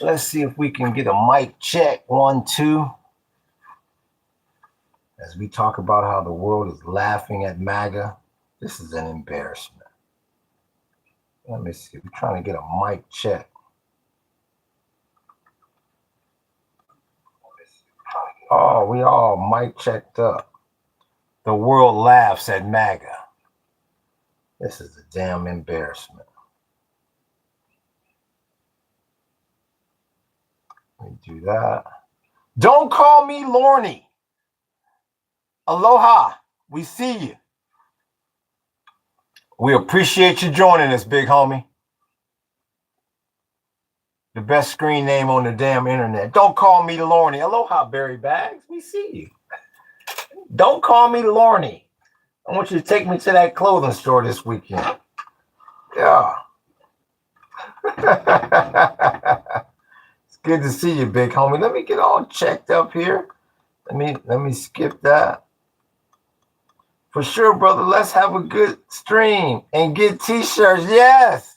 Let's see if we can get a mic check. 1, 2. As we talk about how the world is laughing at MAGA. This is an embarrassment. Let me see. We're trying to get a mic check. Oh, we all mic checked up. The world laughs at MAGA. This is a damn embarrassment. Let me do that. Don't call me Lorne. Aloha. We see you. We appreciate you joining us, big homie. The best screen name on the damn internet. Don't call me Lorne. Aloha, Berry Bags. We see you. Don't call me Lorne. I want you to take me to that clothing store this weekend. Yeah. It's good to see you, big homie. Let me get all checked up here. Let me skip that. For sure, brother. Let's have a good stream and get t-shirts. Yes.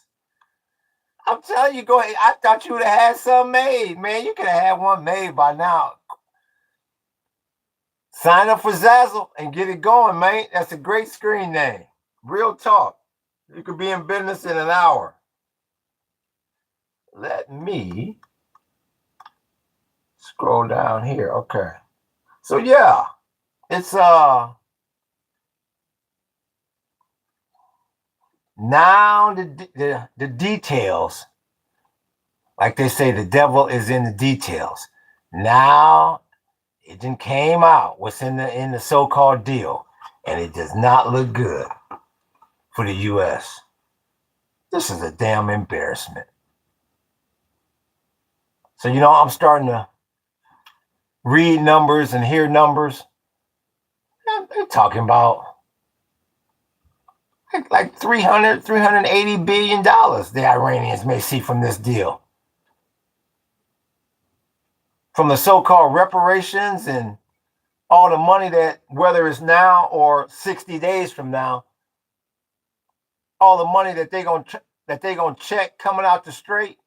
I'm telling you, go ahead. I thought you would have had some made, man. You could have had one made by now. Sign up for Zazzle and get it going, man. That's a great screen name. Real talk. You could be in business in an hour. Let me scroll down here. Okay. So yeah, it's now the details, like they say, the devil is in the details. Now it then came out what's in the so-called deal, and it does not look good for the U.S. This is a damn embarrassment. So I'm starting to read numbers and hear numbers. They're talking about like $380 billion the Iranians may see from this deal. From the so-called reparations and all the money that, whether it's now or 60 days from now, all the money that they're gonna check coming out the straight.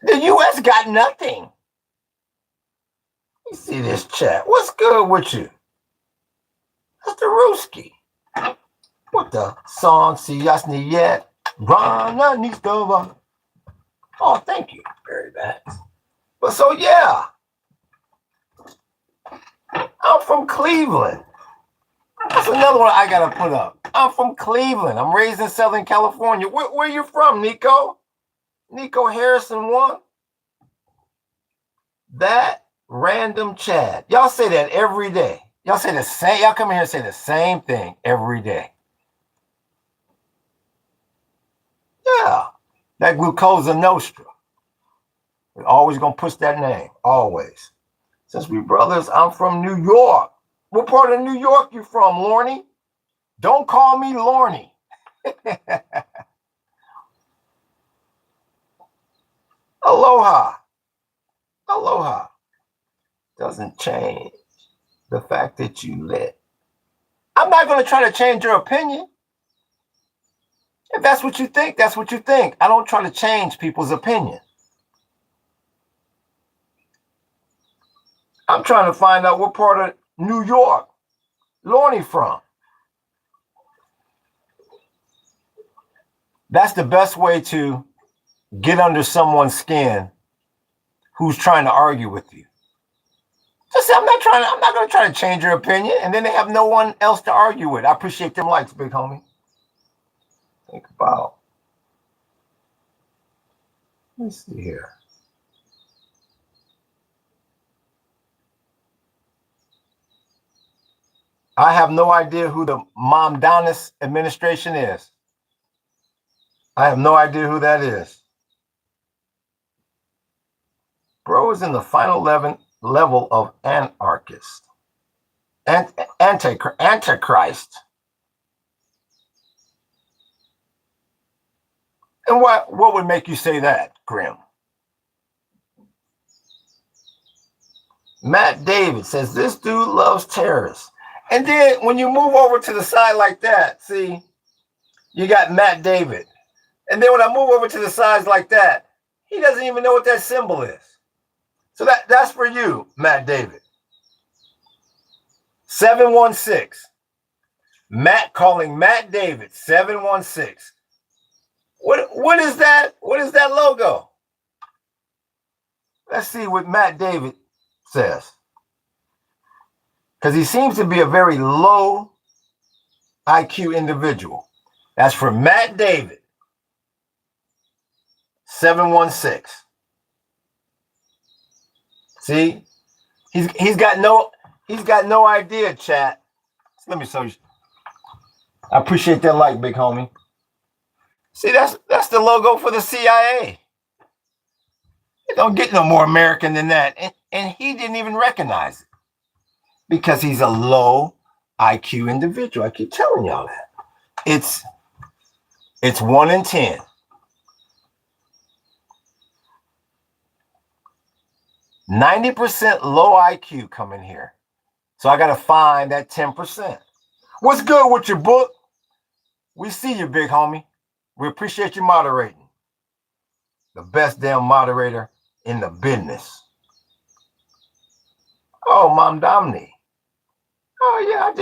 The U.S. got nothing. You see this chat. What's good with you? That's the Rooski. What the song? See, Yasni yet? Rana Nistova. Oh, thank you. Very bad. But so, yeah. I'm from Cleveland. That's another one I got to put up. I'm from Cleveland. I'm raised in Southern California. Where you from, Nico? Nico Harrison 1. That random Chad. Y'all say that every day. Y'all say the same. Y'all come here and say the same thing every day. Yeah. That Glucosa Nostra. We're always going to push that name. Always. Since we brothers, I'm from New York. What part of New York you from, Lorne? Don't call me Lorne. Aloha. Aloha. Doesn't change the fact that you lit. I'm not going to try to change your opinion. If that's what you think, that's what you think. I don't try to change people's opinion. I'm trying to find out what part of New York Lorne from. That's the best way to get under someone's skin who's trying to argue with you. Just say, I'm not going to try to change your opinion, and then they have no one else to argue with. I appreciate them likes, big homie. Think about. Let's see here. I have no idea who the Mamdanis administration is. I have no idea who that is. Bro is in the final level of anarchist. Antichrist. And what would make you say that, Grim? Matt David says, this dude loves terrorists. And then when you move over to the side like that, see, you got Matt David. And then when I move over to the sides like that, He doesn't even know what that symbol is. So that's for you, Matt David. 716. Matt calling Matt David 716. What is that? What is that logo? Let's see what Matt David says. Because he seems to be a very low IQ individual. That's for Matt David. 716. See? He's got no idea, chat. Let me show you. I appreciate that like, big homie. See, that's the logo for the CIA. It don't get no more American than that. And he didn't even recognize it. Because he's a low IQ individual. I keep telling y'all that. It's 1 in 10. %, low IQ coming here. So I got to find that 10%. What's good with your book? We see you, big homie. We appreciate you moderating. The best damn moderator in the business. Oh, Mom Domney. Oh, yeah, I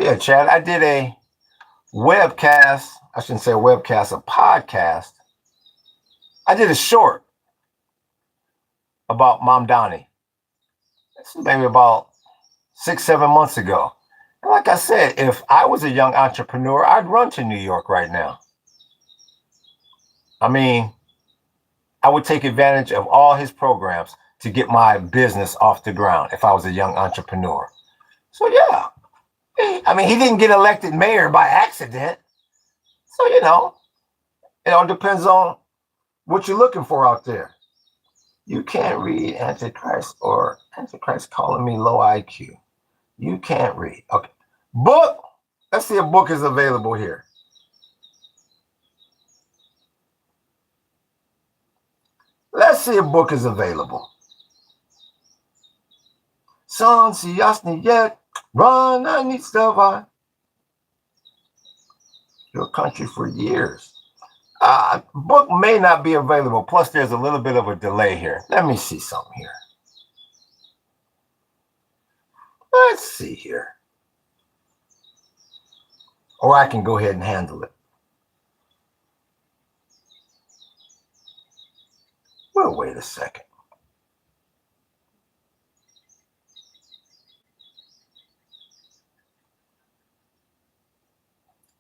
did Chad. I did a webcast. I shouldn't say a webcast, a podcast. I did a short about Mom Donnie. This is maybe about 6-7 months ago. And like I said, if I was a young entrepreneur, I'd run to New York right now. I mean, I would take advantage of all his programs to get my business off the ground if I was a young entrepreneur. So yeah, I mean, he didn't get elected mayor by accident. So, it all depends on what you're looking for out there. You can't read Antichrist or Antichrist calling me low IQ. You can't read. Okay. Book. Let's see if book is available here. Let's see if book is available. Son, si jasny yet, run, I need stuff. Your country for years. Book may not be available. Plus, there's a little bit of a delay here. Let me see something here. Let's see here. Or I can go ahead and handle it. Well, wait a second.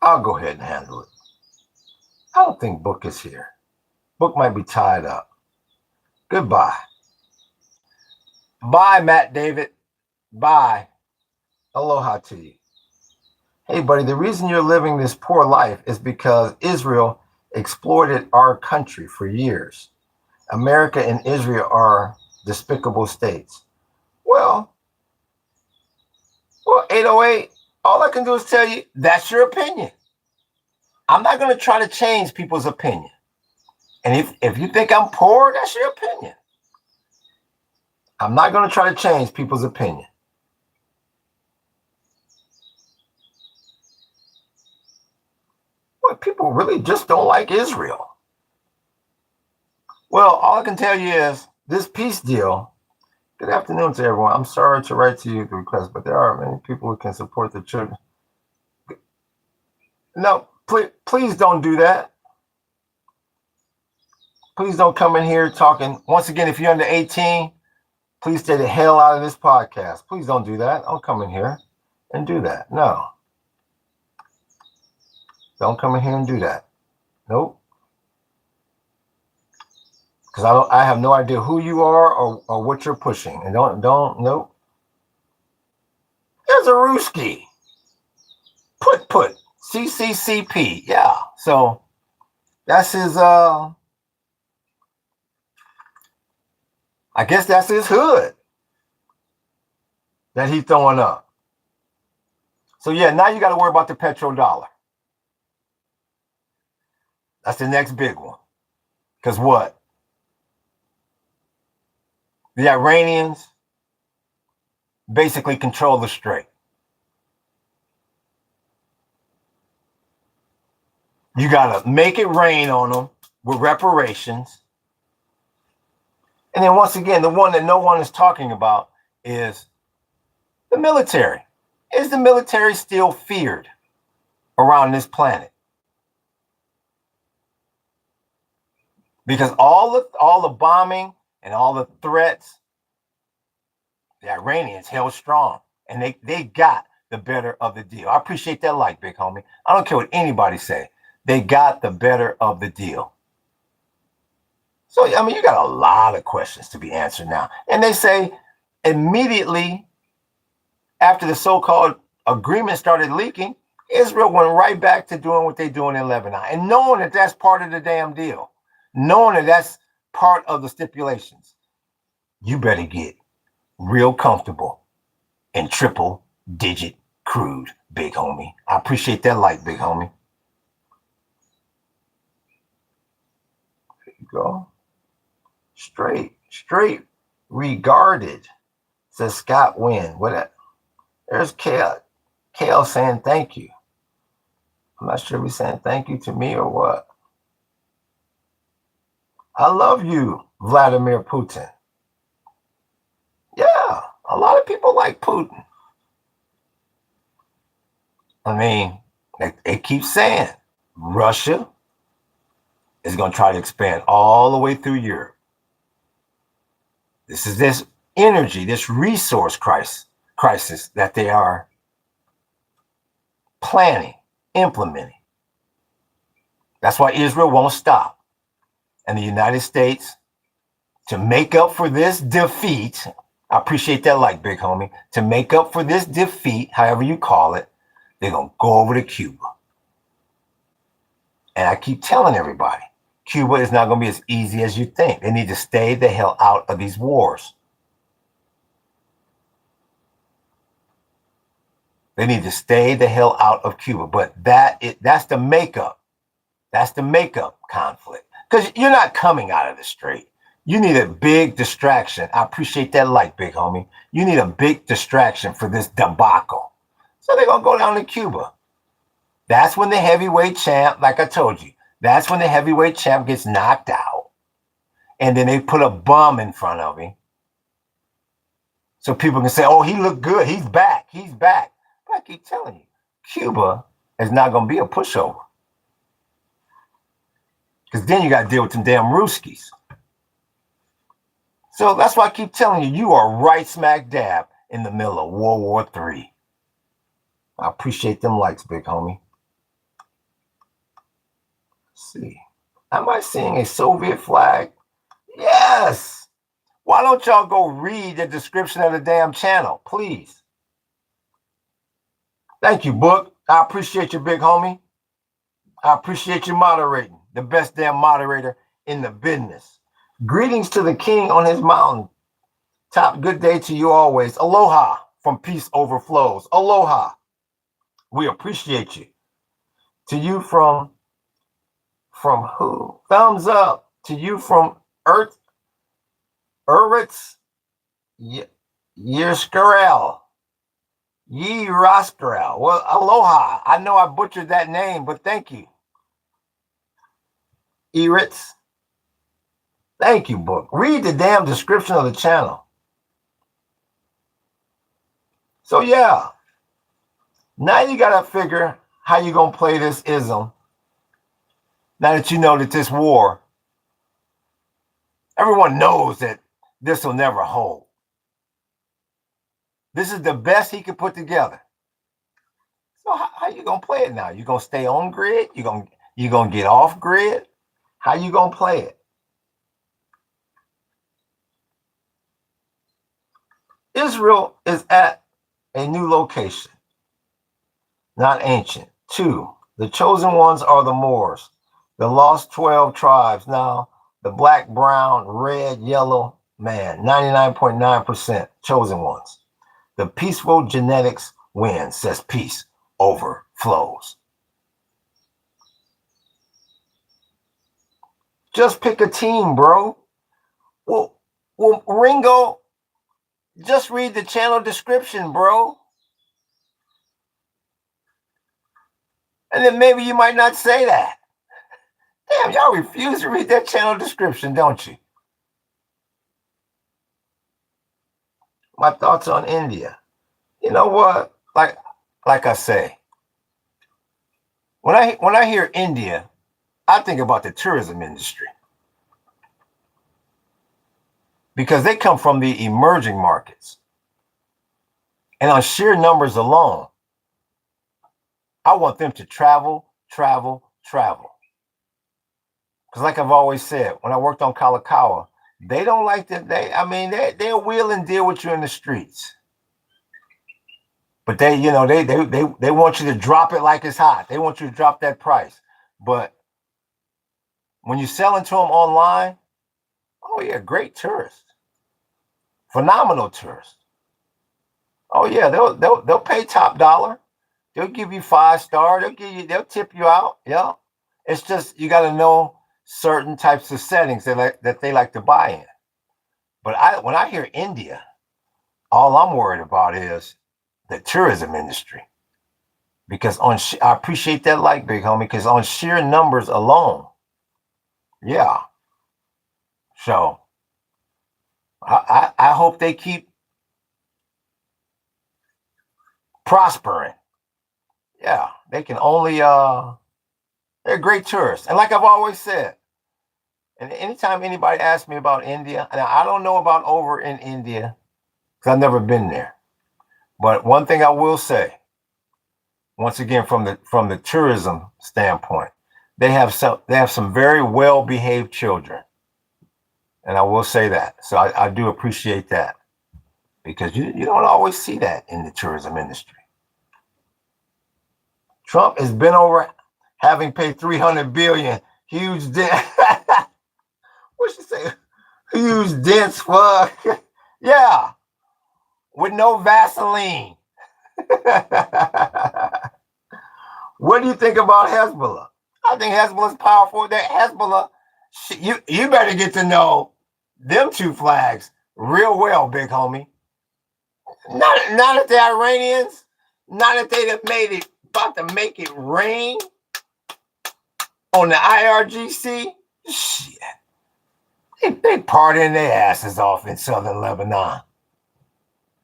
I'll go ahead and handle it. I don't think book is here. Book might be tied up. Goodbye. Bye, Matt David. Bye. Aloha to you. Hey, buddy, the reason you're living this poor life is because Israel exploited our country for years. America and Israel are despicable states. Well, 808, all I can do is tell you, that's your opinion. I'm not going to try to change people's opinion. And if you think I'm poor, that's your opinion. I'm not going to try to change people's opinion. Well, people really just don't like Israel. Well, all I can tell you is this peace deal. Good afternoon to everyone. I'm sorry to write to you the request, but there are many people who can support the children. No, please don't do that. Please don't come in here talking. Once again, if you're under 18, please stay the hell out of this podcast. Please don't do that. Don't come in here and do that. No. Don't come in here and do that. Nope. Because I have no idea who you are or what you're pushing. And nope. There's a Ruski. Put. CCCP. Yeah. So that's his, I guess that's his hood that he's throwing up. So yeah, now you got to worry about the petrodollar. That's the next big one. Because what? The Iranians basically control the strait. You got to make it rain on them with reparations. And then once again, the one that no one is talking about is the military. Is the military still feared around this planet? Because all the bombing and all the threats, the Iranians held strong, and they got the better of the deal. I appreciate that like, big homie. I don't care what anybody say. They got the better of the deal. So, I mean, you got a lot of questions to be answered now. And they say immediately after the so-called agreement started leaking, Israel went right back to doing what they're doing in Lebanon. And knowing that that's part of the damn deal, knowing that that's part of the stipulations, you better get real comfortable in triple-digit crude, big homie. I appreciate that like, big homie. There you go. Straight regarded, says Scott Wynn. What? There's Kale saying thank you. I'm not sure if he's saying thank you to me or what. I love you, Vladimir Putin. Yeah, a lot of people like Putin. I mean, they keep saying Russia is going to try to expand all the way through Europe. This is this energy, this resource crisis that they are planning, implementing. That's why Israel won't stop. And the United States, to make up for this defeat, I appreciate that like, big homie, to make up for this defeat, however you call it, they're going to go over to Cuba. And I keep telling everybody, Cuba is not going to be as easy as you think. They need to stay the hell out of these wars. They need to stay the hell out of Cuba. But that's the makeup. That's the makeup conflict. Because you're not coming out of the strait. You need a big distraction. I appreciate that like, big homie. You need a big distraction for this debacle. So they're going to go down to Cuba. That's when the heavyweight champ, like I told you, that's when the heavyweight champ gets knocked out. And then they put a bum in front of him. So people can say, oh, he looked good. He's back. He's back. But I keep telling you, Cuba is not going to be a pushover. Because then you got to deal with them damn Ruskies. So that's why I keep telling you, you are right smack dab in the middle of World War III. I appreciate them likes, big homie. Let's see. Am I seeing a Soviet flag? Yes. Why don't y'all go read the description of the damn channel, please? Thank you, Book. I appreciate you, big homie. I appreciate you moderating. The best damn moderator in the business. Greetings to the king on his mountain. Top, good day to you always. Aloha from Peace Overflows. Aloha. We appreciate you. To you from who? Thumbs up. To you from Uritz Yerskarel. Ye Roskarel. Well, aloha. I know I butchered that name, but thank you. Eritz. Thank you, Book. Read the damn description of the channel. So, yeah. Now you got to figure how you're going to play this ism. Now that you know that this war, everyone knows that this will never hold. This is the best he could put together. So how you going to play it now? You going to stay on grid? You going to get off grid? How you going to play it? Israel is at a new location, not ancient. 2, the chosen ones are the Moors, the lost 12 tribes. Now, the black, brown, red, yellow man, 99.9% chosen ones. The peaceful genetics wins, says peace overflows. Just pick a team, bro. Well, Ringo, just read the channel description, bro. And then maybe you might not say that. Damn, y'all refuse to read that channel description, don't you? My thoughts on India. You know what? Like I say, when I hear India, I think about the tourism industry. Because they come from the emerging markets. And on sheer numbers alone, I want them to travel, travel, travel. Because like I've always said, when I worked on Kalakaua, they don't like that. They'll wheel and deal with you in the streets. But they want you to drop it like it's hot. They want you to drop that price. But when you're selling to them online, oh yeah, great tourist. Phenomenal tourist. Oh yeah, they'll pay top dollar. They'll give you 5-star. They'll tip you out. Yeah. It's just you got to know certain types of settings that they like to buy in. But when I hear India, all I'm worried about is the tourism industry. Because I appreciate that like, big homie, because on sheer numbers alone, yeah. So I hope they keep prospering. Yeah, they can only they're great tourists. And like I've always said, and anytime anybody asks me about India, and I don't know about over in India because I've never been there. But one thing I will say, once again, from the tourism standpoint, they have some very well behaved children, and I will say that. So I do appreciate that because you don't always see that in the tourism industry. Trump has been over having paid $300 billion, huge debt. What she say? Huge dents, fuck. Yeah, with no Vaseline. What do you think about Hezbollah? I think Hezbollah's powerful. That Hezbollah, you better get to know them two flags real well, big homie. Not that the Iranians, not that they have made it, about to make it rain on the IRGC. Shit. They partying their asses off in southern Lebanon.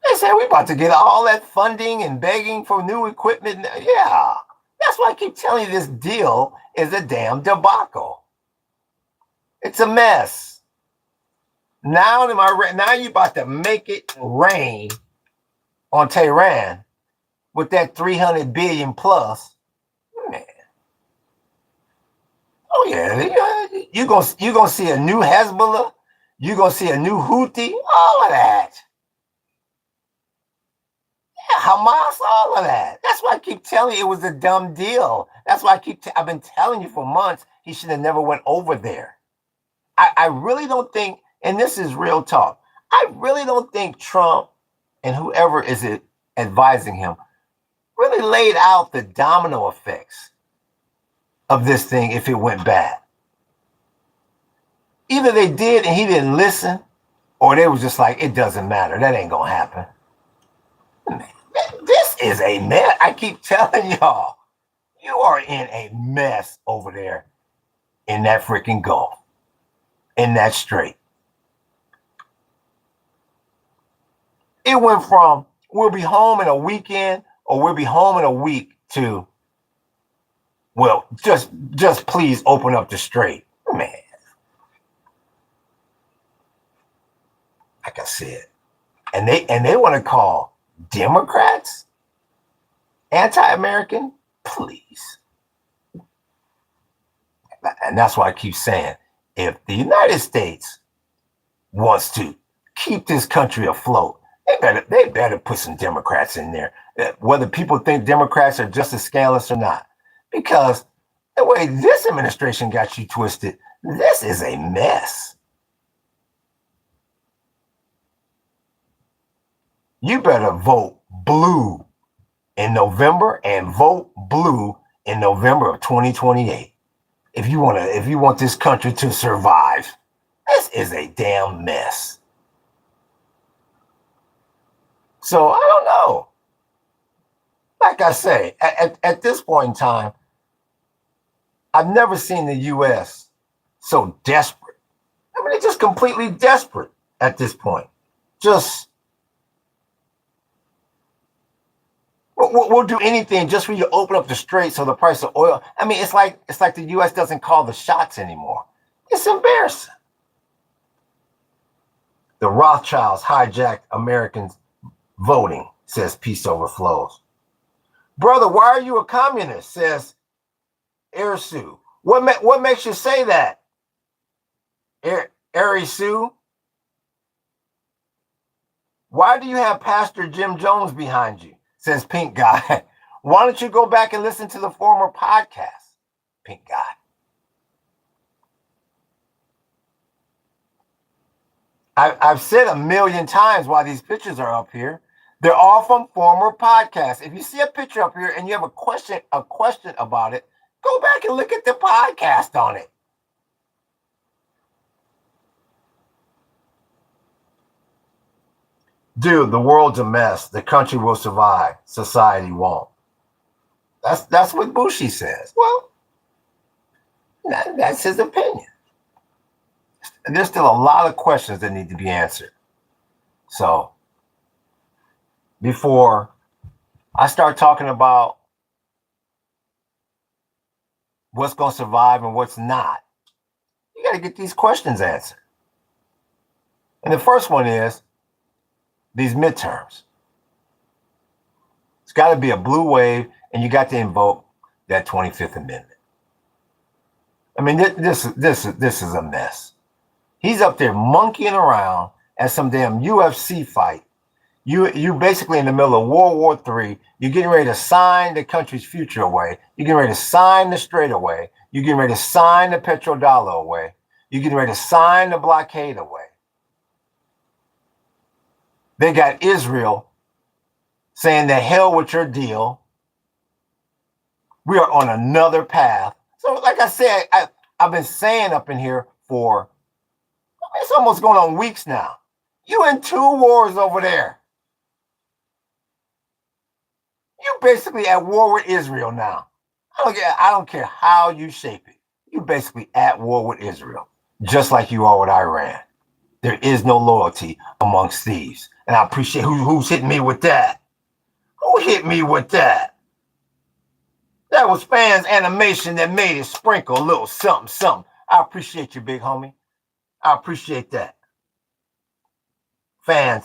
They said we about to get all that funding and begging for new equipment. Yeah. That's why I keep telling you this deal is a damn debacle. It's a mess. Now you about to make it rain on Tehran with that 300 billion plus. Man. Oh yeah, you're gonna see a new Hezbollah, you're gonna see a new Houthi, all of that. Yeah, Hamas, all of that. That's why I keep telling you it was a dumb deal. That's why I've been telling you for months he should have never went over there. I really don't think, and this is real talk, I really don't think Trump and whoever is advising him really laid out the domino effects of this thing if it went bad. Either they did and he didn't listen, or they was just like, it doesn't matter. That ain't gonna happen. Man, this is a mess. I keep telling y'all, you are in a mess over there in that freaking Gulf, in that strait. It went from we'll be home in a weekend or we'll be home in a week to, well, just please open up the strait. Man. Like I said. And they want to call Democrats anti-American? Please. And that's why I keep saying, if the United States wants to keep this country afloat, they better put some Democrats in there, whether people think Democrats are just as scandalous or not. Because the way this administration got you twisted, this is a mess. You better vote blue in November and vote blue in November of 2028. If you want this country to survive. This is a damn mess. So I don't know. Like I say, at this point in time, I've never seen the U.S. so desperate. I mean, they're just completely desperate at this point. Just, we'll do anything just for you to open up the strait so the price of oil. I mean, it's like the U.S. doesn't call the shots anymore. It's embarrassing. The Rothschilds hijacked Americans voting, says Peace Overflows. Brother, why are you a communist, says Erisu. What makes you say that, Erisu? Why do you have Pastor Jim Jones behind you, says Pink Guy. Why don't you go back and listen to the former podcast, Pink Guy? I've said a million times why these pictures are up here. They're all from former podcasts. If you see a picture up here and you have a question about it, go back and look at the podcast on it. Dude, the world's a mess. The country will survive. Society won't. That's what Bushi says. Well, that's his opinion. And there's still a lot of questions that need to be answered. So, before I start talking about what's going to survive and what's not, you got to get these questions answered. And the first one is these midterms. It's got to be a blue wave, and you got to invoke that 25th Amendment. I mean, this is a mess. He's up there monkeying around at some damn UFC fight. You basically in the middle of World War III. You're getting ready to sign the country's future away. You're getting ready to sign the strait away. You're getting ready to sign the petrodollar away. You're getting ready to sign the blockade away. They got Israel saying, the hell with your deal. We are on another path. So like I said, I've been saying up in here for, it's almost going on weeks now. You in 2 wars over there. You basically at war with Israel now. I don't care how you shape it. You basically at war with Israel, just like you are with Iran. There is no loyalty amongst thieves. And I appreciate who's hitting me with that. Who hit me with that? That was fans animation that made it sprinkle a little something, something. I appreciate you, big homie. I appreciate that. Fan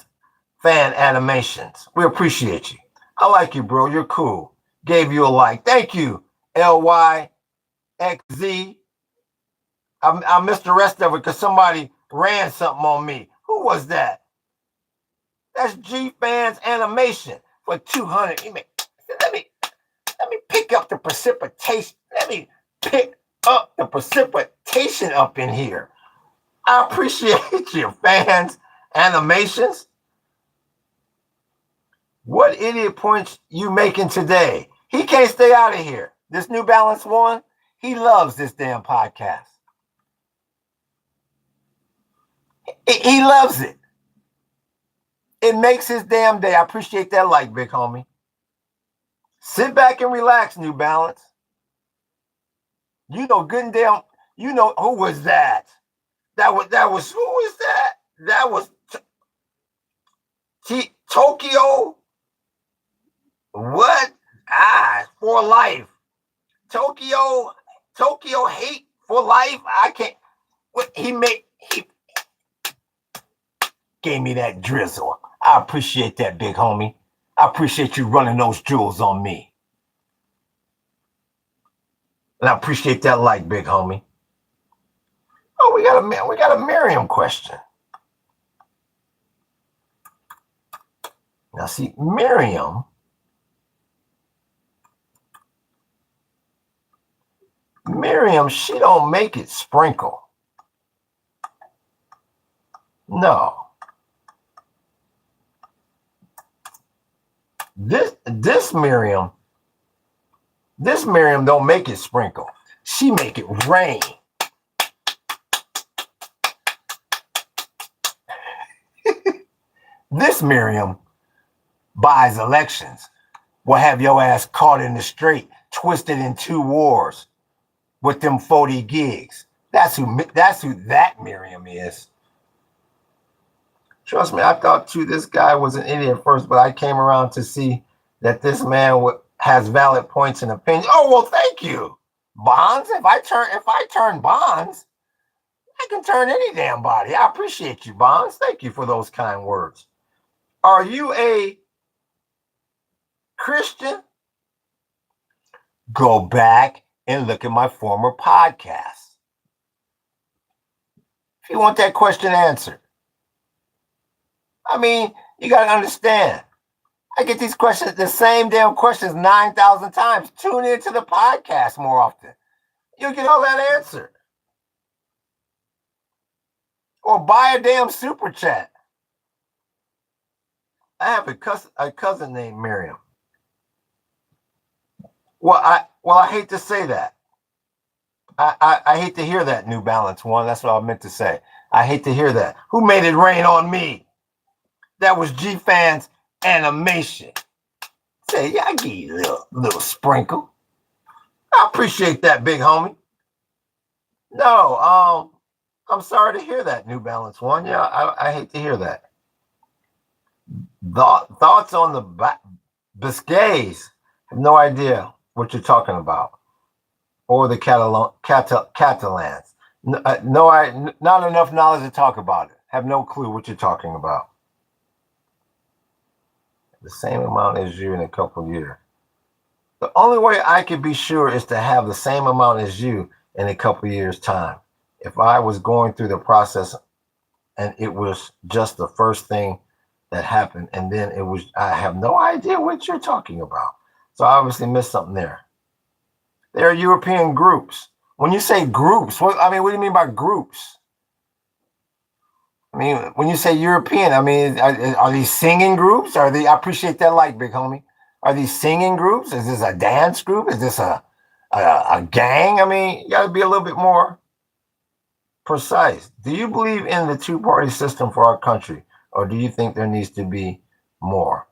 animations. We appreciate you. I like you, bro. You're cool. Gave you a like. Thank you, LYXZ. I missed the rest of it because somebody ran something on me. Who was that? That's G Fans Animation for 200. Let me pick up the precipitation. Let me pick up the precipitation up in here. I appreciate you, Fans Animations. What idiot points you making today? He can't stay out of here. This New Balance one, he loves this damn podcast. He loves it. It makes his damn day. I appreciate that like, big homie. Sit back and relax, New Balance. You know good and damn, you know, who was that? That was who is that? That was Tokyo. What? For life. Tokyo hate for life. I can't. What he gave me that drizzle. I appreciate that, big homie. I appreciate you running those jewels on me. And I appreciate that like, big homie. Oh, we got a Miriam question. Now see, Miriam she don't make it sprinkle. No. This Miriam don't make it sprinkle. She make it rain. This Miriam buys elections. Will have your ass caught in the straight, twisted in 2 wars with them 40 gigs. That's who that Miriam is. Trust me, I thought too this guy was an idiot at first, but I came around to see that this man has valid points and opinions. Oh well, thank you, Bonds. If I turn Bonds, I can turn any damn body. I appreciate you, Bonds. Thank you for those kind words. Are you a Christian? Go back and look at my former podcasts. If you want that question answered. I mean, you got to understand. I get these questions, the same damn questions 9,000 times. Tune into the podcast more often. You'll get all that answered. Or buy a damn super chat. I have a cousin named Miriam. Well, I hate to say that. I hate to hear that, New Balance one. That's what I meant to say. I hate to hear that. Who made it rain on me? That was G-Fan's animation. Say, yeah, I give you a little sprinkle. I appreciate that, big homie. No, I'm sorry to hear that, New Balance one. Yeah, I hate to hear that. Thoughts on the Biscays? I have no idea what you're talking about. Or the Catalans. No, not enough knowledge to talk about it. Have no clue what you're talking about. The same amount as you in a couple of years. The only way I could be sure is to have the same amount as you in a couple of years' time. If I was going through the process and it was just the first thing that happened, and then I have no idea what you're talking about. So I obviously missed something there. There are European groups. When you say groups, what do you mean by groups? I mean, when you say European, I mean, are these singing groups? I appreciate that like, big homie. Are these singing groups? Is this a dance group? Is this a gang? I mean, you got to be a little bit more precise. Do you believe in the two-party system for our country, or do you think there needs to be more?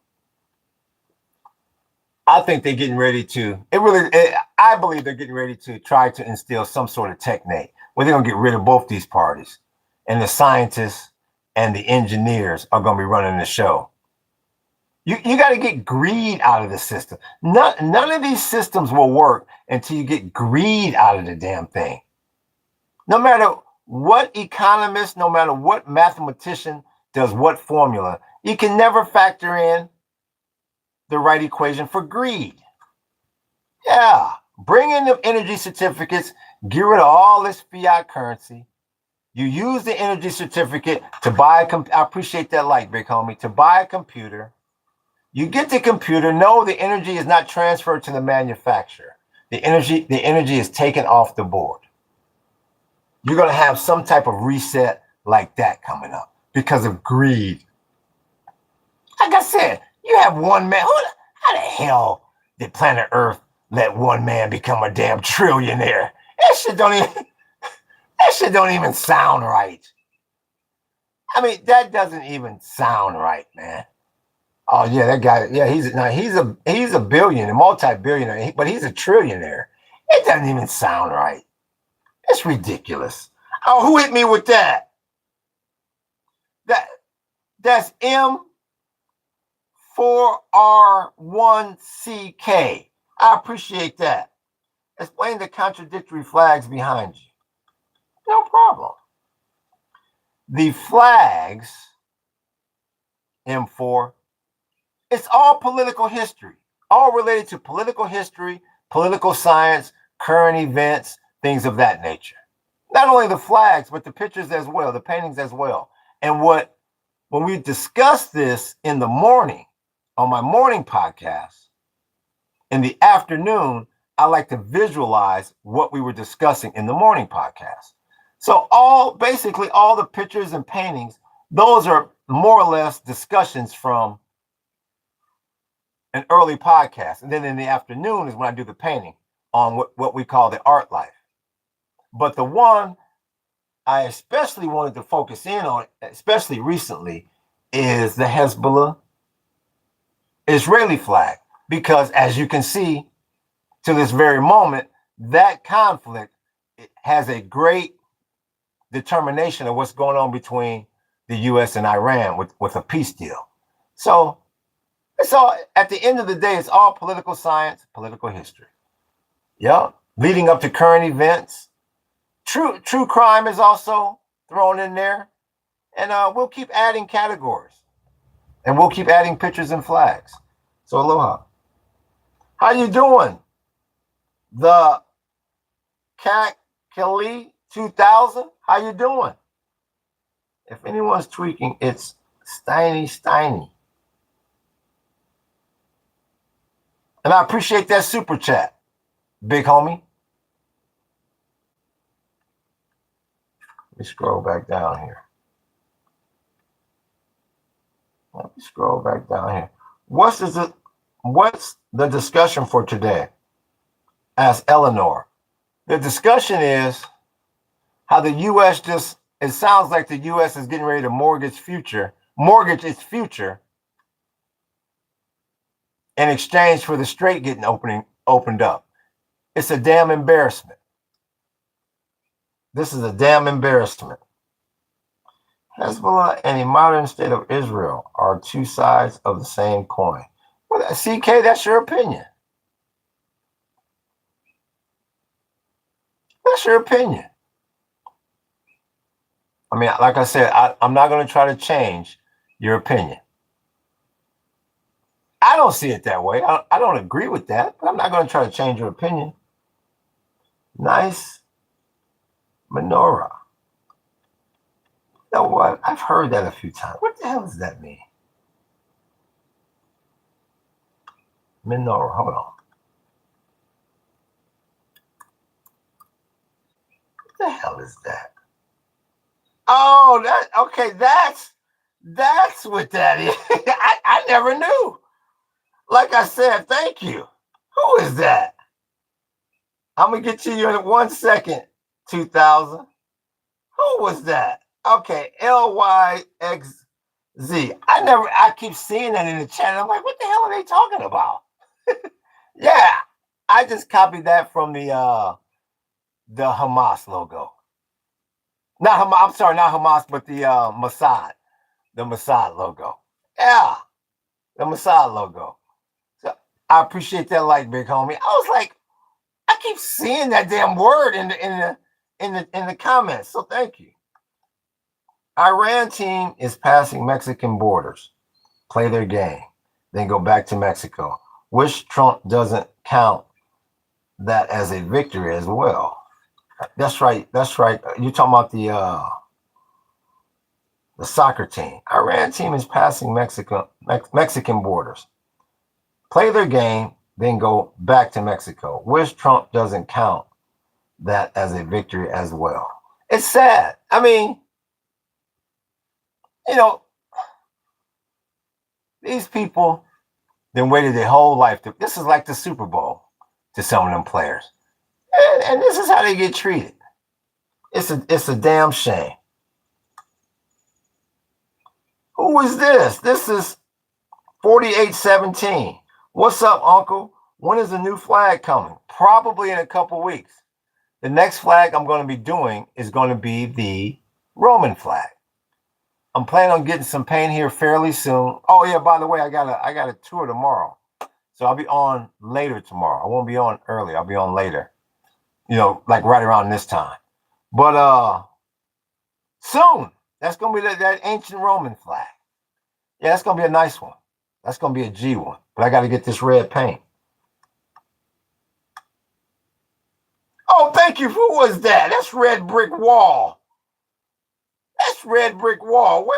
I think they're getting ready to. I believe they're getting ready to try to instill some sort of technique where they're going to get rid of both these parties, and the scientists and the engineers are going to be running the show. You got to get greed out of the system. None of these systems will work until you get greed out of the damn thing. No matter what economist, no matter what mathematician does what formula, you can never factor in the right equation for greed. Yeah, bring in the energy certificates, get rid of all this fiat currency. You use the energy certificate to buy I appreciate that like, big homie, to buy a computer. You get the computer, no, the energy is not transferred to the manufacturer. The energy is taken off the board. You're going to have some type of reset like that coming up because of greed. Like I said, you have one man. How the hell did planet Earth let one man become a damn trillionaire? That shit don't even sound right. I mean, that doesn't even sound right, man. Oh yeah, that guy. Yeah, he's a billionaire, multi-billionaire, but he's a trillionaire. It doesn't even sound right. It's ridiculous. Oh, who hit me with that? That's M4R1CK. I appreciate that. Explain the contradictory flags behind you. No problem. The flags, M4, it's all political history, all related to political history, political science, current events, things of that nature. Not only the flags, but the pictures as well, the paintings as well. And when we discuss this in the morning, on my morning podcast, in the afternoon, I like to visualize what we were discussing in the morning podcast. So basically all the pictures and paintings, those are more or less discussions from an early podcast. And then in the afternoon is when I do the painting on what we call the art life. But the one I especially wanted to focus in on, especially recently, is the Hezbollah Israeli flag. Because as you can see, to this very moment, that conflict has a great determination of what's going on between the U.S. and Iran with a peace deal. So it's all, at the end of the day, it's all political science, political history. Yeah, leading up to current events. True crime is also thrown in there, and we'll keep adding categories, and we'll keep adding pictures and flags. So aloha. How you doing? The Cat Kelly 2000. How you doing? If anyone's tweaking, it's Steiny. And I appreciate that super chat, big homie. Let me scroll back down here. What's the discussion for today? Asked Eleanor. The discussion is how the U.S. it sounds like the U.S. is getting ready to mortgage its future in exchange for the strait getting opened up. It's a damn embarrassment. This is a damn embarrassment. Hezbollah and a modern state of Israel are two sides of the same coin. Well, CK, that's your opinion. That's your opinion. I mean, like I said, I'm not going to try to change your opinion. I don't see it that way. I don't agree with that, but I'm not going to try to change your opinion. Nice menorah. You know what? I've heard that a few times. What the hell does that mean? Menorah. Hold on. What the hell is that? Oh, okay. That's what that is. I never knew. Like I said, thank you. Who is that? I'm gonna get to you in 1 second. 2000. Who was that? Okay, LYXZ. I keep seeing that in the chat. I'm like, what the hell are they talking about? Yeah, I just copied that from the Hamas logo. Not Hamas. I'm sorry, not Hamas, but the Mossad. The Mossad logo. Yeah, the Mossad logo. So I appreciate that, like, big homie. I was like, I keep seeing that damn word in the comments. So thank you. Iran team is passing Mexican borders, play their game, then go back to Mexico. Wish Trump doesn't count that as a victory as well. That's right. You're talking about the soccer team. Iran team is passing Mexican borders, play their game, then go back to Mexico. Wish Trump doesn't count that as a victory as well. It's sad. I mean, you know, these people then waited their whole life. This is like the Super Bowl to some of them players. And this is how they get treated. It's a damn shame. Who is this? This is 4817. What's up, Uncle? When is the new flag coming? Probably in a couple weeks. The next flag I'm going to be doing is going to be the Roman flag. I'm planning on getting some paint here fairly soon. Oh yeah, by the way, I got a tour tomorrow, so I'll be on later tomorrow. I won't be on early. I'll be on later. You know, like right around this time. But soon that's gonna be that ancient Roman flag. Yeah, that's gonna be a nice one. That's gonna be a G one. But I got to get this red paint. Oh, thank you. Who was that? That's Red Brick Wall. That's Red Brick Wall.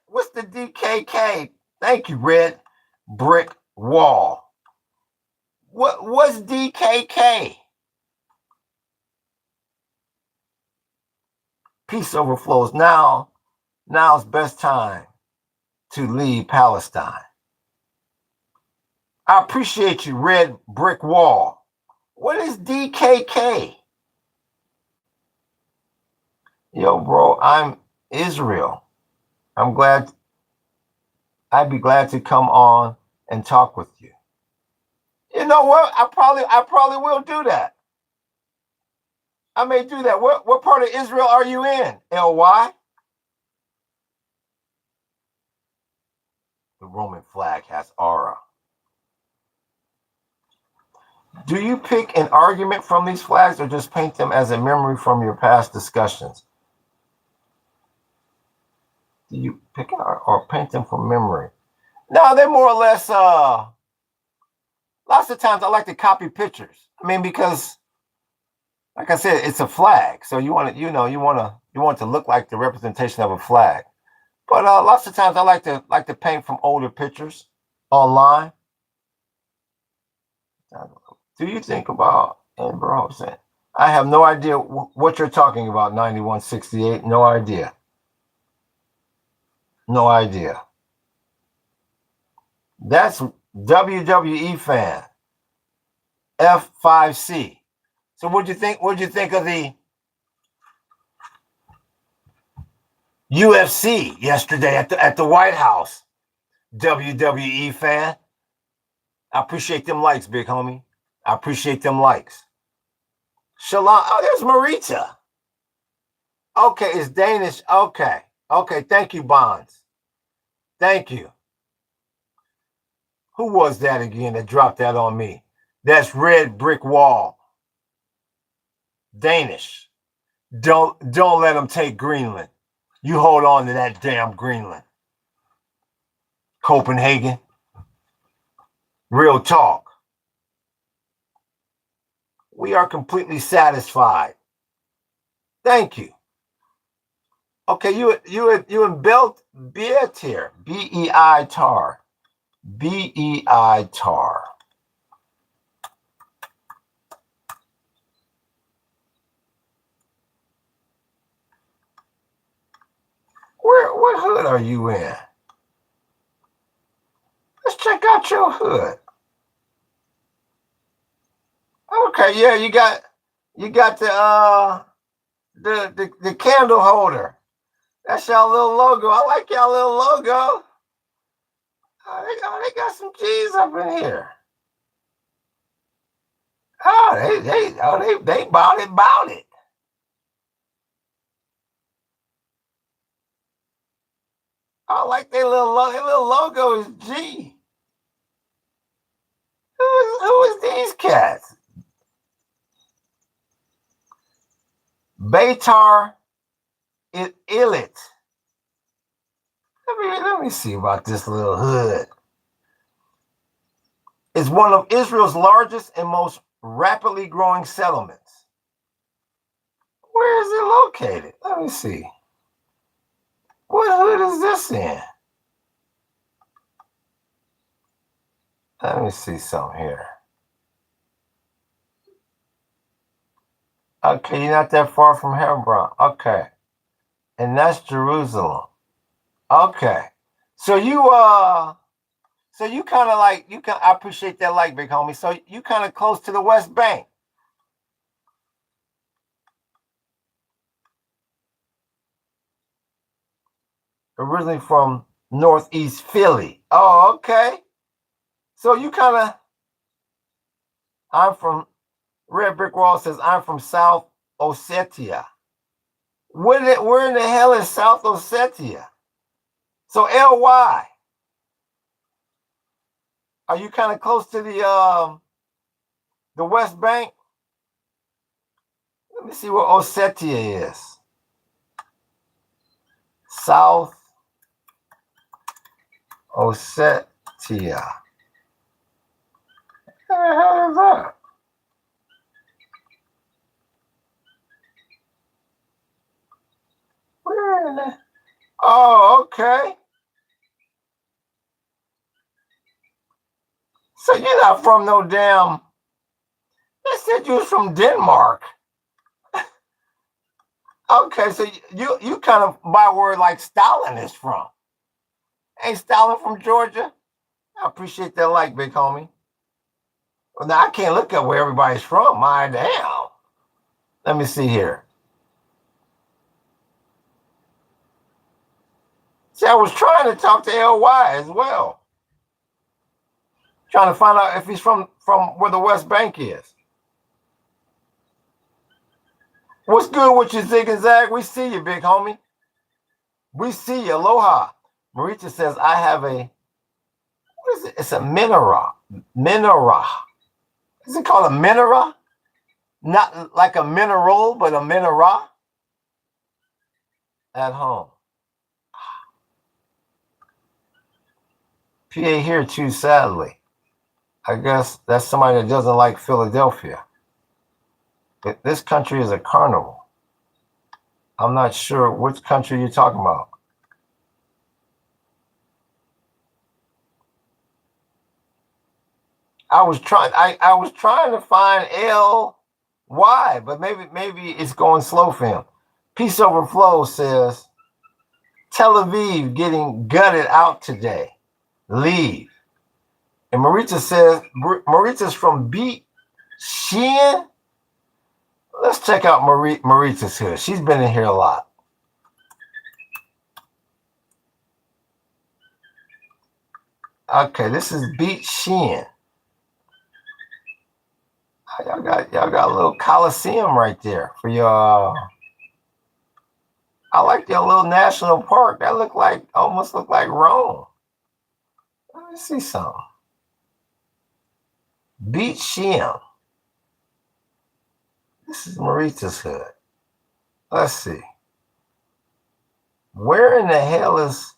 What's the DKK? Thank you, Red Brick Wall. What's DKK? Peace overflows. Now's best time to leave Palestine. I appreciate you, Red Brick Wall. What is DKK? Yo, bro, I'm Israel. I'd be glad to come on and talk with you. You know what? I probably will do that. I may do that. What part of Israel are you in, LY? The Roman flag has aura. Do you pick an argument from these flags or just paint them as a memory from your past discussions? Do you pick an or paint them from memory? No, they're more or less, lots of times I like to copy pictures. I mean, because like I said, it's a flag. So you want it to look like the representation of a flag. But lots of times I like to paint from older pictures online. Do you think about Amber Hobson? I have no idea what you're talking about, 9168. No idea. No idea. That's WWE fan. F5C. So what'd you think? What'd you think of the UFC yesterday at the White House? WWE fan. I appreciate them likes, big homie. I appreciate them likes. Shalom. Oh, there's Marita. Okay, it's Danish. Okay. Okay, thank you, Bonds. Thank you. Who was that again that dropped that on me? That's Red Brick Wall. Danish. Don't let them take Greenland. You hold on to that damn Greenland. Copenhagen. Real talk. We are completely satisfied. Thank you. Okay, you in Belt Beatier. BEI tar. BEI tar. What hood are you in? Let's check out your hood. Okay, yeah, you got the candle holder. That's y'all little logo. I like y'all little logo. They got some G's up in here. Oh, they bought it. I like their little logo is G. Who is these cats? Beitar Ilit. Let me see about this little hood. It's one of Israel's largest and most rapidly growing settlements. Where is it located? Let me see. What hood is this in? Let me see something here. Okay, you're not that far from Hebron. Okay. And that's Jerusalem. Okay. So you kind of like I appreciate that like, big homie. So you kind of close to the West Bank. Originally from Northeast Philly. Oh, okay. So you kind of I'm from Red Brick Wall says I'm from South Ossetia. Where in the hell is South Ossetia? So LY. Are you kind of close to the West Bank? Let me see what Ossetia is. South Ossetia. What the hell is that? Where in the... Oh, okay. So you're not from no damn... They said you was from Denmark. Okay, so you kind of by where like Stalin is from. Ain't Stalin from Georgia? I appreciate that like, big homie. Well, now I can't look up where everybody's from. My damn. Let me see here. See, I was trying to talk to LY as well. Trying to find out if he's from where the West Bank is. What's good with you, Zig and Zag? We see you, big homie. We see you. Aloha. Marita says, I have a, what is it? It's a menorah. Menorah. Is it called a menorah? Not like a mineral, but a menorah at home. PA here too, sadly. I guess that's somebody that doesn't like Philadelphia. This country is a carnival. I'm not sure which country you're talking about. I was trying to find LY, but maybe it's going slow for him. Peace Over Flow says Tel Aviv getting gutted out today. Leave. And Marita says Marita's from Beat Sheehan. Let's check out Marita's here. She's been in here a lot. Okay, this is Beat Sheehan. Y'all got a little Coliseum right there for your. I like your little national park. That almost looked like Rome. Let me see something. Beach Shim. This is Marita's hood. Let's see. Where in the hell is...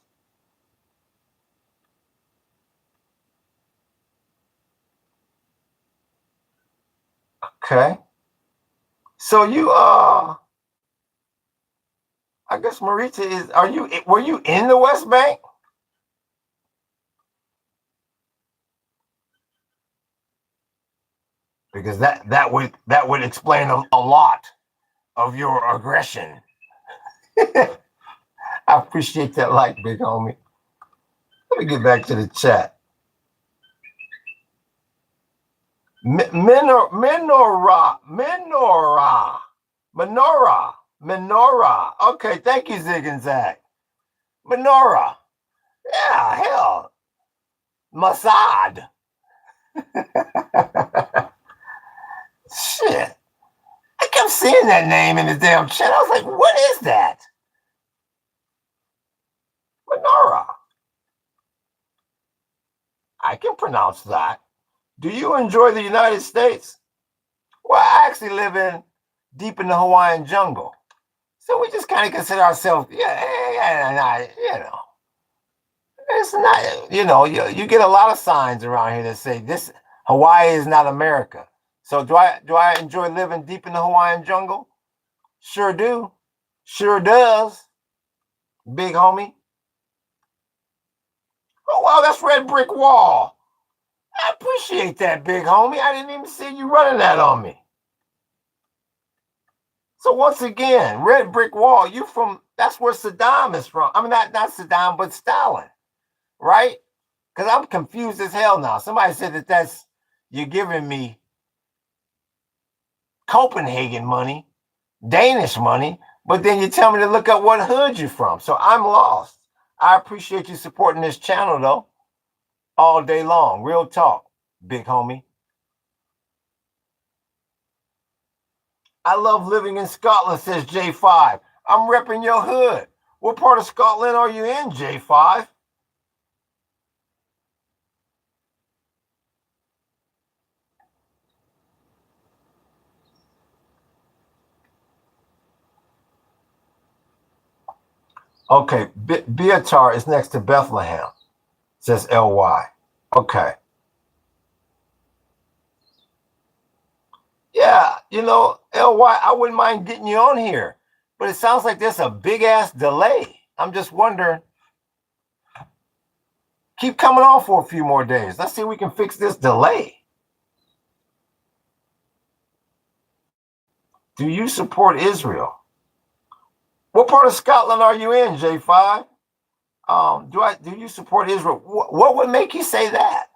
Okay. So you I guess Marita is, were you in the West Bank? Because that would explain a lot of your aggression. I appreciate that like, big homie. Let me get back to the chat. Menorah. Okay, thank you, Zig and Zag. Menorah. Yeah, hell. Mossad. Shit. I kept seeing that name in the damn chat. I was like, what is that? Menorah. I can pronounce that. Do you enjoy the United States? Well, I actually live deep in the Hawaiian jungle. So we just kind of consider ourselves, you know. It's not, you get a lot of signs around here that say this Hawaii is not America. So do I enjoy living deep in the Hawaiian jungle? Sure do. Sure does. Big homie. Oh, wow, that's Red Brick Wall. I appreciate that, big homie. I didn't even see you running that on me. So once again, Red Brick Wall, that's where Saddam is from. I mean, not Saddam, but Stalin, right? Because I'm confused as hell now. Somebody said you're giving me Copenhagen money, Danish money, but then you tell me to look up what hood you're from. So I'm lost. I appreciate you supporting this channel, though, all day long. Real talk, big homie. I love living in Scotland, says J5. I'm repping your hood. What part of Scotland are you in, J5? Okay, Beatar is next to Bethlehem, says LY. Okay. Yeah, LY, I wouldn't mind getting you on here, but it sounds like there's a big-ass delay. I'm just wondering. Keep coming on for a few more days. Let's see if we can fix this delay. Do you support Israel? What part of Scotland are you in, J5? Do you support Israel? What would make you say that?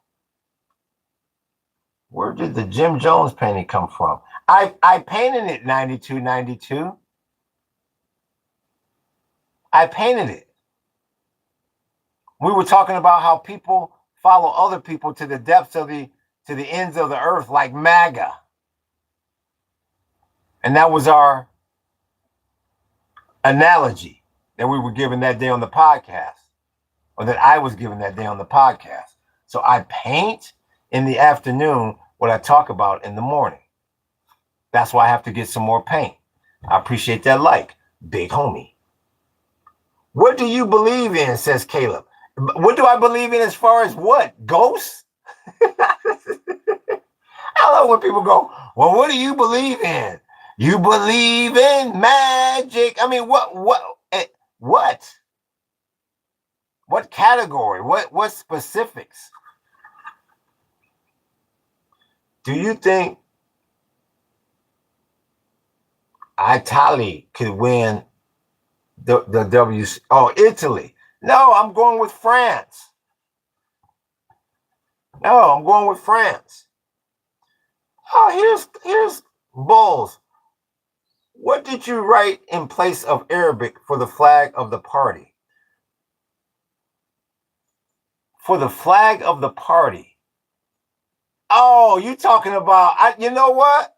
Where did the Jim Jones painting come from? I painted it 92. I painted it. We were talking about how people follow other people to the depths to the ends of the earth, like Maga. And that was our analogy that we were given that day on the podcast, or that I was given that day on the podcast. So I paint in the afternoon what I talk about in the morning. That's why I have to get some more paint. I appreciate that like, big homie. What do you believe in, says Caleb. What do I believe in as far as what? Ghosts? I love when people go, well, what do you believe in? You believe in magic. I mean, what? What category? What specifics? Do you think Italy could win the WC? Oh, Italy. No, I'm going with France. No, I'm going with France. Oh, here's Bulls. What did you write in place of Arabic for the flag of the party? For the flag of the party. Oh, you talking about, you know what?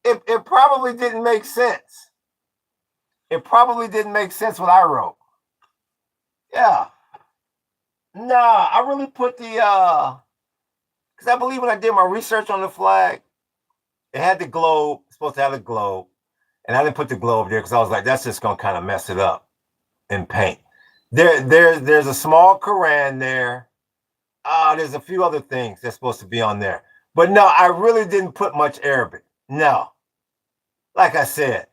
It probably didn't make sense. It probably didn't make sense what I wrote. Yeah. Nah, I really put the, because I believe when I did my research on the flag, it had the globe, it's supposed to have the globe. And I didn't put the globe there because I was like, that's just going to kind of mess it up in paint. There's a small Quran there. There's a few other things that's supposed to be on there. But no, I really didn't put much Arabic. No. Like I said,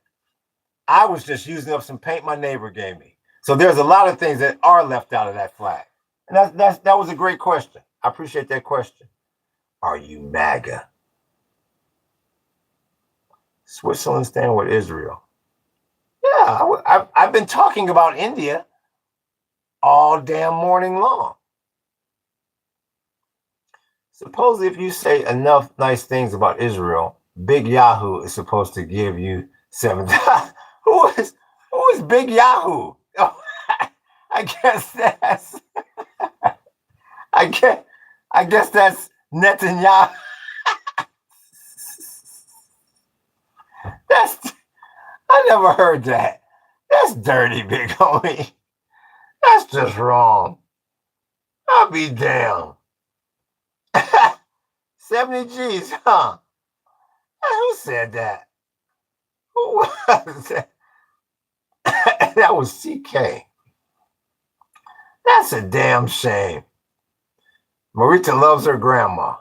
I was just using up some paint my neighbor gave me. So there's a lot of things that are left out of that flag. And that was a great question. I appreciate that question. Are you MAGA? Switzerland stand with Israel. Yeah, I've been talking about India all damn morning long. Supposedly, if you say enough nice things about Israel, Big Yahoo is supposed to give you $7. Who is Big Yahoo? Oh, I guess that's I guess that's Netanyahu. I never heard that. That's dirty, big homie. That's just wrong. I'll be damned. 70 G's, huh? Who said that? Who was that? That was CK. That's a damn shame. Marita loves her grandma.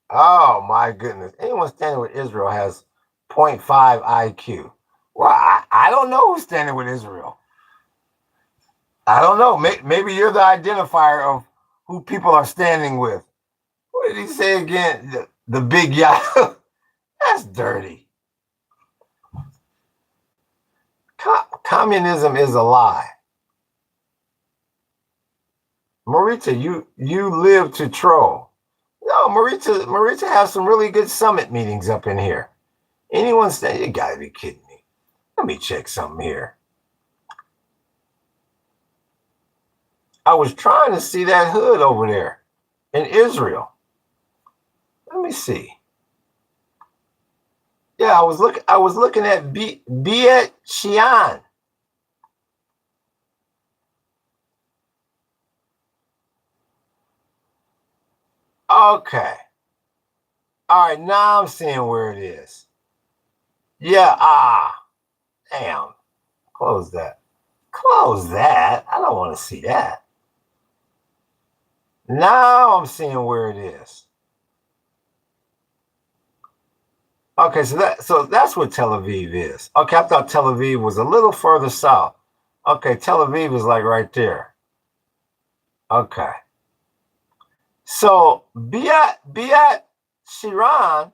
Oh, my goodness. Anyone standing with Israel has 0.5 IQ. Well, I don't know who's standing with Israel. I don't know. Maybe you're the identifier of who people are standing with. What did he say again? The big Yahoo. That's dirty. Communism is a lie. Marita, you live to troll. No, Marita has some really good summit meetings up in here. Anyone saying, you gotta be kidding me. Let me check something here. I was trying to see that hood over there in Israel. Let me see. Yeah, I was looking at Biet Shian. Okay. All right, now I'm seeing where it is. Yeah, damn. Close that. Close that. I don't want to see that. Now I'm seeing where it is. Okay, so that's what Tel Aviv is. Okay, I thought Tel Aviv was a little further south. Okay, Tel Aviv is like right there. Okay. So Biat Shiran,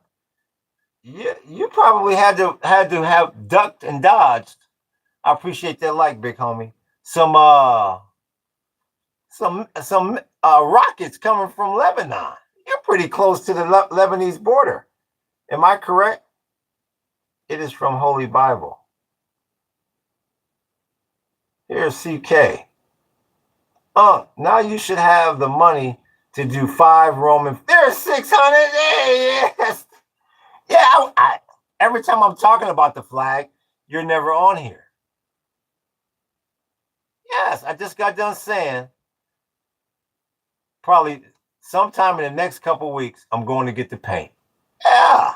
you probably had to have ducked and dodged. I appreciate that like, big homie. Some rockets coming from Lebanon. You're pretty close to the Lebanese border. Am I correct? It is from Holy Bible. Here's CK. Now you should have the money to do 5 Roman. There's 600. Hey, yes. Yeah, every time I'm talking about the flag, you're never on here. yes, I just got done saying probably sometime in the next couple weeks, I'm going to get the paint. Yeah.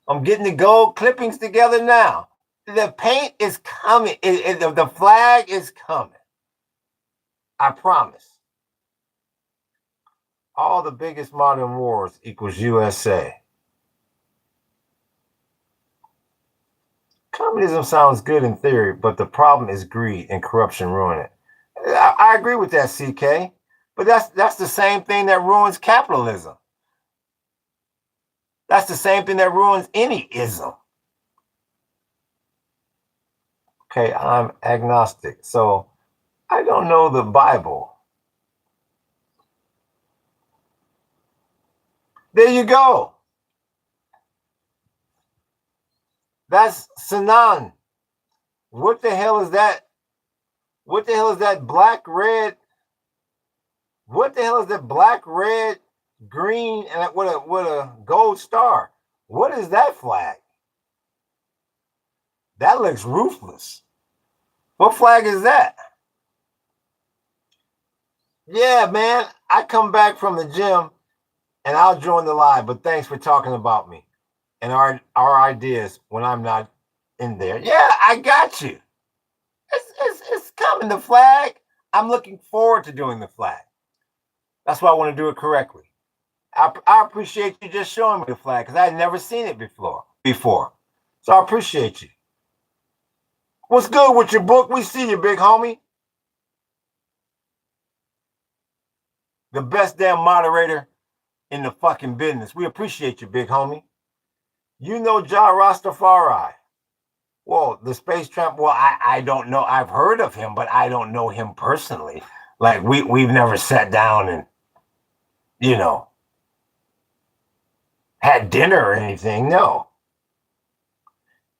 I'm getting the gold clippings together now. The paint is coming. The flag is coming. I promise. All the biggest modern wars equals USA. Communism sounds good in theory, but the problem is greed and corruption ruin it. I agree with that, CK. But that's the same thing that ruins capitalism. That's the same thing that ruins any ism. Okay, I'm agnostic, so I don't know the Bible. There you go. That's Sinan. What the hell is that? What the hell is that black, red? What the hell is that black, red, green, and with a gold star? What is that flag? That looks ruthless. What flag is that? Yeah, man. I come back from the gym and I'll join the live, but thanks for talking about me and our ideas when I'm not in there. Yeah, I got you. It's coming, the flag. I'm looking forward to doing the flag. That's why I want to do it correctly. I appreciate you just showing me the flag because I had never seen it before. So I appreciate you. What's good with your book? We see you, big homie. The best damn moderator in the fucking business. We appreciate you, big homie. You know Jah Rastafari. Well, the space tramp, well, I don't know. I've heard of him, but I don't know him personally. Like, we've never sat down and, had dinner or anything. No.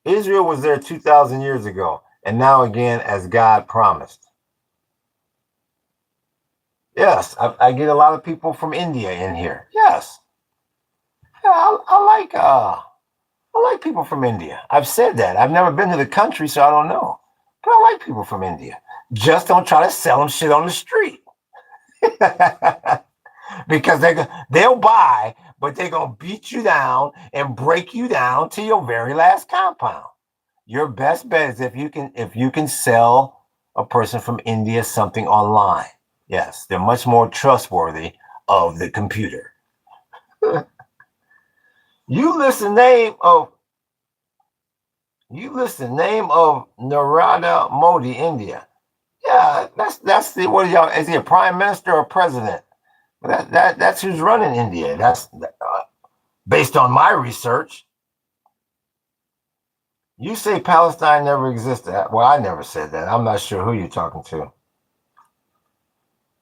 Israel was there 2,000 years ago, and now again, as God promised. Yes, I get a lot of people from India in here. Yes. Yeah, I like people from India. I've said that. I've never been to the country, so I don't know. But I like people from India. Just don't try to sell them shit on the street. Because they'll buy, but they're going to beat you down and break you down to your very last compound. Your best bet is if you can sell a person from India something online. Yes, they're much more trustworthy of the computer. You list the name of Narendra Modi, India. Yeah, that's the what y'all is he a prime minister or president? That's who's running India. That's based on my research. You say Palestine never existed. Well, I never said that. I'm not sure who you're talking to.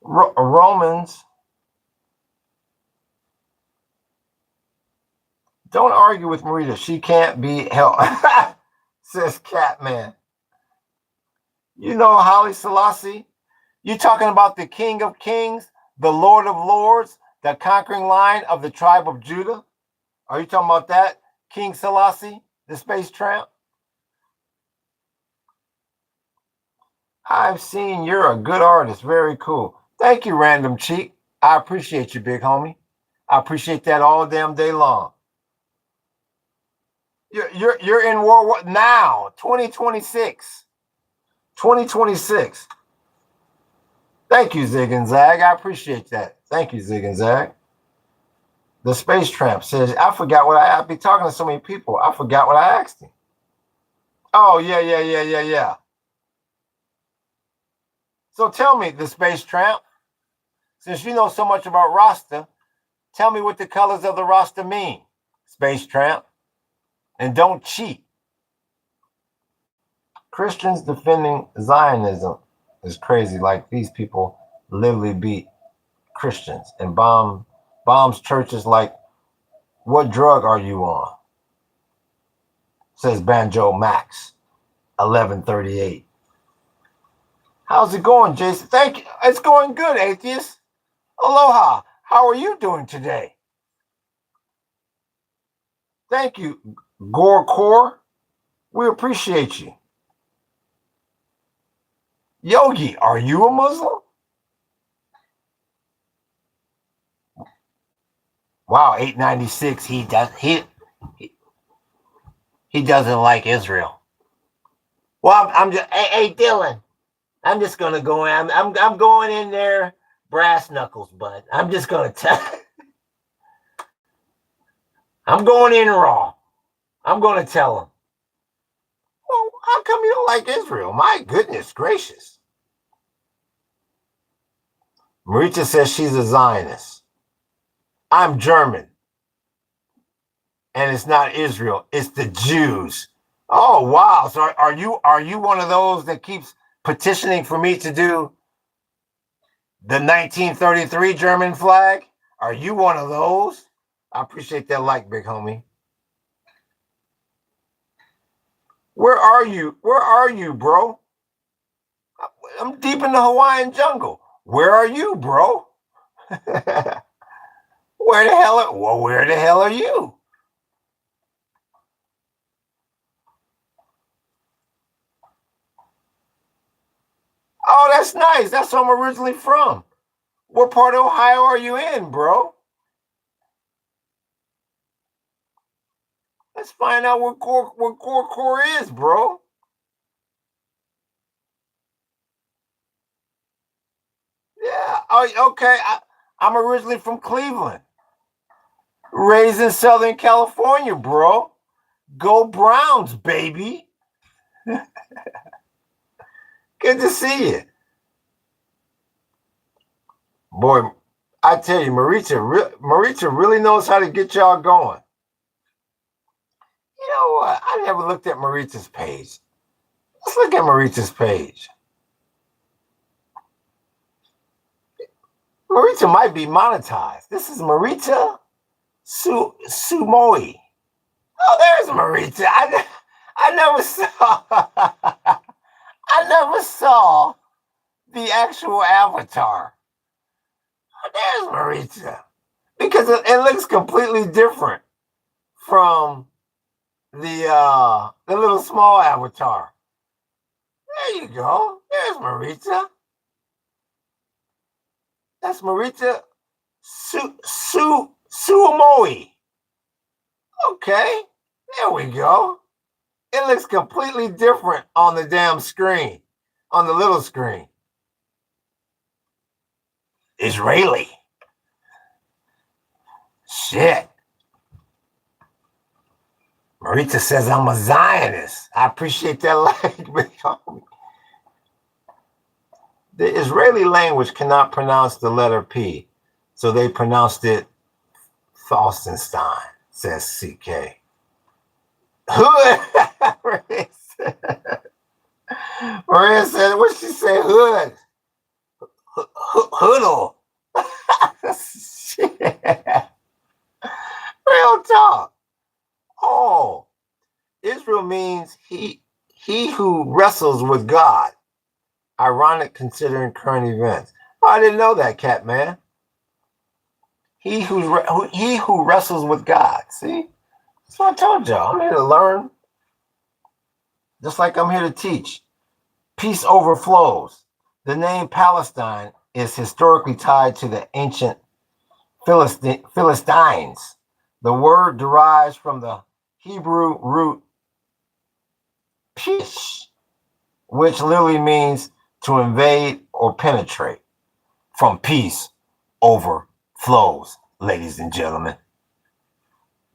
Romans. Don't argue with Marita. She can't be helped, says Catman. You know Haile Selassie? You talking about the King of Kings, the Lord of Lords, the conquering lion of the tribe of Judah? Are you talking about that? King Selassie, the space tramp? I've seen you're a good artist. Very cool. Thank you, Random Cheek. I appreciate you, big homie. I appreciate that all damn day long. You're in World War now, 2026. 2026. Thank you, Zig and Zag. I appreciate that. Thank you, Zig and Zag. The space tramp says, I forgot what I've been talking to so many people. I forgot what I asked him. Oh, yeah. So tell me, the space tramp, since you know so much about Rasta, tell me what the colors of the Rasta mean, space tramp. And don't cheat. Christians defending Zionism is crazy. Like these people literally beat Christians and bombs churches like, what drug are you on? Says Banjo Max, 1138. How's it going, Jason? Thank you. It's going good, atheist. Aloha. How are you doing today? Thank you, Gore Core. We appreciate you. Yogi, are you a Muslim? Wow, 896. He doesn't like Israel. Well, I'm just hey Dylan. I'm just gonna go in. I'm going in there brass knuckles, bud. I'm just gonna tell. I'm going in raw. I'm gonna tell him. Well, how come you don't like Israel? My goodness gracious. Marita says she's a Zionist. I'm German. And it's not Israel, it's the Jews. Oh wow. So are you one of those that keeps petitioning for me to do the 1933 German flag? Are you one of those? I appreciate that like, big homie. Where are you? Where are you, bro? I'm deep in the Hawaiian jungle. Where are you, bro? Where the hell are you? Oh, that's nice. That's where I'm originally from. What part of Ohio are you in, bro? Let's find out what core is, bro. Yeah. Oh, okay. I'm originally from Cleveland, raised in Southern California, bro. Go Browns, baby. Good to see you, boy. I tell you, Marita really knows how to get y'all going. You know what? I never looked at Marita's page. Let's look at Marita's page. Marita might be monetized. This is Marita Sumoi. Oh, there's Marita. I never saw. I never saw the actual avatar. Oh, there's Marita, because it looks completely different from the little small avatar. There you go. There's Marita. That's Marita Suomoi. Okay, there we go. It looks completely different on the damn screen, on the little screen. Israeli. Shit. Marita says I'm a Zionist. I appreciate that like, big homie. The Israeli language cannot pronounce the letter P, so they pronounced it Falstenstein, says CK. Hood. Maria said, what she say? Hood. Hoodle. Shit. Real talk. Oh, Israel means he who wrestles with God. Ironic considering current events. Oh, I didn't know that, Cat Man. He who wrestles with God. See, that's what I told y'all. I'm here to learn, just like I'm here to teach. Peace overflows. The name Palestine is historically tied to the ancient Philistines. The word derives from the Hebrew root pish, which literally means to invade or penetrate. From peace overflows, ladies and gentlemen.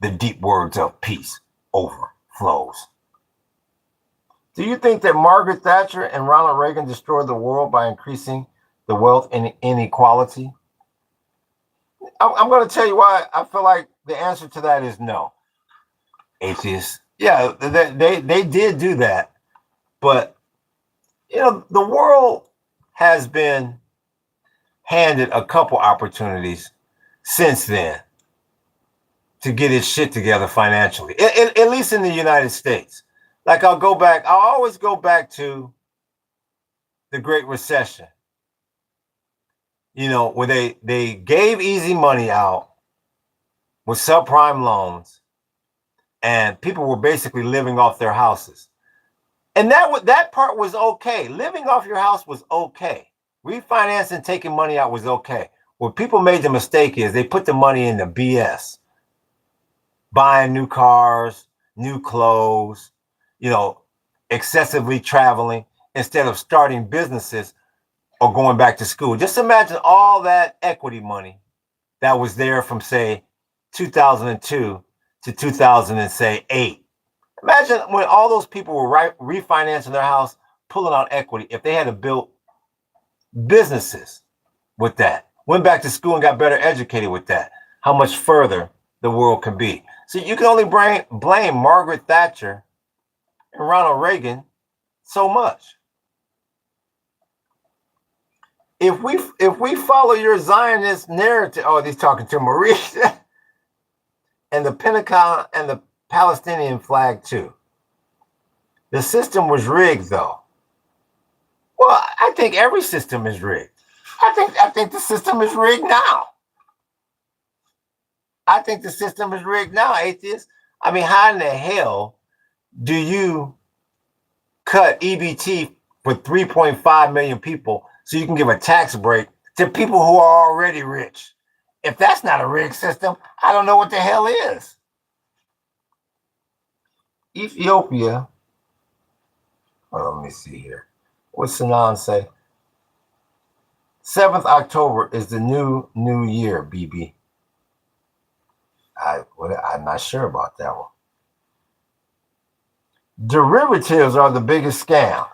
The deep words of peace overflows. Do you think that Margaret Thatcher and Ronald Reagan destroyed the world by increasing the wealth inequality? I'm going to tell you why I feel like the answer to that is no. Atheists. Yeah, they did do that. But, you know, the world has been handed a couple opportunities since then to get its shit together financially, at least in the United States. Like I'll always go back to the Great Recession, you know, where they gave easy money out with subprime loans and people were basically living off their houses. And that part was okay. Living off your house was okay. Refinancing, taking money out was okay. Where people made the mistake is they put the money in the BS, buying new cars, new clothes, excessively traveling instead of starting businesses or going back to school. Just imagine all that equity money that was there from, say, 2002 to 2008. Imagine when all those people were refinancing their house, pulling out equity, if they had to build businesses with that, went back to school and got better educated with that, how much further the world can be. So you can only blame Margaret Thatcher and Ronald Reagan so much. If we follow your Zionist narrative, oh, he's talking to Maurice, and the Pentagon and the Palestinian flag too. The system was rigged, though. Well, I think every system is rigged. I think the system is rigged now. I think the system is rigged now, atheists. I mean, how in the hell do you cut EBT for 3.5 million people so you can give a tax break to people who are already rich? If that's not a rigged system, I don't know what the hell is. Ethiopia. Well, let me see here. What's Sanan say? 7th October is the new year, BB. I'm not sure about that one. Derivatives are the biggest scam.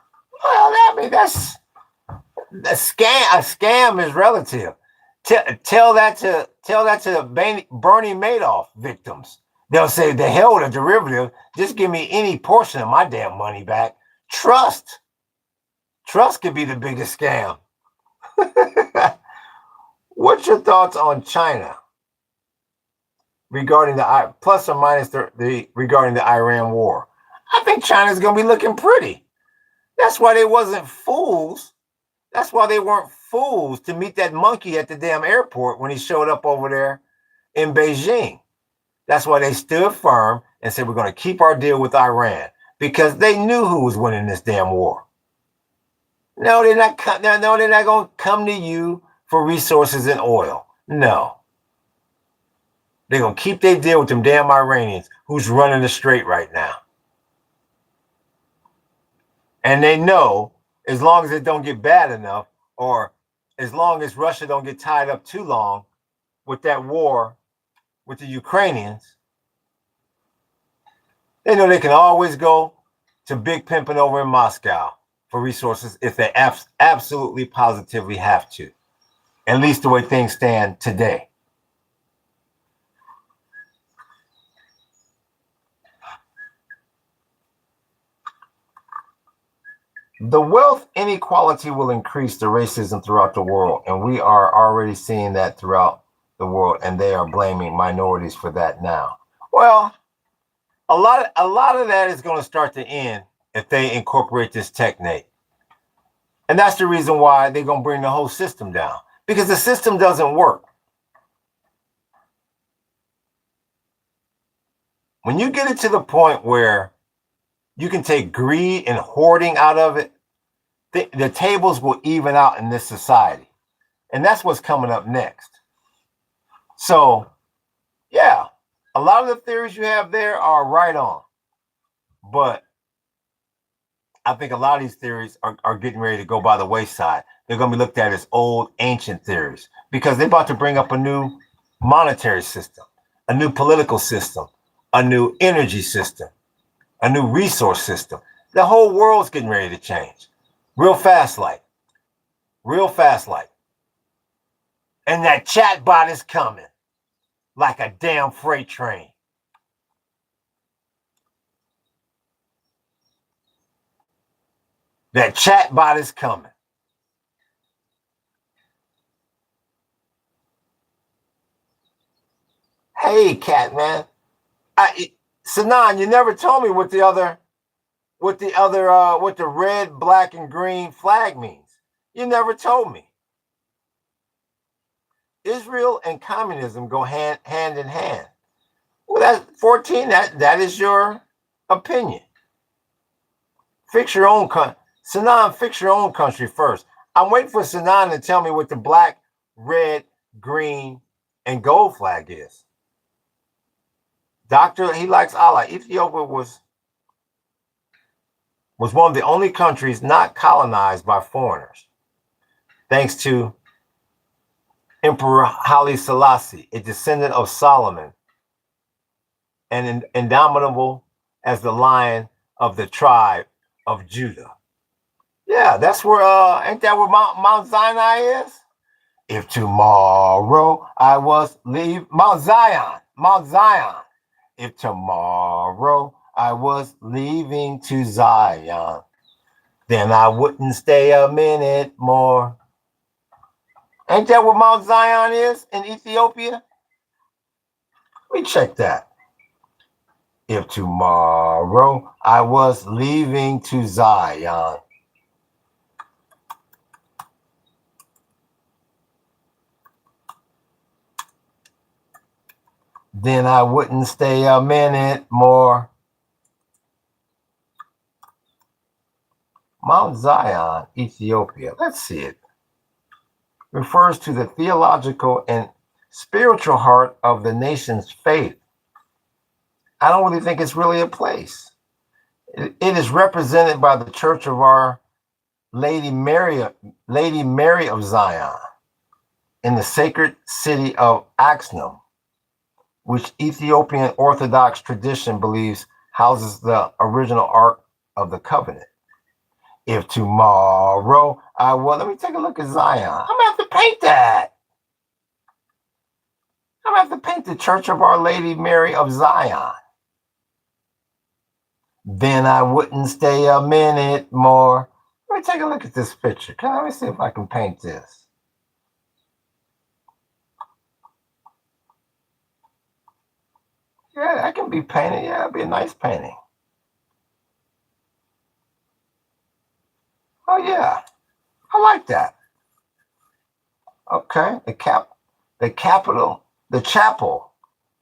Well, I mean, that's a scam. A scam is relative. Tell that to Bernie Madoff victims. They'll say, the hell with a derivative. Just give me any portion of my damn money back. Trust could be the biggest scam. What's your thoughts on China regarding the plus or minus regarding the Iran war? I think China's going to be looking pretty. That's why they wasn't fools. That's why they weren't fools to meet that monkey at the damn airport when he showed up over there in Beijing. That's why they stood firm and said, we're going to keep our deal with Iran, because they knew who was winning this damn war. No, they're not going to come to you for resources and oil. No. They're going to keep their deal with them damn Iranians who's running the strait right now. And they know as long as it don't get bad enough, or as long as Russia don't get tied up too long with that war with the Ukrainians, they know they can always go to Big Pimpin' over in Moscow for resources if they absolutely positively have to. At least the way things stand today. The wealth inequality will increase the racism throughout the world, and we are already seeing that throughout the world, and they are blaming minorities for that now. Well, a lot of that is going to start to end if they incorporate this technique. And that's the reason why they're going to bring the whole system down, because the system doesn't work. When you get it to the point where you can take greed and hoarding out of it, the tables will even out in this society. And that's what's coming up next. So, yeah, a lot of the theories you have there are right on. But I think a lot of these theories are getting ready to go by the wayside. They're going to be looked at as old, ancient theories, because they're about to bring up a new monetary system, a new political system, a new energy system, a new resource system. The whole world's getting ready to change. Real fast like. And that chatbot is coming like a damn freight train. That chatbot is coming. Hey, Catman. Sanan, you never told me what the red, black, and green flag means. You never told me. Israel and communism go hand in hand. Well, that's 14. That is your opinion. Fix your own country. Sinan, fix your own country first. I'm waiting for Sinan to tell me what the black, red, green, and gold flag is. Doctor, he likes Allah. Ethiopia was one of the only countries not colonized by foreigners, thanks to Emperor Haile Selassie, a descendant of Solomon, and indomitable as the lion of the tribe of Judah. Yeah, that's where, ain't that where Mount Sinai is? If tomorrow I was leave Mount Zion. If tomorrow I was leaving to Zion, then I wouldn't stay a minute more. Ain't that where Mount Zion is in Ethiopia? Let me check that. If tomorrow I was leaving to Zion, then I wouldn't stay a minute more. Mount Zion, Ethiopia. Let's see it. Refers to the theological and spiritual heart of the nation's faith. I don't really think it's really a place. It is represented by the Church of Our Lady Mary of Zion in the sacred city of Axum, which Ethiopian Orthodox tradition believes houses the original Ark of the Covenant. If tomorrow I will, let me take a look at Zion. I'm gonna have to paint that. I'm gonna have to paint the Church of Our Lady Mary of Zion. Then I wouldn't stay a minute more. Let me take a look at this picture. Let me see if I can paint this. Yeah, that can be painted. Yeah, it'd be a nice painting. Oh yeah, I like that. Okay, the chapel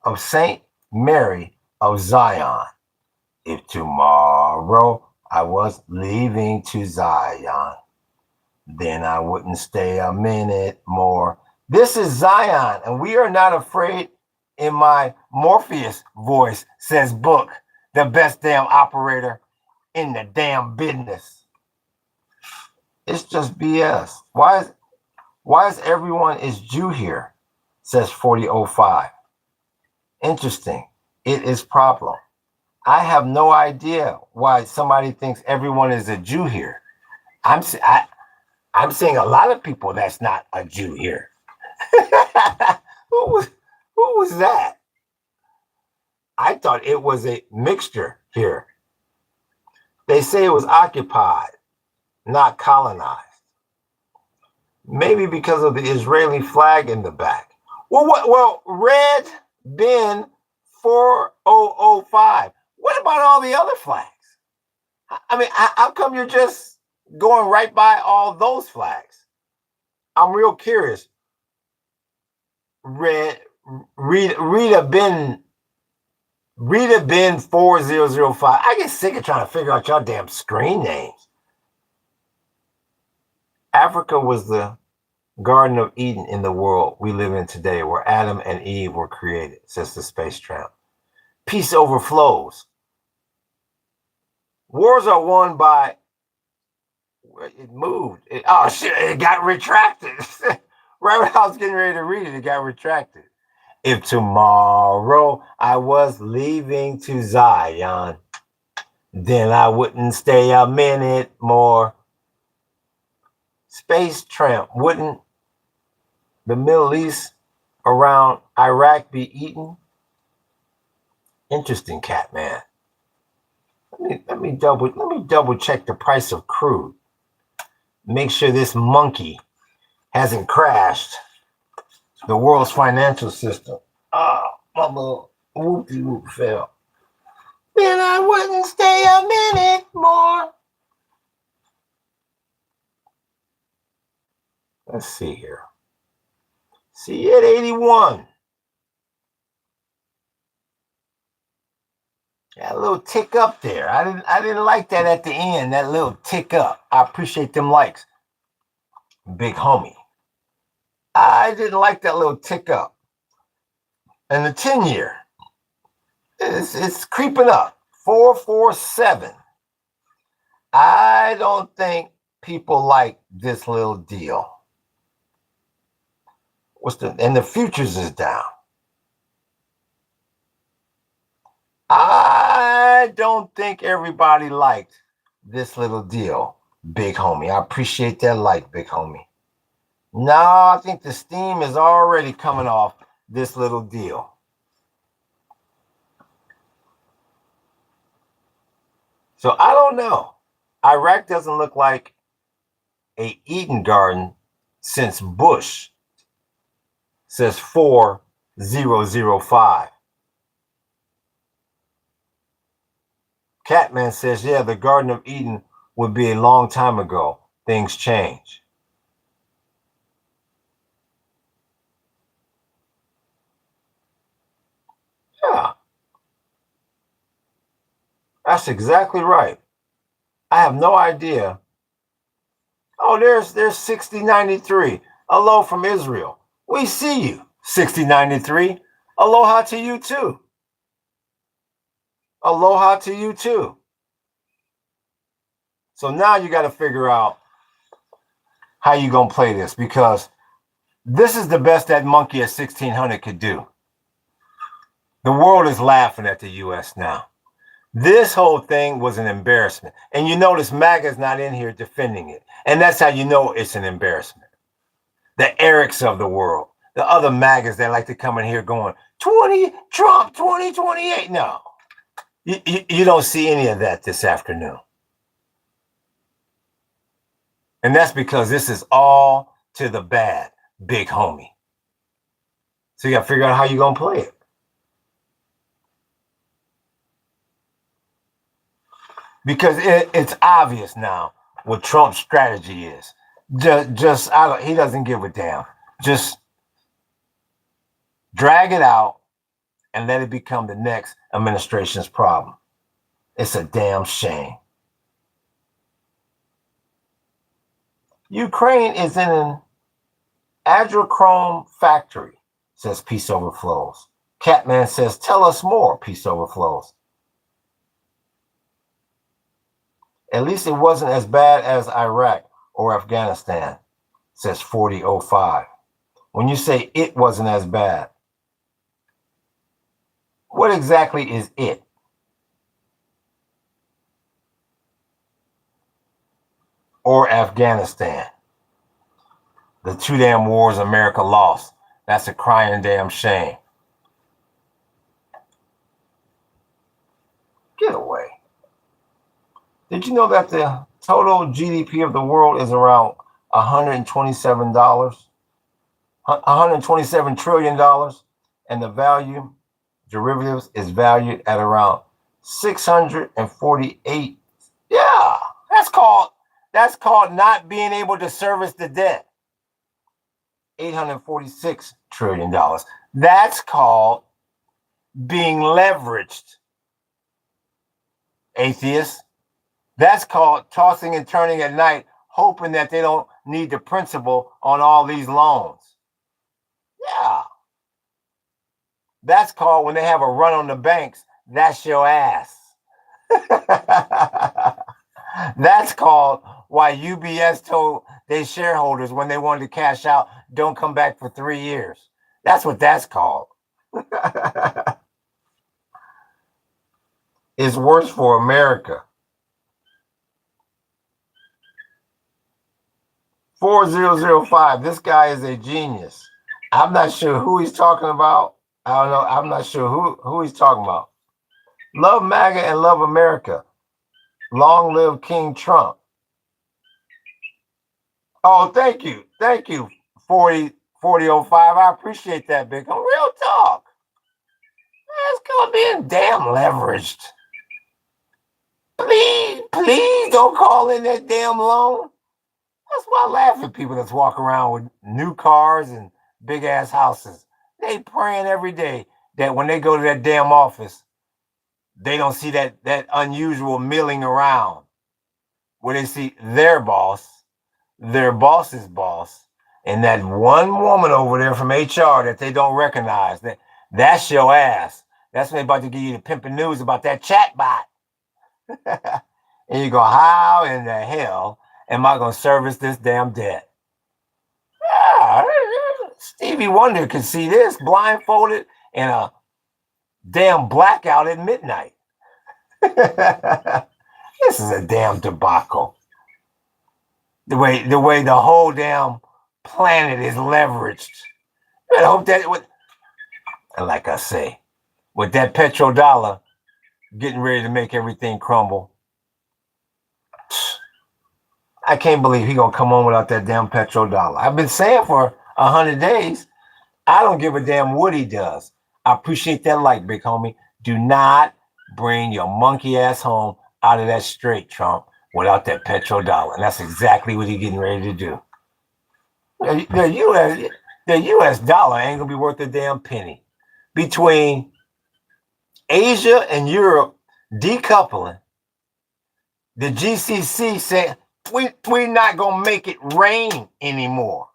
of Saint Mary of Zion. If tomorrow I was leaving to Zion, then I wouldn't stay a minute more. This is Zion, and we are not afraid. In my Morpheus voice, says Book, the best damn operator in the damn business. It's just BS. Why is everyone is Jew here? Says 4005. Interesting. It is problem. I have no idea why somebody thinks everyone is a Jew here. I'm seeing a lot of people that's not a Jew here. Who was that? I thought it was a mixture here. They say it was occupied, not colonized. Maybe because of the Israeli flag in the back. Well, Red Bin 4005. What about all the other flags? I mean, how come you're just going right by all those flags? I'm real curious. Rita Bin 4005. I get sick of trying to figure out your damn screen names. Africa was the Garden of Eden in the world we live in today, where Adam and Eve were created, says the space tramp. Peace overflows. Wars are won by... It moved. Oh, shit, it got retracted. Right when I was getting ready to read it, it got retracted. If tomorrow I was leaving to Zion, then I wouldn't stay a minute more. Space tramp, wouldn't the Middle East around Iraq be eaten? Interesting, cat man. Let me double check the price of crude. Make sure this monkey hasn't crashed the world's financial system. Oh, my little whoop-de-whoop fell. Then I wouldn't stay a minute more. Let's see here. See at 81. Got a little tick up there. I didn't like that at the end, that little tick up. I appreciate them likes, big homie. I didn't like that little tick up. And the 10-year, it's creeping up. 447. I don't think people like this little deal. And the futures is down. I don't think everybody liked this little deal, big homie. I appreciate that like, big homie. No, I think the steam is already coming off this little deal. So I don't know. Iraq doesn't look like a Eden garden since Bush, says 4005. Catman says, yeah, the Garden of Eden would be a long time ago. Things change. Yeah. That's exactly right. I have no idea. Oh, there's 6093. Hello from Israel. We see you, 6093. Aloha to you too. Aloha to you too. So now you got to figure out how you going to play this, because this is the best that monkey at 1600 could do. The world is laughing at the U.S. now. This whole thing was an embarrassment. And you notice Maga is not in here defending it. And that's how you know it's an embarrassment. The Erics of the world, the other Magas that like to come in here going, 20, Trump, 2028. No, you don't see any of that this afternoon. And that's because this is all to the bad, big homie. So you got to figure out how you're going to play it. Because it's obvious now what Trump's strategy is. He doesn't give a damn. Just drag it out and let it become the next administration's problem. It's a damn shame. Ukraine is in an adrenochrome factory, says Peace Overflows. Catman says, tell us more, Peace Overflows. At least it wasn't as bad as Iraq or Afghanistan, says 4005. When you say it wasn't as bad, what exactly is it? Or Afghanistan? The 2 damn wars America lost. That's a crying damn shame. Get away. Did you know that the total GDP of the world is around $127, $127 trillion, and the value derivatives is valued at around 648. Yeah, that's called not being able to service the debt. $846 trillion. That's called being leveraged. Atheists. That's called tossing and turning at night, hoping that they don't need the principal on all these loans. Yeah. That's called when they have a run on the banks, that's your ass. That's called why UBS told their shareholders when they wanted to cash out, don't come back for 3 years. That's what that's called. It's worse for America. 4005. This guy is a genius. I'm not sure who he's talking about. I don't know. I'm not sure who he's talking about. Love MAGA and love America. Long live King Trump. Oh, thank you. Thank you, 4005. I appreciate that, big. Real talk. It's called being damn leveraged. Please don't call in that damn loan. That's why I laugh at people that's walking around with new cars and big ass houses. They praying every day that when they go to that damn office, They don't see that unusual milling around where they see their boss's boss, and that one woman over there from HR that they don't recognize. That's your ass. That's when they're about to give you the pimping news about that chat bot. And you go, how in the hell am I going to service this damn debt? Yeah, Stevie Wonder could see this blindfolded in a damn blackout at midnight. This is a damn debacle. The way the whole damn planet is leveraged. I hope that, and like I say, with that petrodollar getting ready to make everything crumble, I can't believe he gonna come on without that damn petrodollar. I've been saying for 100 days, I don't give a damn what he does. I appreciate that light, big homie. Do not bring your monkey ass home out of that straight, Trump, without that petrodollar. And that's exactly what he's getting ready to do. The US dollar ain't gonna be worth a damn penny. Between Asia and Europe decoupling, the GCC said we're not gonna make it rain anymore.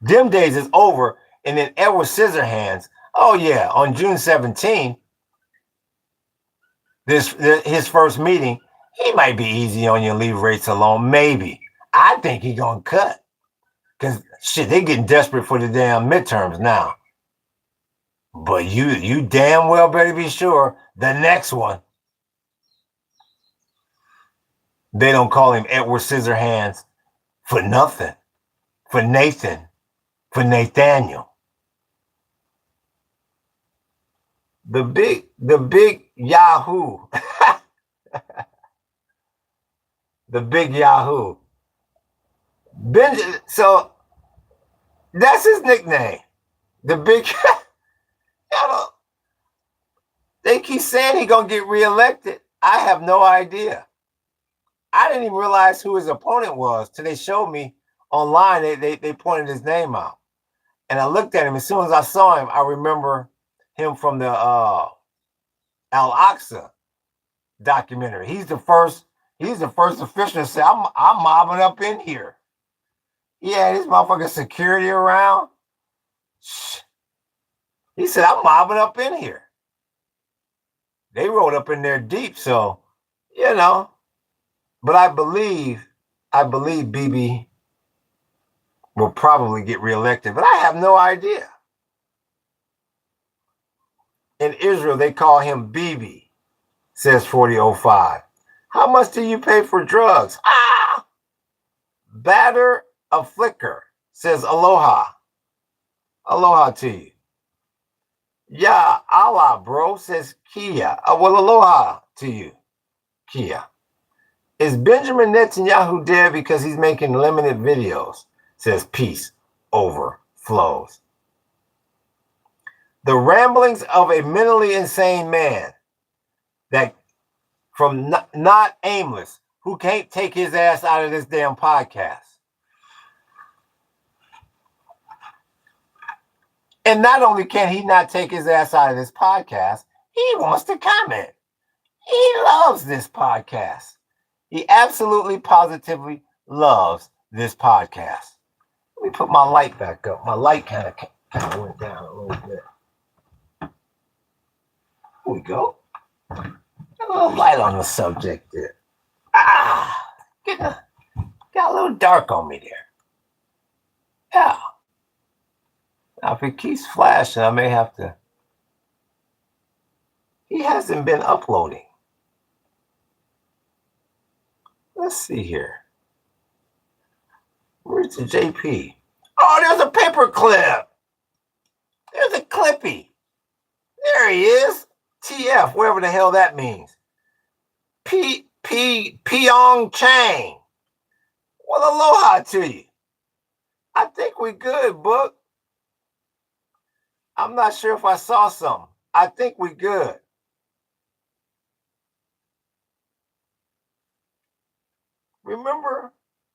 Them days is over. And then Edward Scissorhands, oh yeah, on June 17th, his first meeting, he might be easy on you and leave rates alone. Maybe. I think he's gonna cut. Because shit, they getting desperate for the damn midterms now. But you damn well better be sure the next one, they don't call him Edward Scissorhands for nothing. For Nathan. For Nathaniel. The big Yahoo. The big Yahoo. So that's his nickname. The big. They keep saying he's gonna get reelected. I have no idea. I didn't even realize who his opponent was till they showed me online. They pointed his name out, and I looked at him. As soon as I saw him, I remember him from the Al-Aqsa documentary. He's the first official to say, I'm mobbing up in here. Yeah, this motherfucking security around. He said, I'm mobbing up in here. They rolled up in there deep, so but I believe Bibi will probably get reelected, but I have no idea. In Israel, they call him Bibi, says 4005. How much do you pay for drugs? Batter a flicker, says aloha. Aloha to you. Yeah, Allah, bro, says Kia. Well, aloha to you, Kia. Is Benjamin Netanyahu dead because he's making limited videos? Says peace overflows. The ramblings of a mentally insane man that from not aimless, who can't take his ass out of this damn podcast. And not only can he not take his ass out of this podcast, he wants to comment. He loves this podcast. He absolutely, positively loves this podcast. Let me put my light back up. My light kind of went down a little bit. Here we go. Got a little light on the subject there. Got a little dark on me there. Yeah. Now, if it keeps flashing, I may have to. He hasn't been uploading. Let's see here. Where's the JP? Oh, there's a paper clip. There's a clippy. There he is. TF, whatever the hell that means. Pyong Chang. Well, aloha to you. I think we good, book. I'm not sure if I saw something. I think we good. Remember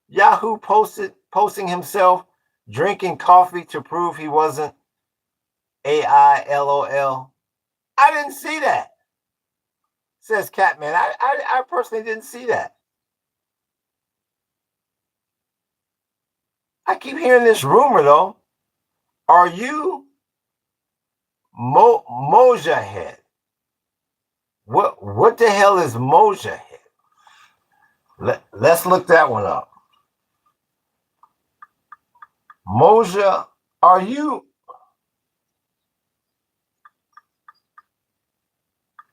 Yahoo posting himself drinking coffee to prove he wasn't AI LOL? I didn't see that. says Catman. I personally didn't see that. I keep hearing this rumor though. Are you Mojahid? What the hell is Mojahid? Let's look that one up. Moja, are you?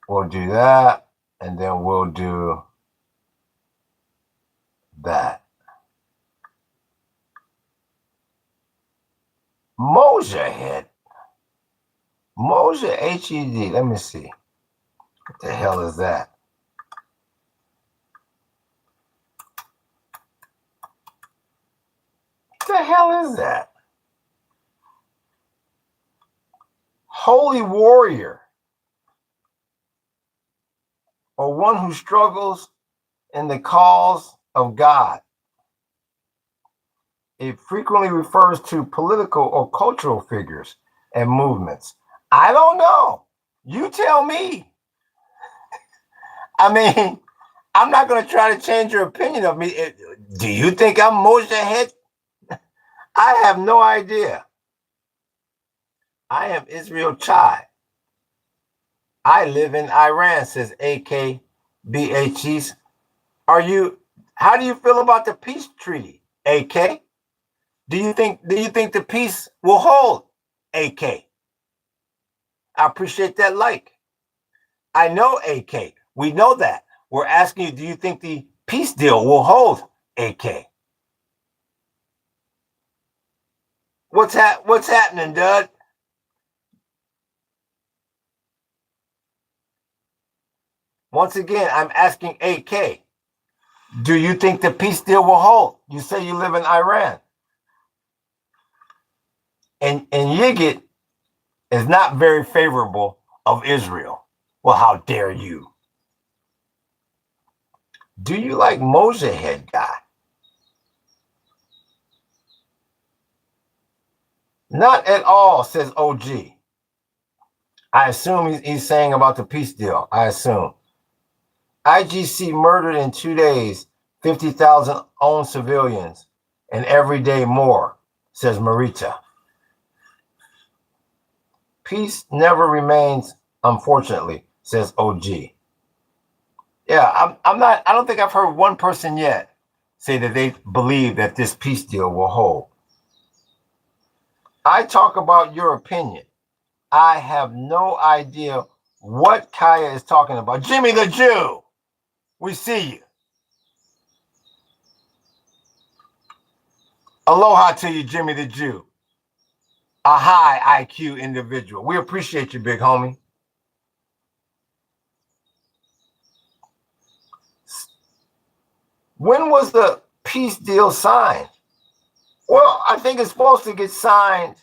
We'll do that, and then we'll do that. Mojahid. Moja, H-E-D. Let me see. What the hell is that? What the hell is that? Holy warrior, or one who struggles in the cause of God. It frequently refers to political or cultural figures and movements. I don't know. You tell me. I mean, I'm not going to try to change your opinion of me. Do you think I'm Mojahid? I have no idea. I am Israel Chai. I live in Iran, says AKBHEs. How do you feel about the peace treaty, AK? Do you think the peace will hold, AK? I appreciate that like. I know, AK. We know that. We're asking you, do you think the peace deal will hold, AK? What's happening, Dud? Once again, I'm asking AK. Do you think the peace deal will hold? You say you live in Iran. And Yigit is not very favorable of Israel. Well, how dare you? Do you like Mojahid guy? Not at all, says OG. I assume he's saying about the peace deal. I assume. IGC murdered in 2 days, 50,000 own civilians, and every day more, says Marita. Peace never remains, unfortunately, says OG. Yeah, I don't think I've heard one person yet say that they believe that this peace deal will hold. I talk about your opinion. I have no idea what Kaya is talking about. Jimmy the Jew, we see you. Aloha to you, Jimmy the Jew. A high IQ individual. We appreciate you, big homie. When was the peace deal signed? Well, I think it's supposed to get signed.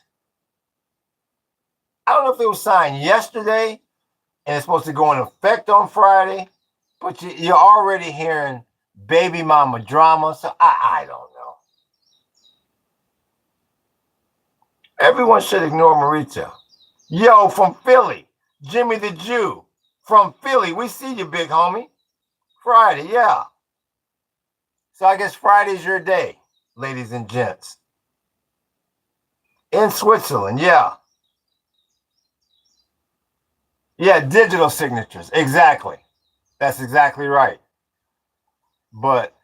I don't know if it was signed yesterday and it's supposed to go in effect on Friday, but you're already hearing baby mama drama, so I don't know. Everyone should ignore Marita. Yo, from Philly, Jimmy the Jew from Philly. We see you, big homie. Friday, yeah. So I guess Friday's your day, ladies and gents. In Switzerland, yeah. Yeah, digital signatures. Exactly. That's exactly right. But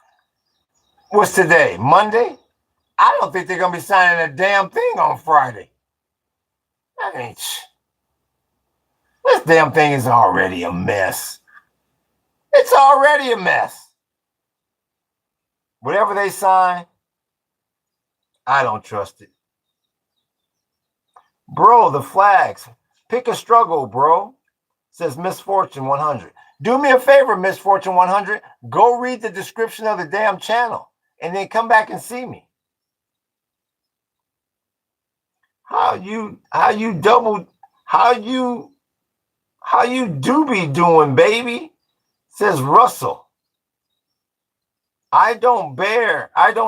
what's today? Monday? I don't think they're going to be signing a damn thing on Friday. I mean, this damn thing is already a mess. It's already a mess. Whatever they sign, I don't trust it. Bro, the flags. Pick a struggle, bro, says Misfortune 100. Do me a favor, Misfortune 100. Go read the description of the damn channel and then come back and see me. How you do be doing, baby, says Russell. I don't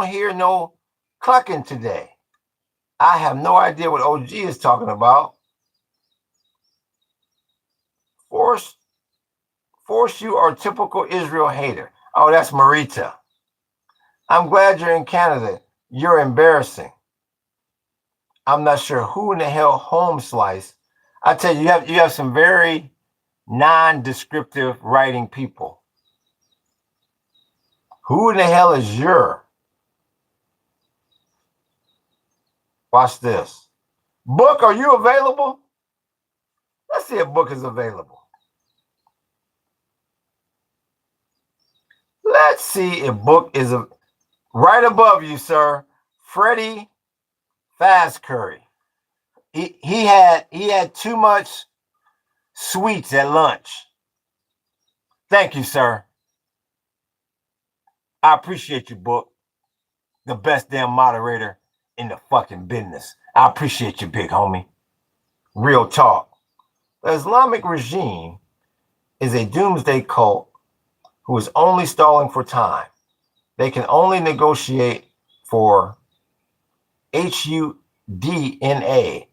hear no clucking today. I have no idea what OG is talking about. Force you are a typical Israel hater. Oh, that's Marita. I'm glad you're in Canada. You're embarrassing. I'm not sure who in the hell home slice. I tell you, you have some very non-descriptive writing people. Who in the hell is your? Watch this. Book, are you available? Let's see if Book is available. Let's see if Book is right above you, sir. Freddie Fast Curry. He had too much sweets at lunch. Thank you, sir. I appreciate you, Book. The best damn moderator in the fucking business. I appreciate you, big homie. Real talk. The Islamic regime is a doomsday cult who is only stalling for time. They can only negotiate for HUDNA.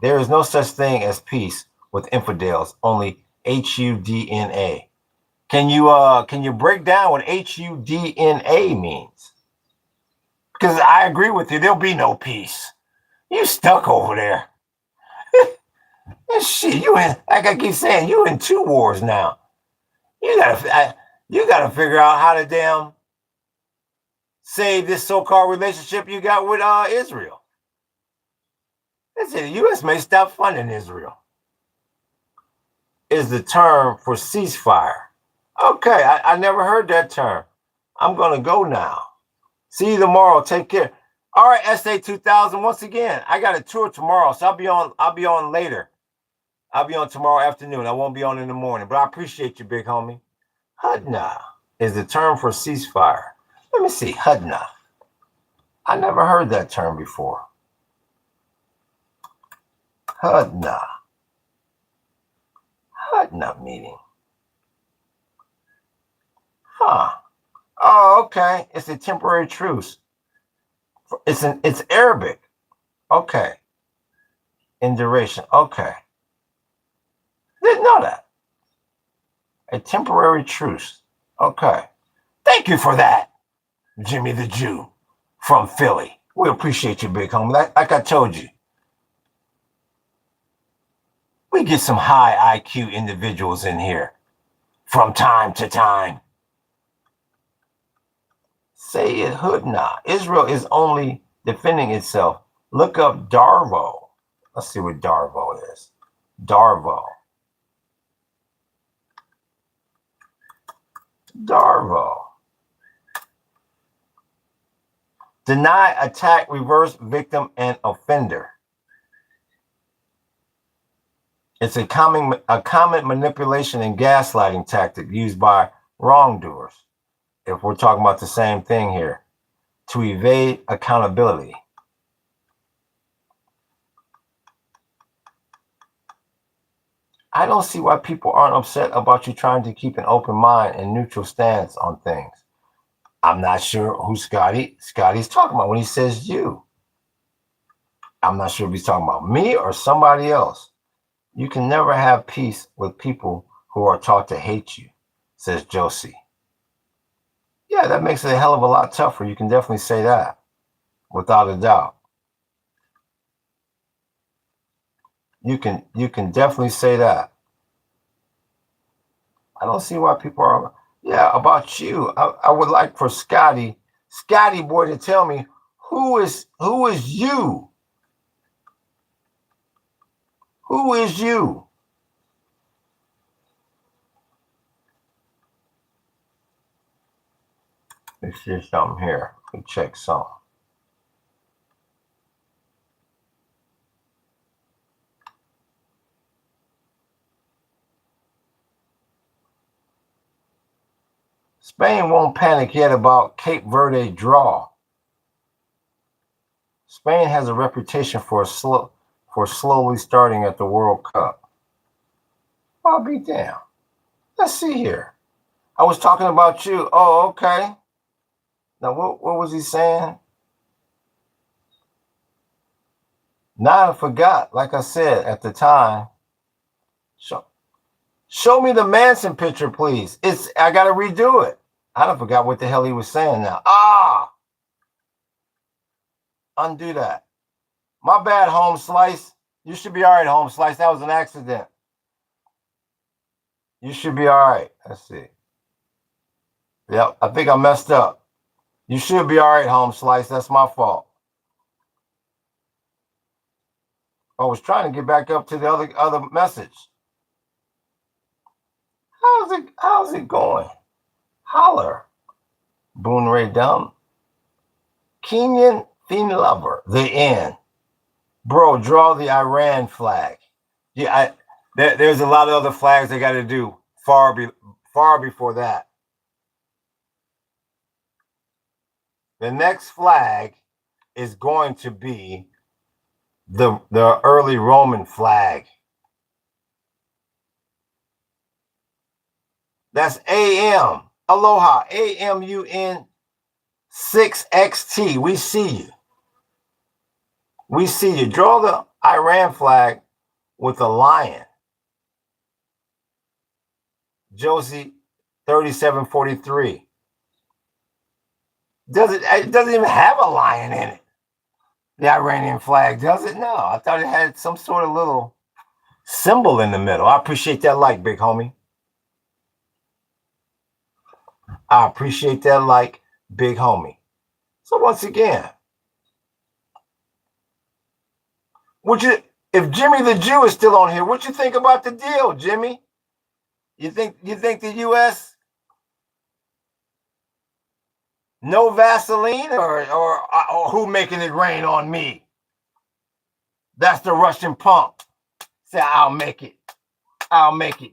There is no such thing as peace with infidels, only HUDNA. Can you break down what HUDNA means? Because I agree with you, there'll be no peace. You stuck over there. Shit, you in, like I keep saying, you in two wars now. You gotta figure out how to damn save this so-called relationship you got with Israel. That's it. The U.S. may stop funding Israel. Is the term for ceasefire. Okay, I never heard that term. I'm gonna go now. See you tomorrow. Take care. All right, SA 2000. Once again, I got a tour tomorrow, so I'll be on later. I'll be on tomorrow afternoon. I won't be on in the morning, but I appreciate you, big homie. Hudna is the term for ceasefire. Let me see. Hudna. I never heard that term before. Hudna. Hudna meeting. Huh. Oh, okay. It's a temporary truce. It's Arabic. Okay. In duration. Okay. Didn't know that. A temporary truce. Okay. Thank you for that, Jimmy the Jew from Philly. We appreciate you, big homie. Like I told you, we get some high IQ individuals in here from time to time. Say it, Hudna. Israel is only defending itself. Look up Darvo. Let's see what Darvo is. Darvo. Darvo. Deny, attack, reverse, victim, and offender. It's a common manipulation and gaslighting tactic used by wrongdoers, if we're talking about the same thing here, to evade accountability. I don't see why people aren't upset about you trying to keep an open mind and neutral stance on things. I'm not sure who Scotty's talking about when he says you. I'm not sure if he's talking about me or somebody else. You can never have peace with people who are taught to hate you, says Josie. Yeah, that makes it a hell of a lot tougher. You can definitely say that, without a doubt. You can definitely say that. I don't see why people are. Yeah, about you. I would like for Scotty boy, to tell me who is you. Who is you? Let's see something here. Let me check something. Spain won't panic yet about Cape Verde draw. Spain has a reputation for slowly starting at the World Cup. I'll be damned. Let's see here. I was talking about you. Oh, okay. Now, what was he saying? Now I forgot. Like I said at the time. So, Show me the Manson picture, please. I gotta redo it. I don't forgot what the hell he was saying now. Undo that. My bad, Home Slice. You should be all right, Home Slice. That was an accident. You should be all right. Let's see. Yep, I think I messed up. You should be all right, Home Slice. That's my fault. I was trying to get back up to the other message. How's it going? Holler. Boone Ray Dumb. Kenyan Fiend Lover. The end. Bro, draw the Iran flag. Yeah, there's a lot of other flags they got to do far before that. The next flag is going to be the early Roman flag. That's AM. Aloha. AMUN 6XT. We see you. We see you. Draw the Iran flag with a lion. Josie 3743. It doesn't even have a lion in it. The Iranian flag, does it? No. I thought it had some sort of little symbol in the middle. I appreciate that like, big homie. I appreciate that like, big homie. So once again, if Jimmy the Jew is still on here, what you think about the deal, Jimmy? You think the U.S. no Vaseline or who making it rain on me? That's the Russian punk. Say I'll make it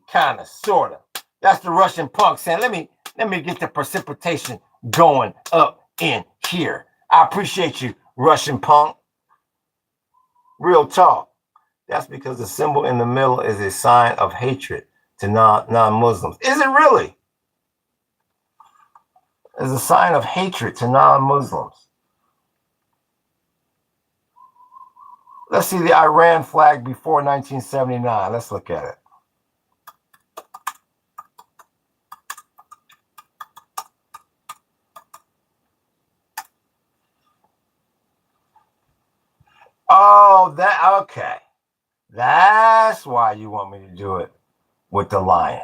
kind of, sort of. That's the Russian punk saying, let me get the precipitation going up in here. I appreciate you, Russian punk. Real talk. That's because the symbol in the middle is a sign of hatred to non-Muslims. Is it really? It's a sign of hatred to non-Muslims. Let's see the Iran flag before 1979. Let's look at it. Oh, okay. That's why you want me to do it with the lion.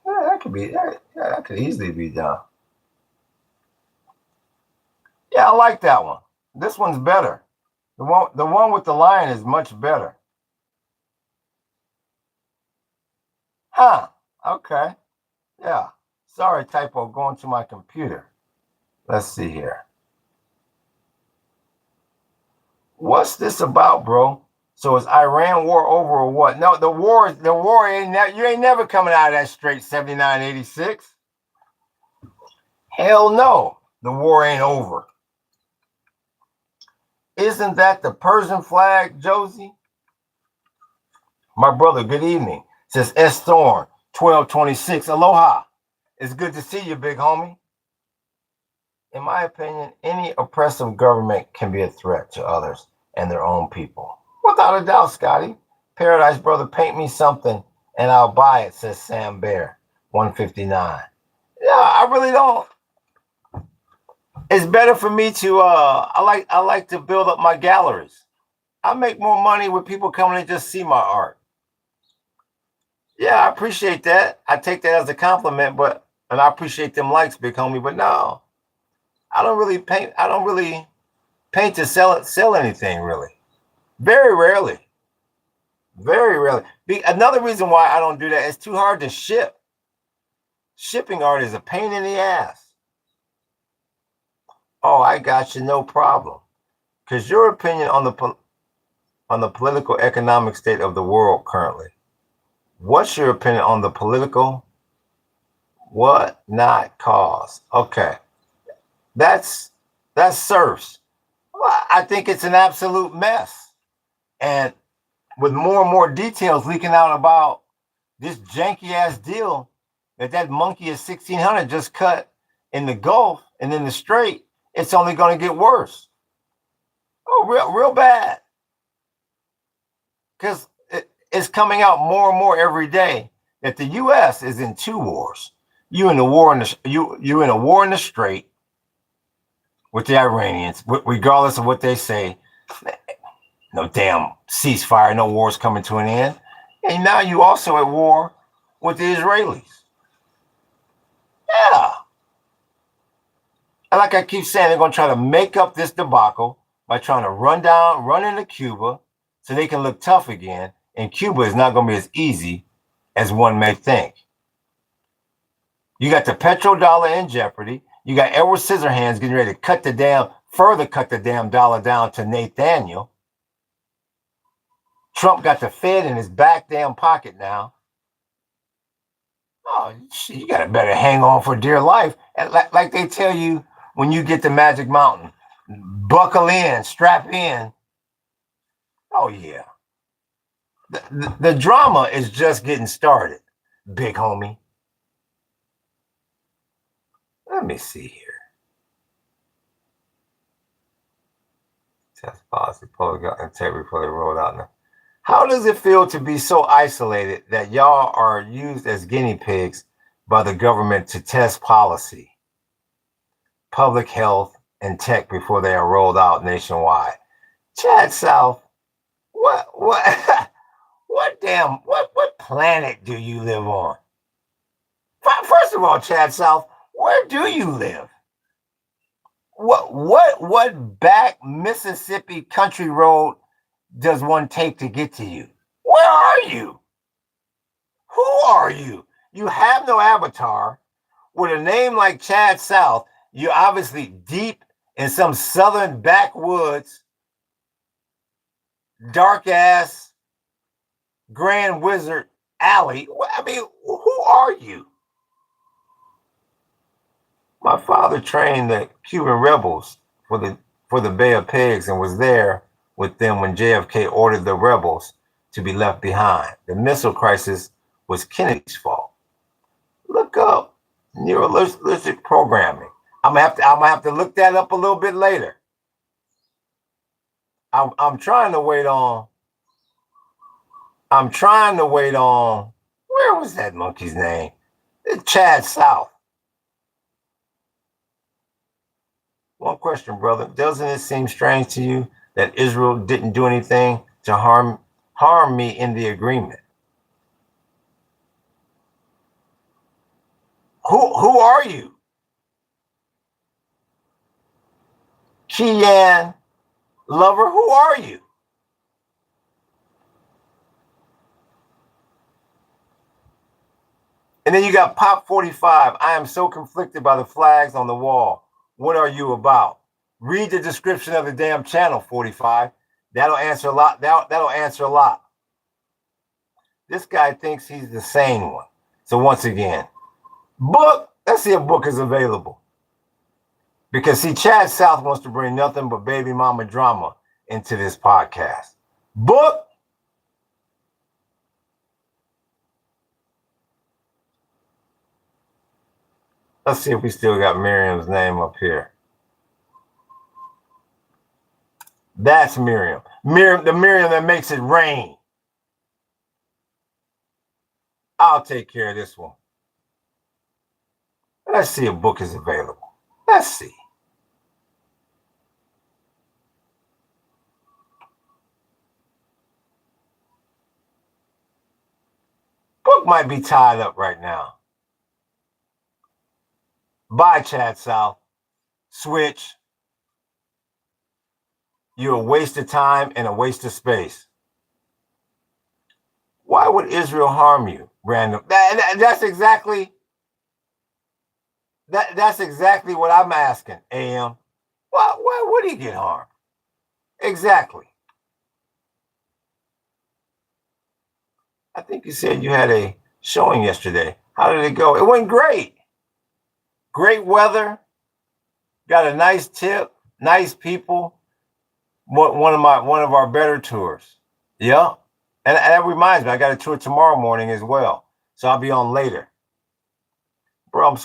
Yeah, that could easily be done. Yeah, I like that one. This one's better. The one with the lion is much better. Huh. Okay. Yeah. Sorry, typo, going to my computer. Let's see here. What's this about, bro? So is Iran war over or what? No, the war ain't you ain't never coming out of that straight 79, 86. Hell no. The war ain't over. Isn't that the Persian flag, Josie? My brother, good evening. Says S. Thorne, 1226. Aloha. It's good to see you, big homie. In my opinion, any oppressive government can be a threat to others and their own people. Without a doubt, Scotty. Paradise Brother, paint me something and I'll buy it, says Sam Bear, 159. Yeah, I really don't. It's better for me to I like to build up my galleries. I make more money with people coming to just see my art. Yeah, I appreciate that. I take that as a compliment, and I appreciate them likes, big homie, but no. I don't really paint to sell anything, really. Very rarely. Very rarely. Another reason why I don't do that, it's too hard to ship. Shipping art is a pain in the ass. Oh, I got you, no problem. Because your opinion on the political economic state of the world currently. What's your opinion on the political what not cause? Okay. That's serfs. Well, I think it's an absolute mess. And with more and more details leaking out about this janky ass deal that monkey at 1600 just cut in the Gulf and in the Strait, it's only going to get worse. Oh, real bad. because it's coming out more and more every day that the U.S. is in two wars. You in a war in the Strait with the Iranians, regardless of what they say. No damn ceasefire, no war's coming to an end. And now you also at war with the Israelis. Yeah. And like I keep saying, they're going to try to make up this debacle by trying to run into Cuba so they can look tough again. And Cuba is not going to be as easy as one may think. You got the petrodollar in jeopardy. You got Edward Scissorhands getting ready to further cut the damn dollar down to Nathaniel. Trump got the Fed in his back damn pocket now. Oh, you got to better hang on for dear life. And like they tell you when you get to Magic Mountain, buckle in, strap in. Oh, yeah. The drama is just getting started, big homie. Let me see here. Test policy, public integrity before they rolled out now. How does it feel to be so isolated that y'all are used as guinea pigs by the government to test policy, public health, and tech before they are rolled out nationwide? Chad South, what planet do you live on? First of all, Chad South, where do you live? What back Mississippi country road does one take to get to you? Where are you? Who are you? You have no avatar. With a name like Chad South, you're obviously deep in some southern backwoods, dark ass Grand Wizard alley. I mean, who are you? My father trained the Cuban rebels for the Bay of Pigs and was there with them when JFK ordered the rebels to be left behind. The missile crisis was Kennedy's fault. Look up neurologic programming. I'm gonna have to look that up a little bit later. I'm trying to wait on. Where was that monkey's name? It's Chad South. One question, brother. Doesn't it seem strange to you that Israel didn't do anything to harm me in the agreement? Who are you? Kian Lover, who are you? And then you got Pop 45. I am so conflicted by the flags on the wall. What are you about? Read the description of the damn channel, 45. That'll answer a lot. That'll answer a lot. This guy thinks he's the sane one. So once again, book. Let's see if book is available. Because see, Chad South wants to bring nothing but baby mama drama into this podcast. Book. Let's see if we still got Miriam's name up here. That's Miriam. The Miriam that makes it rain. I'll take care of this one. Let's see if book is available. Let's see. Book might be tied up right now. Bye, Chad South. Switch. You're a waste of time and a waste of space. Why would Israel harm you? Random. That's exactly what I'm asking, AM. Why would he get harmed? Exactly. I think you said you had a showing yesterday. How did it go? It went great. Great weather. Got a nice tip. Nice people. One of our better tours. Yeah. And that reminds me, I got a tour tomorrow morning as well. So I'll be on later. Bro, I'm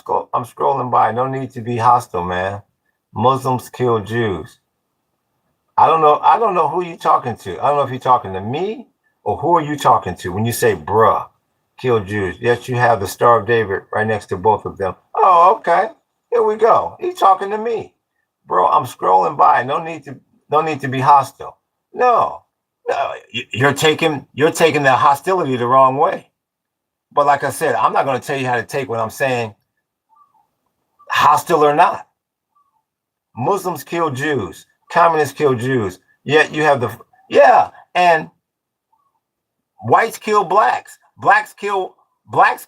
scrolling by. No need to be hostile, man. Muslims kill Jews. I don't know who you're talking to. I don't know if you're talking to me or who are you talking to when you say bruh, kill Jews? Yes, you have the Star of David right next to both of them. Oh, okay. Here we go. He's talking to me. Bro, I'm scrolling by. No need to be hostile. No. No, you're taking the hostility the wrong way. But like I said, I'm not going to tell you how to take what I'm saying, hostile or not. Muslims kill Jews, communists kill Jews. Yet you have and whites kill blacks, blacks kill blacks,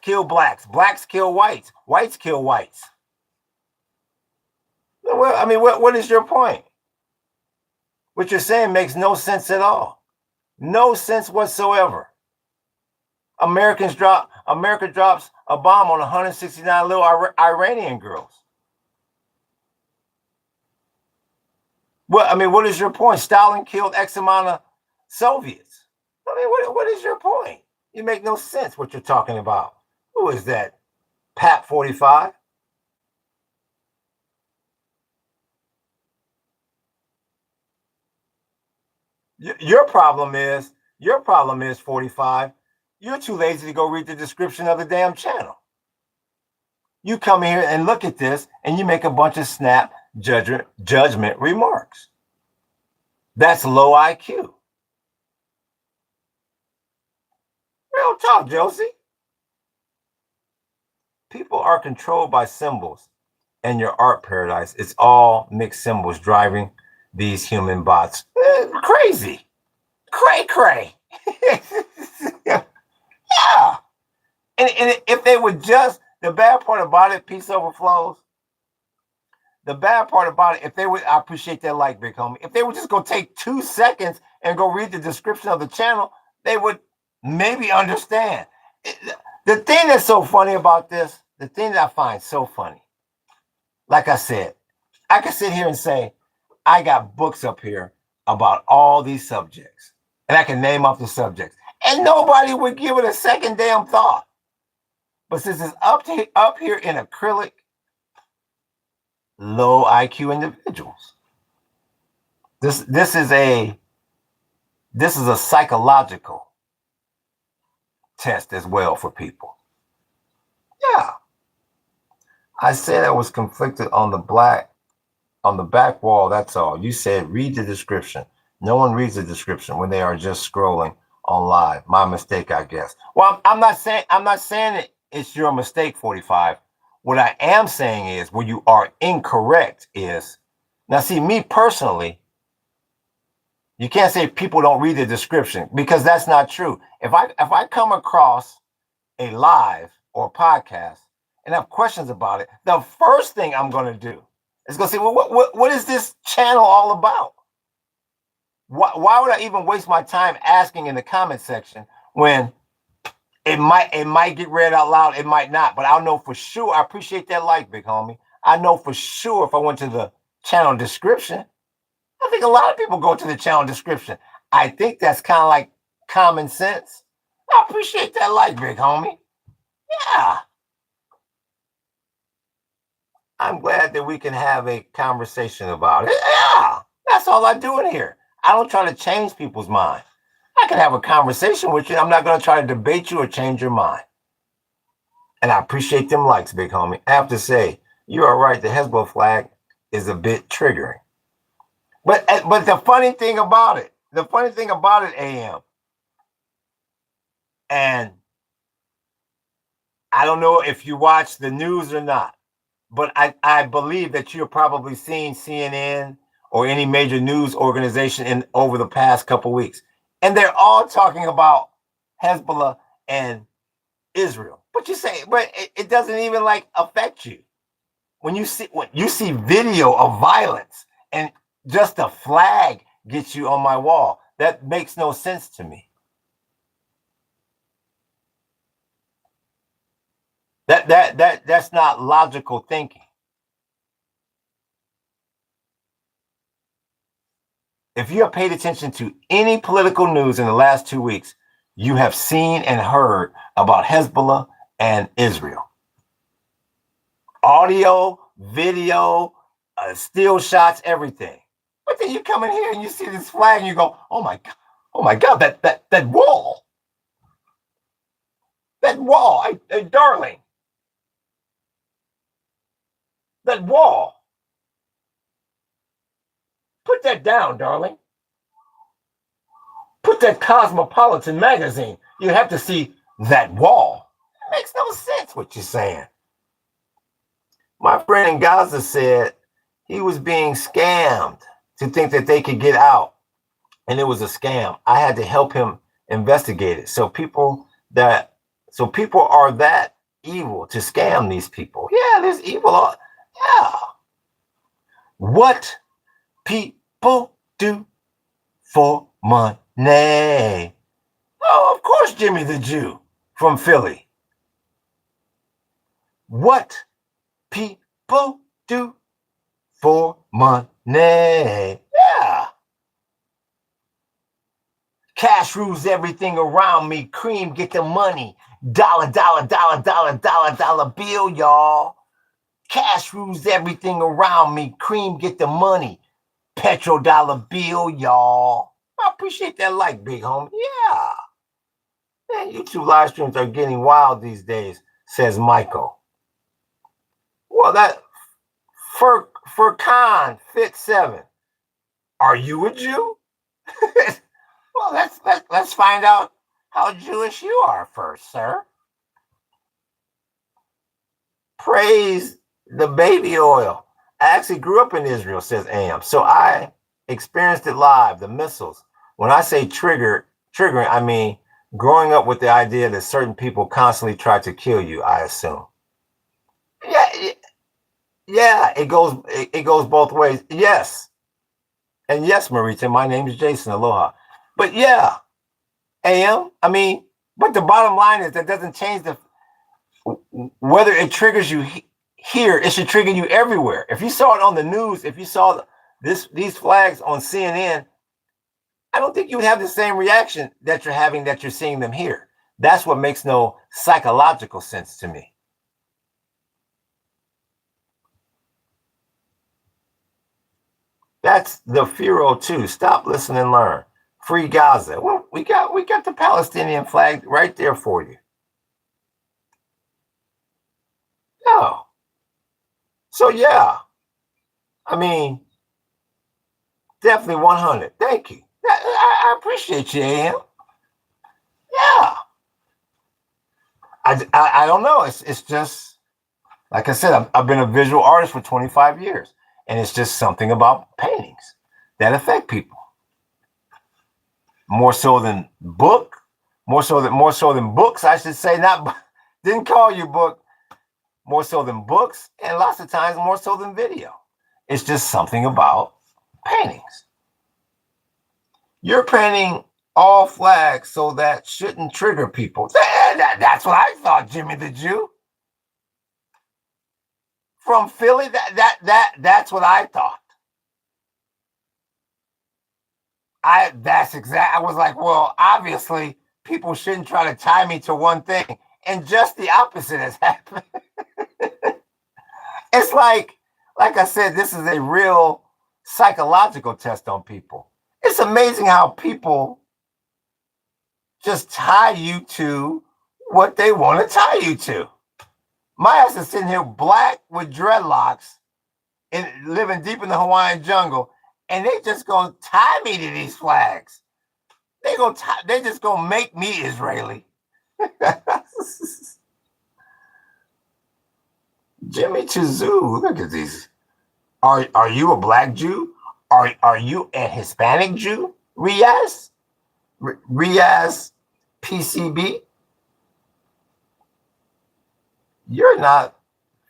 blacks kill whites, whites kill whites. Well, I mean, what is your point? What you're saying makes no sense at all. No sense whatsoever. America drops a bomb on 169 little Iranian girls. Well, I mean, what is your point? Stalin killed X amount of Soviets. I mean, what is your point? You make no sense what you're talking about. Who is that? Pat 45? Your problem is 45. You're too lazy to go read the description of the damn channel. You come here and look at this and you make a bunch of snap judgment remarks. That's low IQ. Real talk, Josie. People are controlled by symbols, and your art paradise, it's all mixed symbols driving these human bots. Crazy. Cray. Yeah. And if they would just, the bad part about it, peace overflows. The bad part about it, if they would, I appreciate that like, big homie. If they would just go take 2 seconds and go read the description of the channel, they would maybe understand. The thing that's so funny about this, the thing that I find so funny, like I said, I can sit here and say, I got books up here about all these subjects, and I can name off the subjects, and nobody would give it a second damn thought. But since it's up here in acrylic, low IQ individuals, this is a psychological test as well for people. Yeah. I said I was conflicted on the back wall, that's all. You said read the description. No one reads the description when they are just scrolling on live. My mistake, I guess. Well, I'm not saying it's your mistake, 45. What I am saying is, where you are incorrect is, now see, me personally, you can't say people don't read the description, because that's not true. If I come across a live or a podcast and have questions about it, the first thing I'm going to do is go say, well, what is this channel all about? Why would I even waste my time asking in the comment section when it might get read out loud, it might not, but I'll know for sure. I appreciate that like, big homie. I know for sure if I went to the channel description, I think a lot of people go to the channel description. I think that's kind of like common sense. I appreciate that like, big homie. Yeah. I'm glad that we can have a conversation about it. Yeah. That's all I do in here. I don't try to change people's mind. I can have a conversation with you. I'm not going to try to debate you or change your mind. And I appreciate them likes, big homie. I have to say, you are right. The Hezbollah flag is a bit triggering. But the funny thing about it, AM, and I don't know if you watch the news or not, but I believe that you're probably seeing CNN or any major news organization over the past couple weeks. And they're all talking about Hezbollah and Israel. But you say, but it doesn't even like affect you. When you see video of violence and just a flag gets you on my wall, that makes no sense to me. That's not logical thinking. If you have paid attention to any political news in the last 2 weeks, you have seen and heard about Hezbollah and Israel. Audio, video, still shots, everything. But then you come in here and you see this flag and you go, oh my God, that wall. That wall, darling. That wall. Put that down, darling. Put that Cosmopolitan magazine. You have to see that wall. It makes no sense what you're saying. My friend in Gaza said he was being scammed to think that they could get out. And it was a scam. I had to help him investigate it. So people are that evil to scam these people. Yeah, there's evil. Yeah. What people do for money. Oh, of course, Jimmy the Jew from Philly. What people do for money. Yeah. Cash rules everything around me. Cream, get the money. Dollar, dollar, dollar, dollar, dollar, dollar bill, y'all. Cash rules everything around me. Cream, get the money. Petrodollar bill, y'all. I appreciate that like, big homie. Yeah. Man, YouTube live streams are getting wild these days, says Michael. Well, that Furkan Fit 7. Are you a Jew? Well, let's find out how Jewish you are first, sir. Praise the baby oil. I actually grew up in Israel, says Am. So I experienced it live, the missiles. When I say triggering, I mean growing up with the idea that certain people constantly try to kill you, I assume. Yeah, it goes both ways. Yes. And yes, Marita, my name is Jason. Aloha. But yeah, Am, I mean, but the bottom line is that doesn't change whether it triggers you here, it should trigger you everywhere. If you saw it on the news, if you saw these flags on CNN, I don't think you would have the same reaction that you're having that you're seeing them here. That's what makes no psychological sense to me. That's the Firo too. Stop, listen, and learn. Free Gaza. Well, we got the Palestinian flag right there for you. Oh. So yeah. I mean, definitely 100. Thank you. I appreciate you, Am. Yeah. I don't know. It's just, like I said, I've been a visual artist for 25 years. And it's just something about paintings that affect people. More so than books, I should say. Didn't call you book. More so than books, and lots of times more so than video. It's just something about paintings. You're painting all flags, so that shouldn't trigger people. That's what I thought, Jimmy the Jew. From Philly, that's what I thought. I was like, well, obviously people shouldn't try to tie me to one thing. And just the opposite has happened. It's like I said, this is a real psychological test on people. It's amazing how people just tie you to what they want to tie you to. My ass is sitting here black with dreadlocks and living deep in the Hawaiian jungle, and they just gonna tie me to these flags. They just gonna make me Israeli. Jimmy Chizoo, look at these. Are you a black Jew? Are you a Hispanic Jew? Riaz PCB. You're not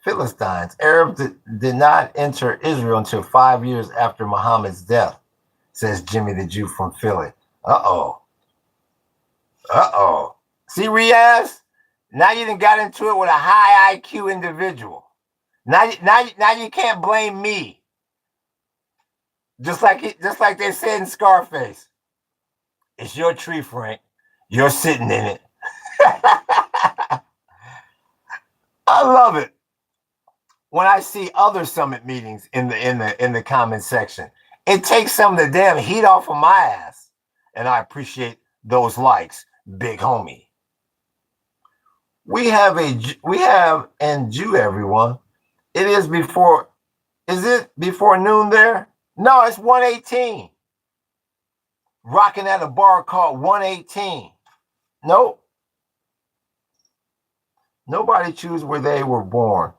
Philistines. Arabs did not enter Israel until 5 years after Muhammad's death, says Jimmy the Jew from Philly. Uh-oh. See, Riaz? Now you done got into it with a high IQ individual. Now you can't blame me. Just like they said in Scarface. It's your tree, Frank. You're sitting in it. I love it when I see other summit meetings in the comment section. It takes some of the damn heat off of my ass, and I appreciate those likes, big homie. We have and Jew, everyone. It is before. Is it before noon there? No, it's 1:18. Rocking at a bar called 1:18. Nope. Nobody chooses where they were born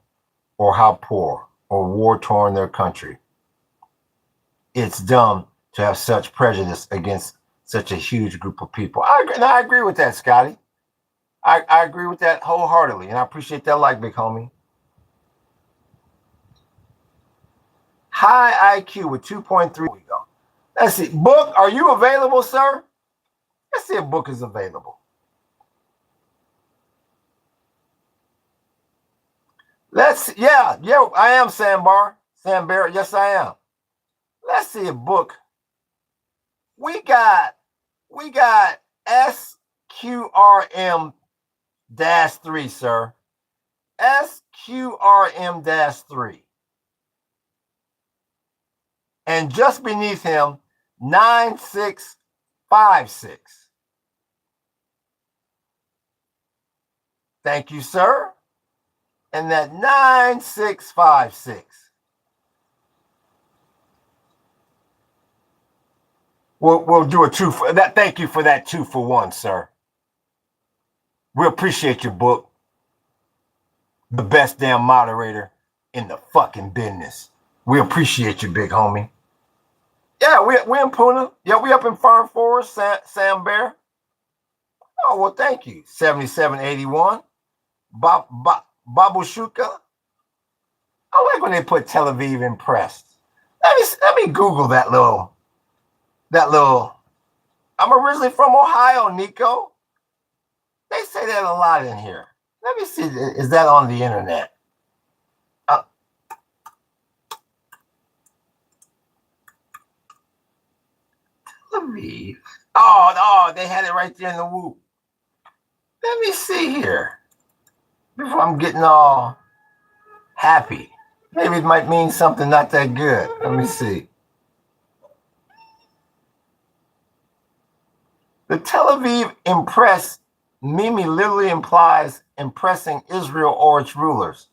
or how poor or war-torn their country. It's dumb to have such prejudice against such a huge group of people. I agree with that, Scotty. I agree with that wholeheartedly, and I appreciate that like, big homie. High IQ with 2.3. Here we go. Let's see. Book, are you available, sir? Let's see if Book is available. Yeah, I am, Sambar. Yes, I am. Let's see a Book. We got SQRM-3, sir. SQRM-3. And just beneath him, 9656. Thank you, sir. And that 9656. We'll do a 2 for that. Thank you for that 2 for 1, sir. We appreciate your Book. The best damn moderator in the fucking business. We appreciate you, big homie. Yeah, we're in Puna. Yeah, we up in Farm Forest, Sam Bear. Oh, well, thank you. 7781. Babushuka. I like when they put Tel Aviv impressed. Let me Google that little. I'm originally from Ohio, Nico. They say that a lot in here. Let me see. Is that on the internet? Tel Aviv. Oh, they had it right there in the whoop. Let me see here. Before I'm getting all happy. Maybe it might mean something not that good. Let me see. The Tel Aviv impress Mimi literally implies impressing Israel or its rulers.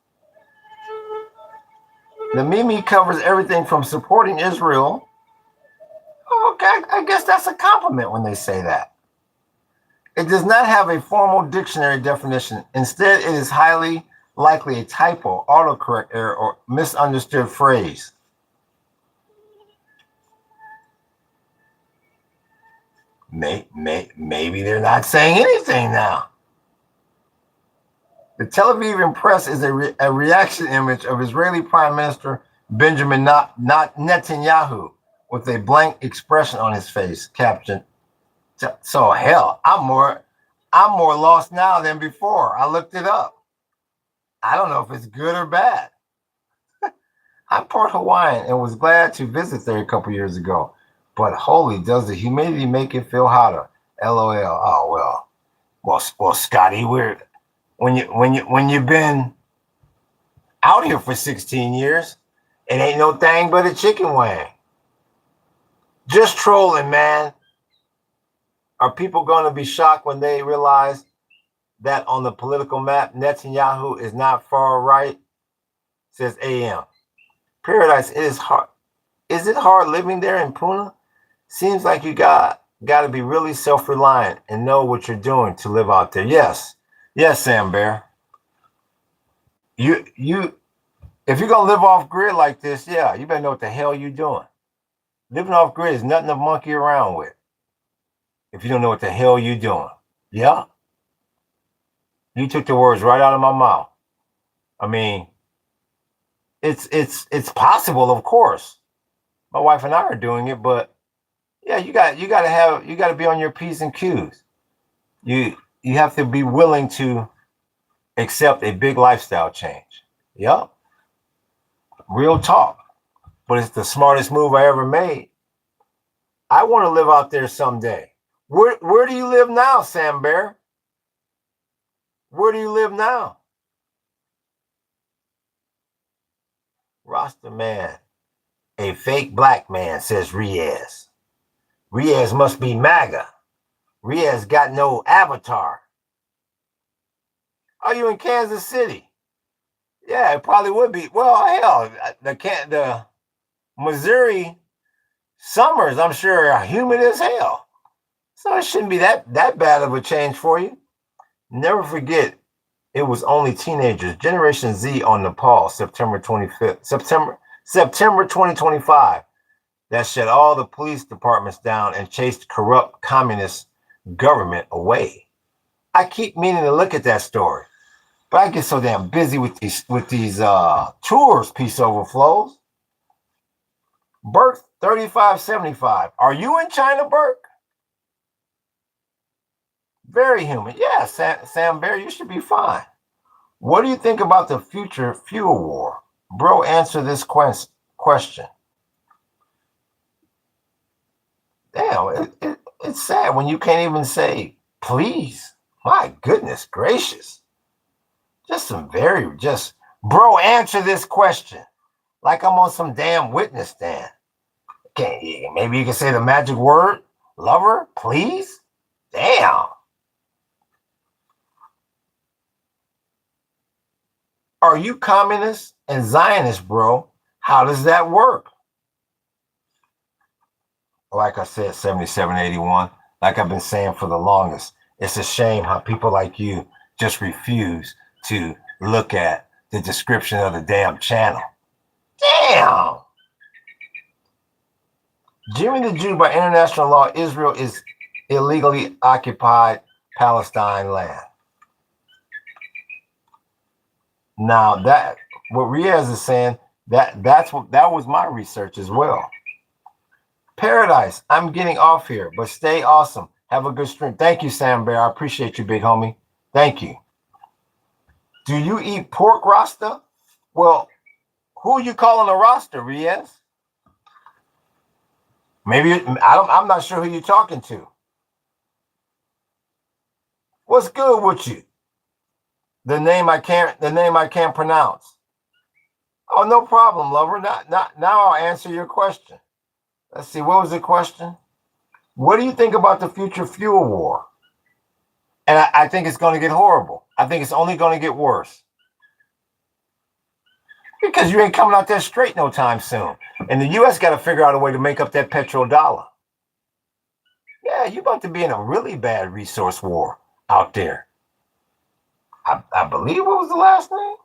The Mimi covers everything from supporting Israel. Okay, I guess that's a compliment when they say that. It does not have a formal dictionary definition. Instead, it is highly likely a typo, autocorrect error, or misunderstood phrase. Maybe they're not saying anything now. The Tel Aviv Press is a reaction image of Israeli Prime Minister Benjamin Netanyahu with a blank expression on his face, captioned, "So hell, I'm more lost now than before. I looked it up. I don't know if it's good or bad. I'm part Hawaiian and was glad to visit there a couple years ago. But holy, does the humidity make it feel hotter? LOL. Oh well, Scotty, when you've been out here for 16 years, it ain't no thing but a chicken wing. Just trolling, man. Are people going to be shocked when they realize that on the political map, Netanyahu is not far right? Says AM. Paradise, it is hard. Is it hard living there in Puna? Seems like you got to be really self-reliant and know what you're doing to live out there. Yes, Sam Bear. You if you're gonna live off grid like this, yeah, you better know what the hell you're doing. Living off grid is nothing to monkey around with. If you don't know what the hell you're doing, yeah. You took the words right out of my mouth. I mean, it's possible, of course. My wife and I are doing it, but yeah, you got to be on your P's and Q's. You have to be willing to accept a big lifestyle change. Yep. Real talk. But it's the smartest move I ever made. I want to live out there someday. Where do you live now, Sam Bear? Where do you live now? Rasta man. A fake black man, says Riaz. Riaz must be Maga. Riaz got no avatar. Are you in Kansas City? Yeah, it probably would be. Well, hell, the Missouri summers, I'm sure, are humid as hell. So it shouldn't be that bad of a change for you. Never forget, it was only teenagers, Generation Z on Nepal, September 2025, that shut all the police departments down and chased corrupt communist government away. I keep meaning to look at that story, but I get so damn busy with these tours. Peace overflows. Burke 3575. Are you in China, Burke? Very human. Yeah, Sam Bear, you should be fine. What do you think about the future fuel war? Bro, answer this question. Damn, it's sad when you can't even say please. My goodness gracious. Bro, answer this question. Like I'm on some damn witness stand. Maybe you can say the magic word, lover, please? Damn. Are you communist and Zionist, bro? How does that work? Like I said, 7781, like I've been saying for the longest, it's a shame how people like you just refuse to look at the description of the damn channel. Damn! Jimmy the Jew, by international law, Israel is illegally occupied Palestine land. Now that what Riaz is saying, that was my research as well. Paradise, I'm getting off here, but stay awesome. Have a good stream. Thank you, Sam Bear. I appreciate you, big homie. Thank you. Do you eat pork, Rasta? Well, who are you calling a Rasta, Riaz? Maybe I'm not sure who you're talking to. What's good with you? The name I can't pronounce. Oh, no problem, lover. Now I'll answer your question. Let's see, what was the question? What do you think about the future fuel war? And I think it's going to get horrible. I think it's only going to get worse. Because you ain't coming out there straight no time soon. And the U.S. got to figure out a way to make up that petrodollar. Yeah, you're about to be in a really bad resource war out there. I believe, what was the last name?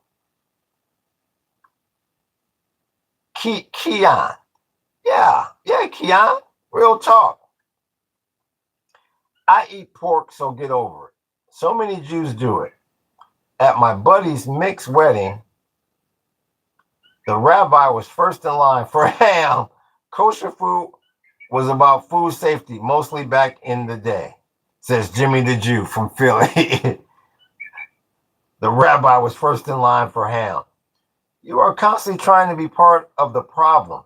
Keon. Yeah, Keon. Real talk. I eat pork, so get over it. So many Jews do it. At my buddy's mixed wedding, the rabbi was first in line for ham. Kosher food was about food safety, mostly back in the day, says Jimmy the Jew from Philly. The rabbi was first in line for ham. You are constantly trying to be part of the problem.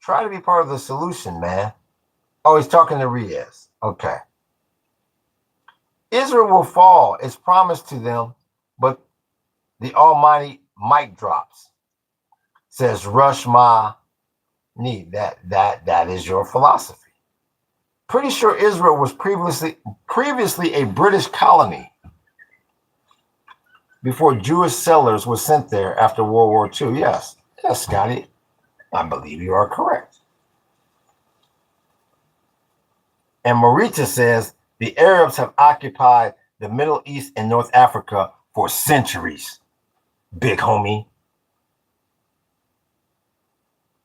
Try to be part of the solution, man. Oh, he's talking to Riaz. Okay. Israel will fall. It's promised to them, but the Almighty mic drops. Says Rush Ma Need. That is your philosophy. Pretty sure Israel was previously a British colony before Jewish settlers were sent there after World War II. Yes, Scotty. I believe you are correct. And Marita says the Arabs have occupied the Middle East and North Africa for centuries. Big homie.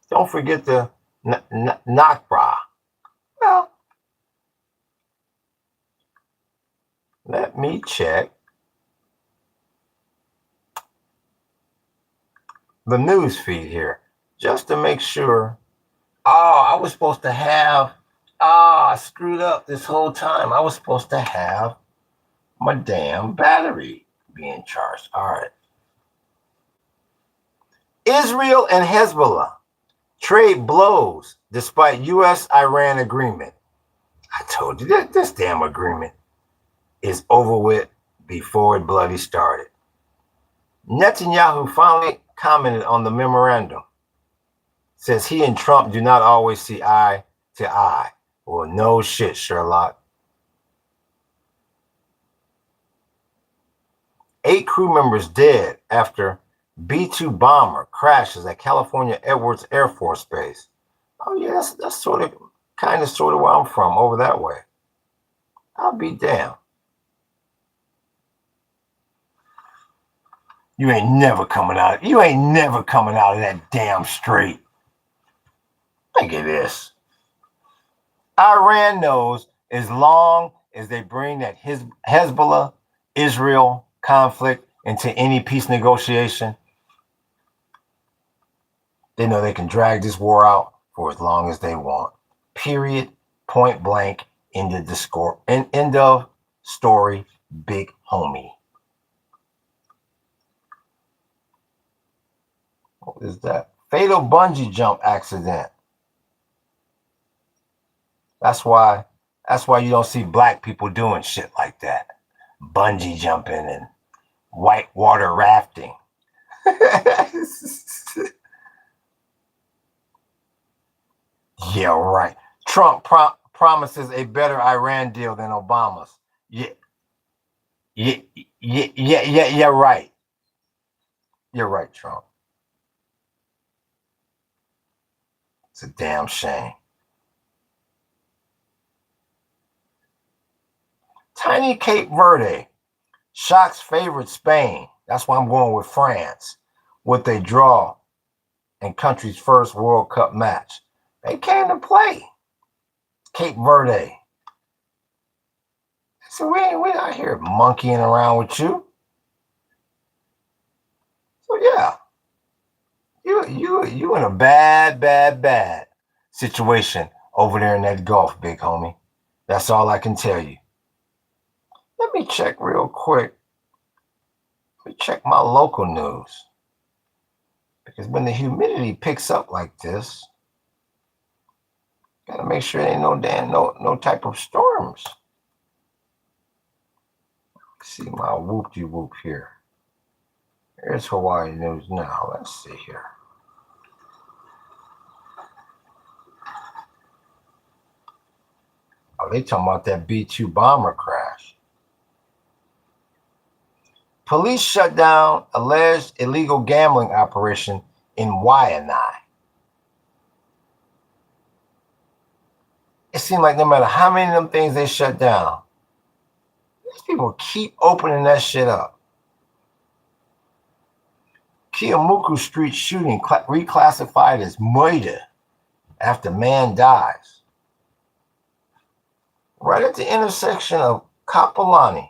Don't forget the Nakba. Well, let me check the news feed here just to make sure. Oh, I was supposed to have. I screwed up this whole time. I was supposed to have my damn battery being charged. All right. Israel and Hezbollah trade blows despite U.S.-Iran agreement. I told you that this damn agreement is over with before it bloody started. Netanyahu finally commented on the memorandum. Says he and Trump do not always see eye to eye. Well, no shit, Sherlock. 8 crew members dead after B-2 bomber crashes at California Edwards Air Force Base. Oh yeah, that's sort of where I'm from, over that way. I'll be damned. You ain't never coming out. You ain't never coming out of that damn strait. Look at this. Iran knows as long as they bring that Hezbollah Israel conflict into any peace negotiation, they know they can drag this war out for as long as they want. Period. Point blank. End of story. Big homie. What is that? Fatal bungee jump accident. That's why you don't see black people doing shit like that. Bungee jumping and whitewater rafting. Yeah, right. Trump promises a better Iran deal than Obama's. Yeah, right. You're right, Trump. It's a damn shame. Tiny Cape Verde shocks favorite Spain. That's why I'm going with France. With a draw in country's first World Cup match. They came to play. Cape Verde. So we're not here monkeying around with you. So yeah. You in a bad situation over there in that Gulf, big homie. That's all I can tell you. Let me check real quick. Let me check my local news. Because when the humidity picks up like this, gotta make sure there ain't no type of storms. See my whoop-de-whoop here. Here's Hawaii news now. Let's see here. Oh, they talking about that B-2 bomber crash. Police shut down alleged illegal gambling operation in HAWAIIAN. It seemed like no matter how many of them things they shut down, these people keep opening that shit up. Kiamuku Street shooting reclassified as murder after man dies. Right at the intersection of Kapolani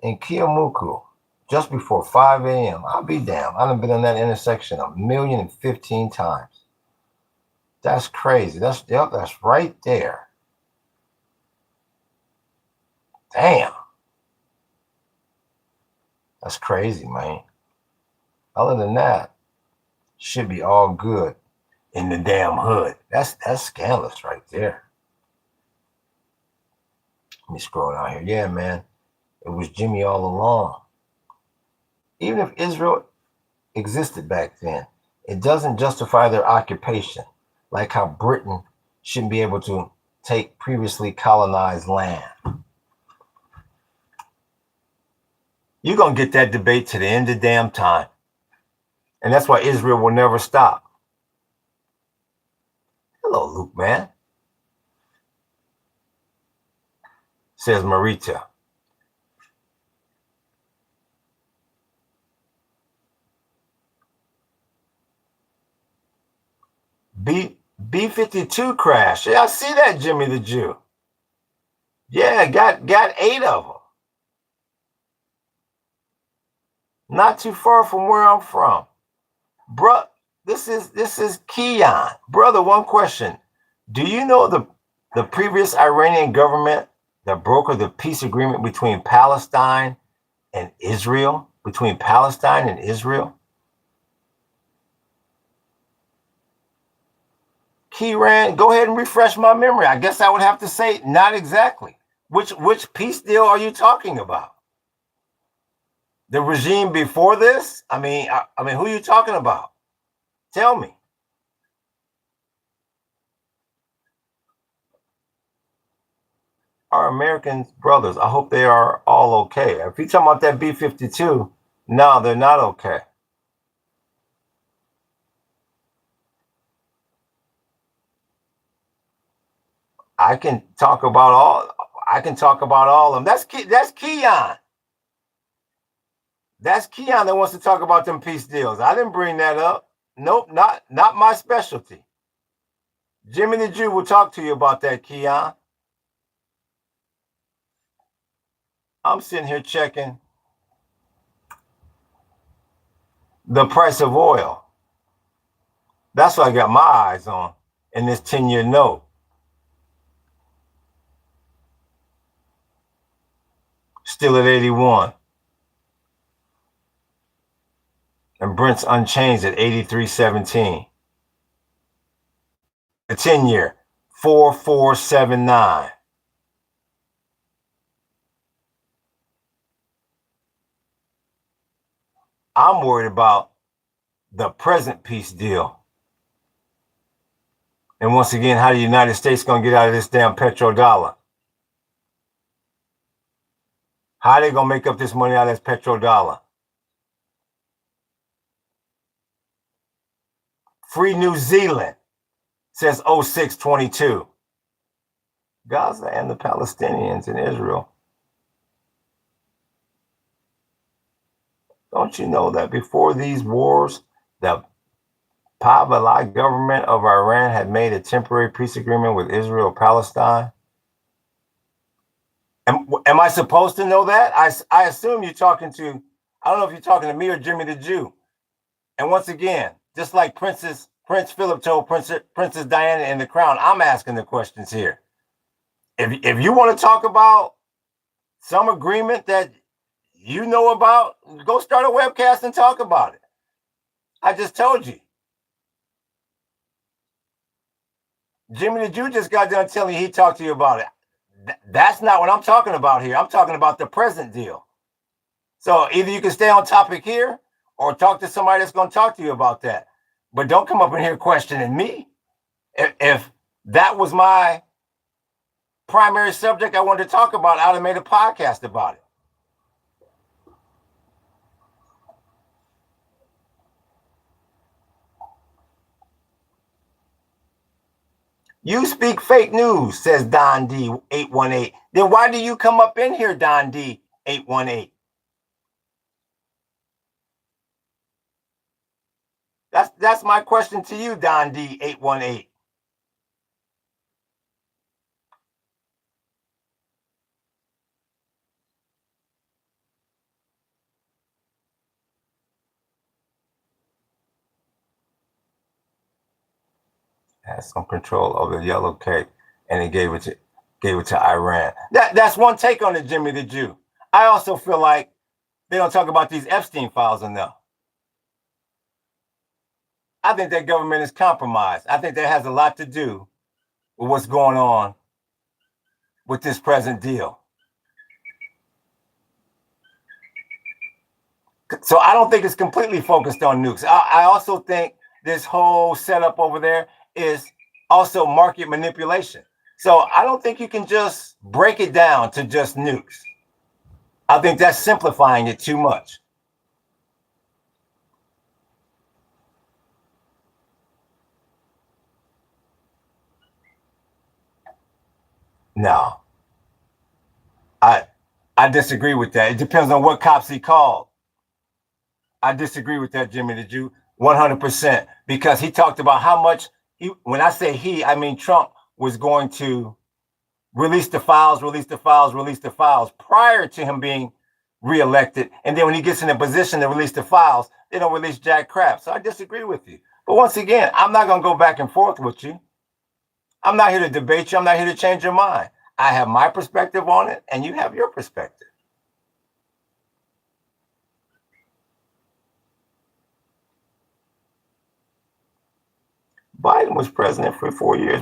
and Kiamuku, just before 5 a.m. I'll be damned. I've been in that intersection 1,015 times. That's crazy. That's right there. Damn. That's crazy, man. Other than that, should be all good in the damn hood. That's scandalous right there. Let me scroll down here. Yeah, man. It was Jimmy all along. Even if Israel existed back then, it doesn't justify their occupation, like how Britain shouldn't be able to take previously colonized land. You're going to get that debate to the end of damn time. And that's why Israel will never stop. Hello, Luke, man. Says Marita. B-52 crash. Yeah, I see that, Jimmy the Jew. Yeah, got 8 of them. Not too far from where I'm from. Bruh, this is Keon. Brother, one question. Do you know the previous Iranian government that brokered the peace agreement between Palestine and Israel? Between Palestine and Israel? Keyran, go ahead and refresh my memory. I guess I would have to say not exactly. Which peace deal are you talking about? The regime before this? I mean, who are you talking about? Tell me. Our American brothers, I hope they are all okay. If you're talking about that B-52, No, they're not okay. I can talk about all. I can talk about all of them. That's Keon. That's Keon that wants to talk about them peace deals. I didn't bring that up. Nope, not my specialty. Jimmy the Jew will talk to you about that, Keon. I'm sitting here checking the price of oil. That's what I got my eyes on in this 10-year note. Still at 81. And Brent's unchanged at 83.17. The 10-year, 4479. I'm worried about the present peace deal. And once again, how the United States going to get out of this damn petrodollar? How are they going to make up this money out of this petrodollar? Free New Zealand, says 0622. Gaza and the Palestinians in Israel. Don't you know that before these wars, the Pahlavi government of Iran had made a temporary peace agreement with Israel Palestine? Am I supposed to know that? I assume you're talking to, I don't know if you're talking to me or Jimmy the Jew. And once again, just like Prince Philip told Princess Diana in The Crown, I'm asking the questions here. If you want to talk about some agreement that you know about, go start a webcast and talk about it. I just told you. Jimmy the Jew just got done telling you he talked to you about it. That's not what I'm talking about here. I'm talking about the present deal. So either you can stay on topic here or talk to somebody that's going to talk to you about that. But don't come up in here questioning me. If that was my primary subject I wanted to talk about, I'd have made a podcast about it. You speak fake news, says Don D 818. Then why do you come up in here, Don D 818? That's my question to you, Don D 818. Has some control over the yellow cake, and he gave it to Iran. That's one take on it, Jimmy the Jew. I also feel like they don't talk about these Epstein files enough. I think that government is compromised. I think that has a lot to do with what's going on with this present deal. So I don't think it's completely focused on nukes. I also think this whole setup over there is also market manipulation. So I don't think you can just break it down to just nukes. I think that's simplifying it too much. No, I disagree with that. It depends on what cops he called. I disagree with that, Jimmy the Jew, 100%, because he talked about how much when I say he, I mean Trump was going to release the files, release the files, release the files prior to him being reelected. And then when he gets in a position to release the files, they don't release jack crap. So I disagree with you. But once again, I'm not going to go back and forth with you. I'm not here to debate you. I'm not here to change your mind. I have my perspective on it, and you have your perspective. Biden was president for 4 years.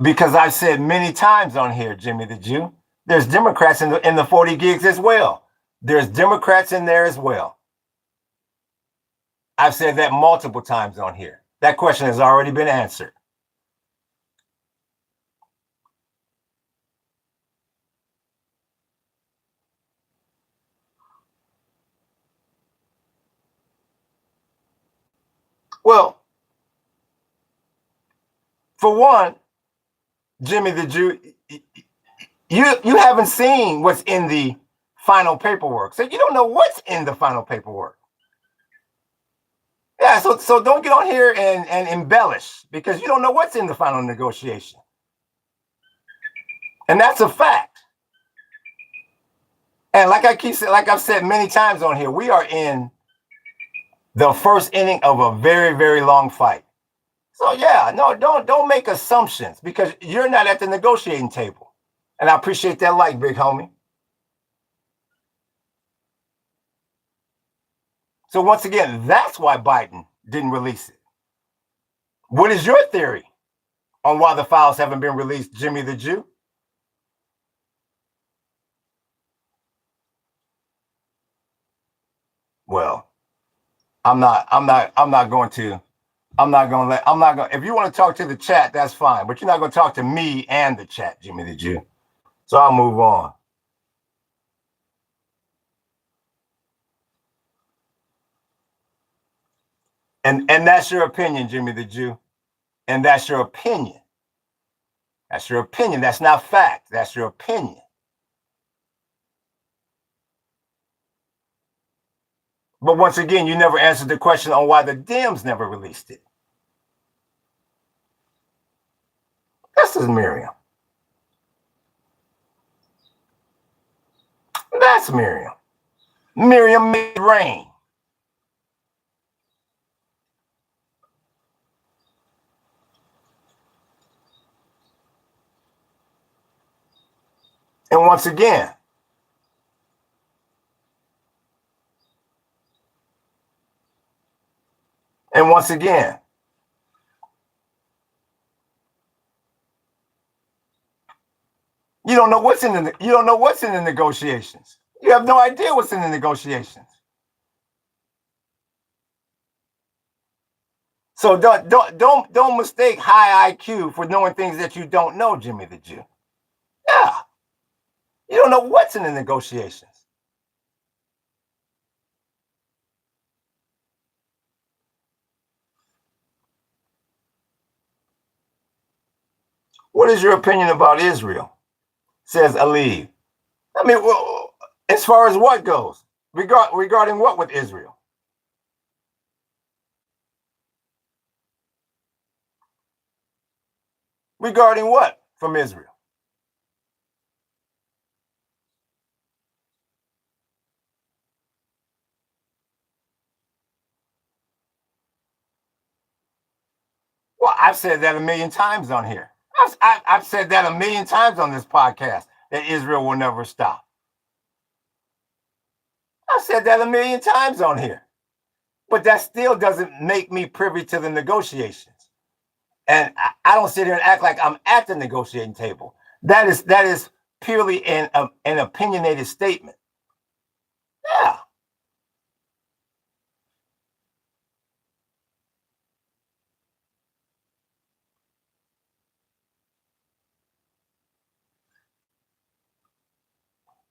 Because I've said many times on here, Jimmy the Jew, there's Democrats in the 40 gigs as well. There's Democrats in there as well. I've said that multiple times on here. That question has already been answered. Well, for one, Jimmy the Jew, you haven't seen what's in the final paperwork, so you don't know what's in the final paperwork. Yeah, so don't get on here and embellish, because you don't know what's in the final negotiation, and that's a fact. And like I've said many times on here, we are in the first inning of a very, very long fight. So yeah, no, don't make assumptions, because you're not at the negotiating table. And I appreciate that like, big homie. So once again, that's why Biden didn't release it. What is your theory on why the files haven't been released, Jimmy the Jew? Well, I'm not going to if you want to talk to the chat, that's fine, but you're not going to talk to me and the chat, Jimmy the Jew. So I'll move on. And that's your opinion, Jimmy the Jew. And that's your opinion. That's your opinion. That's not fact. That's your opinion. But once again, you never answered the question on why the Dems never released it. This is Miriam. That's Miriam. Miriam made it rain. And once again, you don't know what's in the negotiations. You have no idea what's in the negotiations. So don't mistake high IQ for knowing things that you don't know, Jimmy the Jew. Yeah. You don't know what's in the negotiations. What is your opinion about Israel? Says Ali. I mean, well, as far as what goes, regarding what with Israel? Regarding what from Israel? Well, I've said that a million times on here. I've said that a million times on this podcast, that Israel will never stop. I've said that a million times on here. But that still doesn't make me privy to the negotiations. And I don't sit here and act like I'm at the negotiating table. That is purely an opinionated statement. Yeah.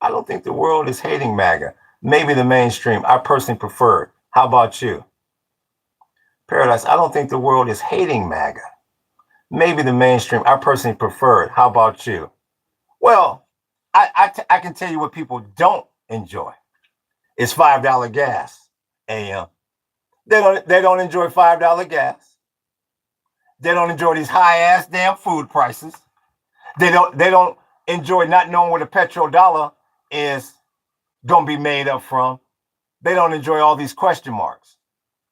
I don't think the world is hating MAGA. Maybe the mainstream. I personally prefer it. How about you? Paradise, I don't think the world is hating MAGA. Maybe the mainstream. I personally prefer it. How about you? Well, I can tell you what people don't enjoy. It's $5 gas, AM. They don't enjoy $5 gas. They don't enjoy these high-ass damn food prices. They don't enjoy not knowing where the petrodollar is going to be made up from. They don't enjoy all these question marks.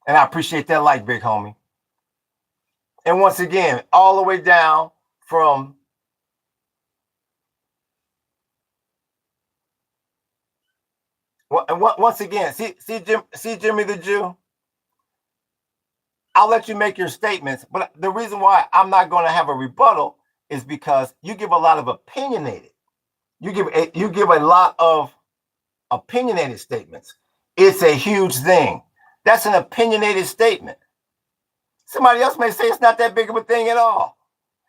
And I appreciate that like, big homie. And once again, all the way down from once again, see Jimmy the Jew, I'll let you make your statements, but the reason why I'm not going to have a rebuttal is because you give a lot of opinionated. You give a lot of opinionated statements. It's a huge thing. That's an opinionated statement. Somebody else may say it's not that big of a thing at all.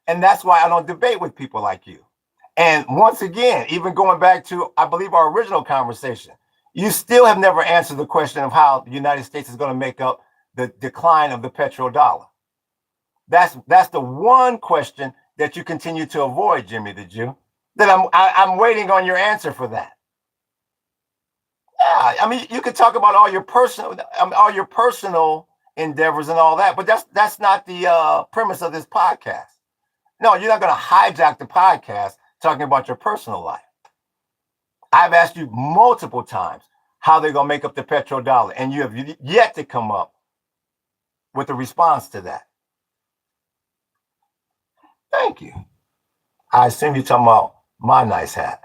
And that's why I don't debate with people like you. And once again, even going back to, I believe, our original conversation, you still have never answered the question of how the United States is going to make up the decline of the petrodollar? That's the one question that you continue to avoid, Jimmy the Jew. That I'm waiting on your answer for that. Yeah, I mean, you could talk about all your personal endeavors and all that, but that's not the premise of this podcast. No, you're not going to hijack the podcast talking about your personal life. I've asked you multiple times how they're going to make up the petrodollar, and you have yet to come up with a response to that. Thank you. I assume you're talking about my nice hat.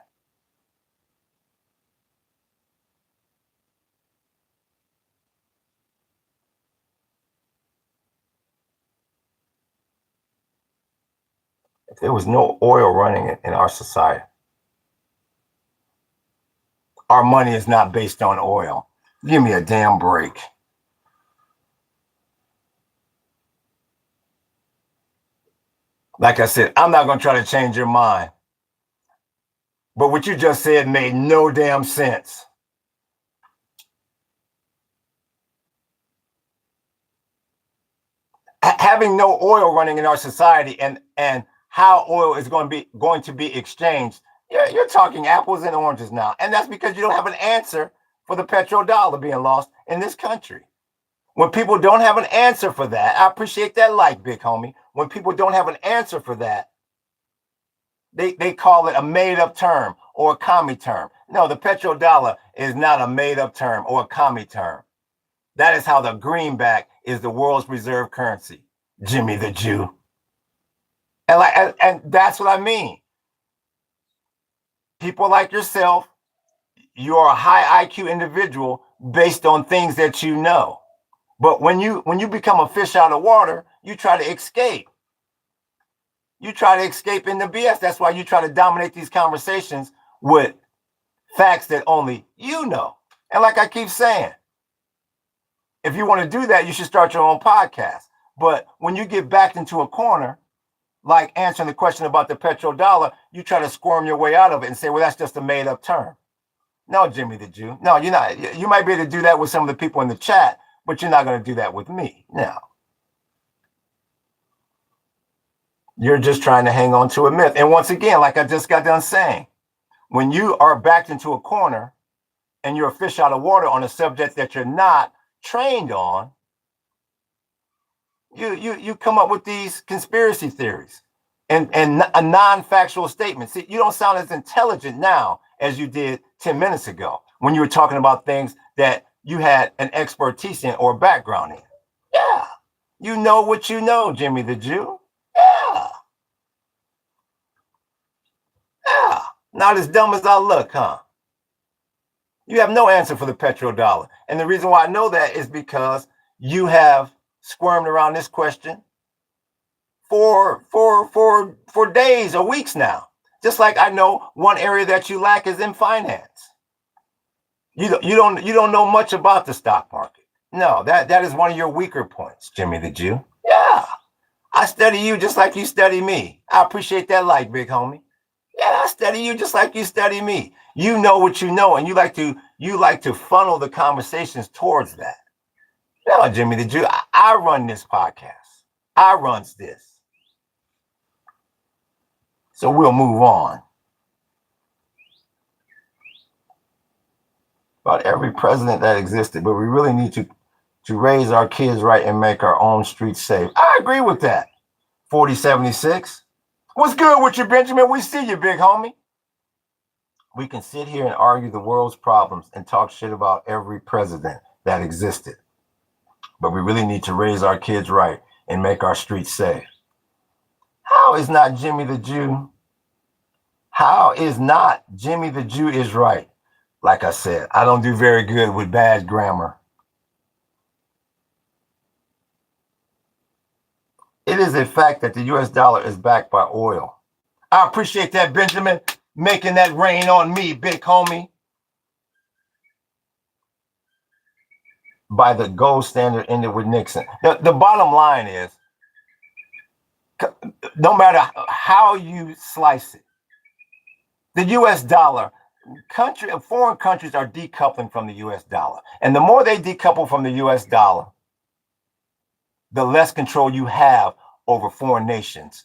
If there was no oil running in our society, our money is not based on oil. Give me a damn break. Like I said, I'm not going to try to change your mind. But what you just said made no damn sense. Having no oil running in our society and how oil is going to be exchanged, you're talking apples and oranges now. And that's because you don't have an answer for the petrodollar being lost in this country. When people don't have an answer for that, I appreciate that like, big homie. When people don't have an answer for that, they call it a made-up term or a commie term. No, the petrodollar is not a made-up term or a commie term. That is how the greenback is the world's reserve currency, Jimmy the Jew. And that's what I mean. People like yourself, you are a high IQ individual based on things that you know. But when you become a fish out of water, you try to escape. You try to escape in the BS. That's why you try to dominate these conversations with facts that only you know. And like I keep saying, if you want to do that, you should start your own podcast. But when you get backed into a corner, like answering the question about the petrodollar, you try to squirm your way out of it and say, well, that's just a made-up term. No, Jimmy the Jew. No, you're not. You might be able to do that with some of the people in the chat, but you're not going to do that with me. No. You're just trying to hang on to a myth. And once again, like I just got done saying, when you are backed into a corner and you're a fish out of water on a subject that you're not trained on, you come up with these conspiracy theories and a non-factual statement. See, you don't sound as intelligent now as you did 10 minutes ago when you were talking about things that you had an expertise in or background in. Yeah, you know what you know, Jimmy the Jew. Yeah. Yeah. Not as dumb as I look, huh? You have no answer for the petrodollar. And the reason why I know that is because you have squirmed around this question for days or weeks now. Just like I know one area that you lack is in finance. You don't know much about the stock market. No, that is one of your weaker points, Jimmy the Jew. Yeah. I study you just like you study me. I appreciate that like, big homie. Yeah, I study you just like you study me. You know what you know, and you like to funnel the conversations towards that. No, Jimmy the Jew, I run this podcast. I runs this. So we'll move on. About every president that existed, but we really need to raise our kids right and make our own streets safe. I agree with that. 4076. What's good with you, Benjamin? We see you, big homie. We can sit here and argue the world's problems and talk shit about every president that existed. But we really need to raise our kids right and make our streets safe. How is not Jimmy the Jew? How is not Jimmy the Jew is right? Like I said, I don't do very good with bad grammar. It is a fact that the US dollar is backed by oil. I appreciate that, Benjamin, making that rain on me, big homie. By the gold standard ended with Nixon. The bottom line is, no matter how you slice it, the US dollar, foreign countries are decoupling from the US dollar. And the more they decouple from the US dollar, the less control you have over foreign nations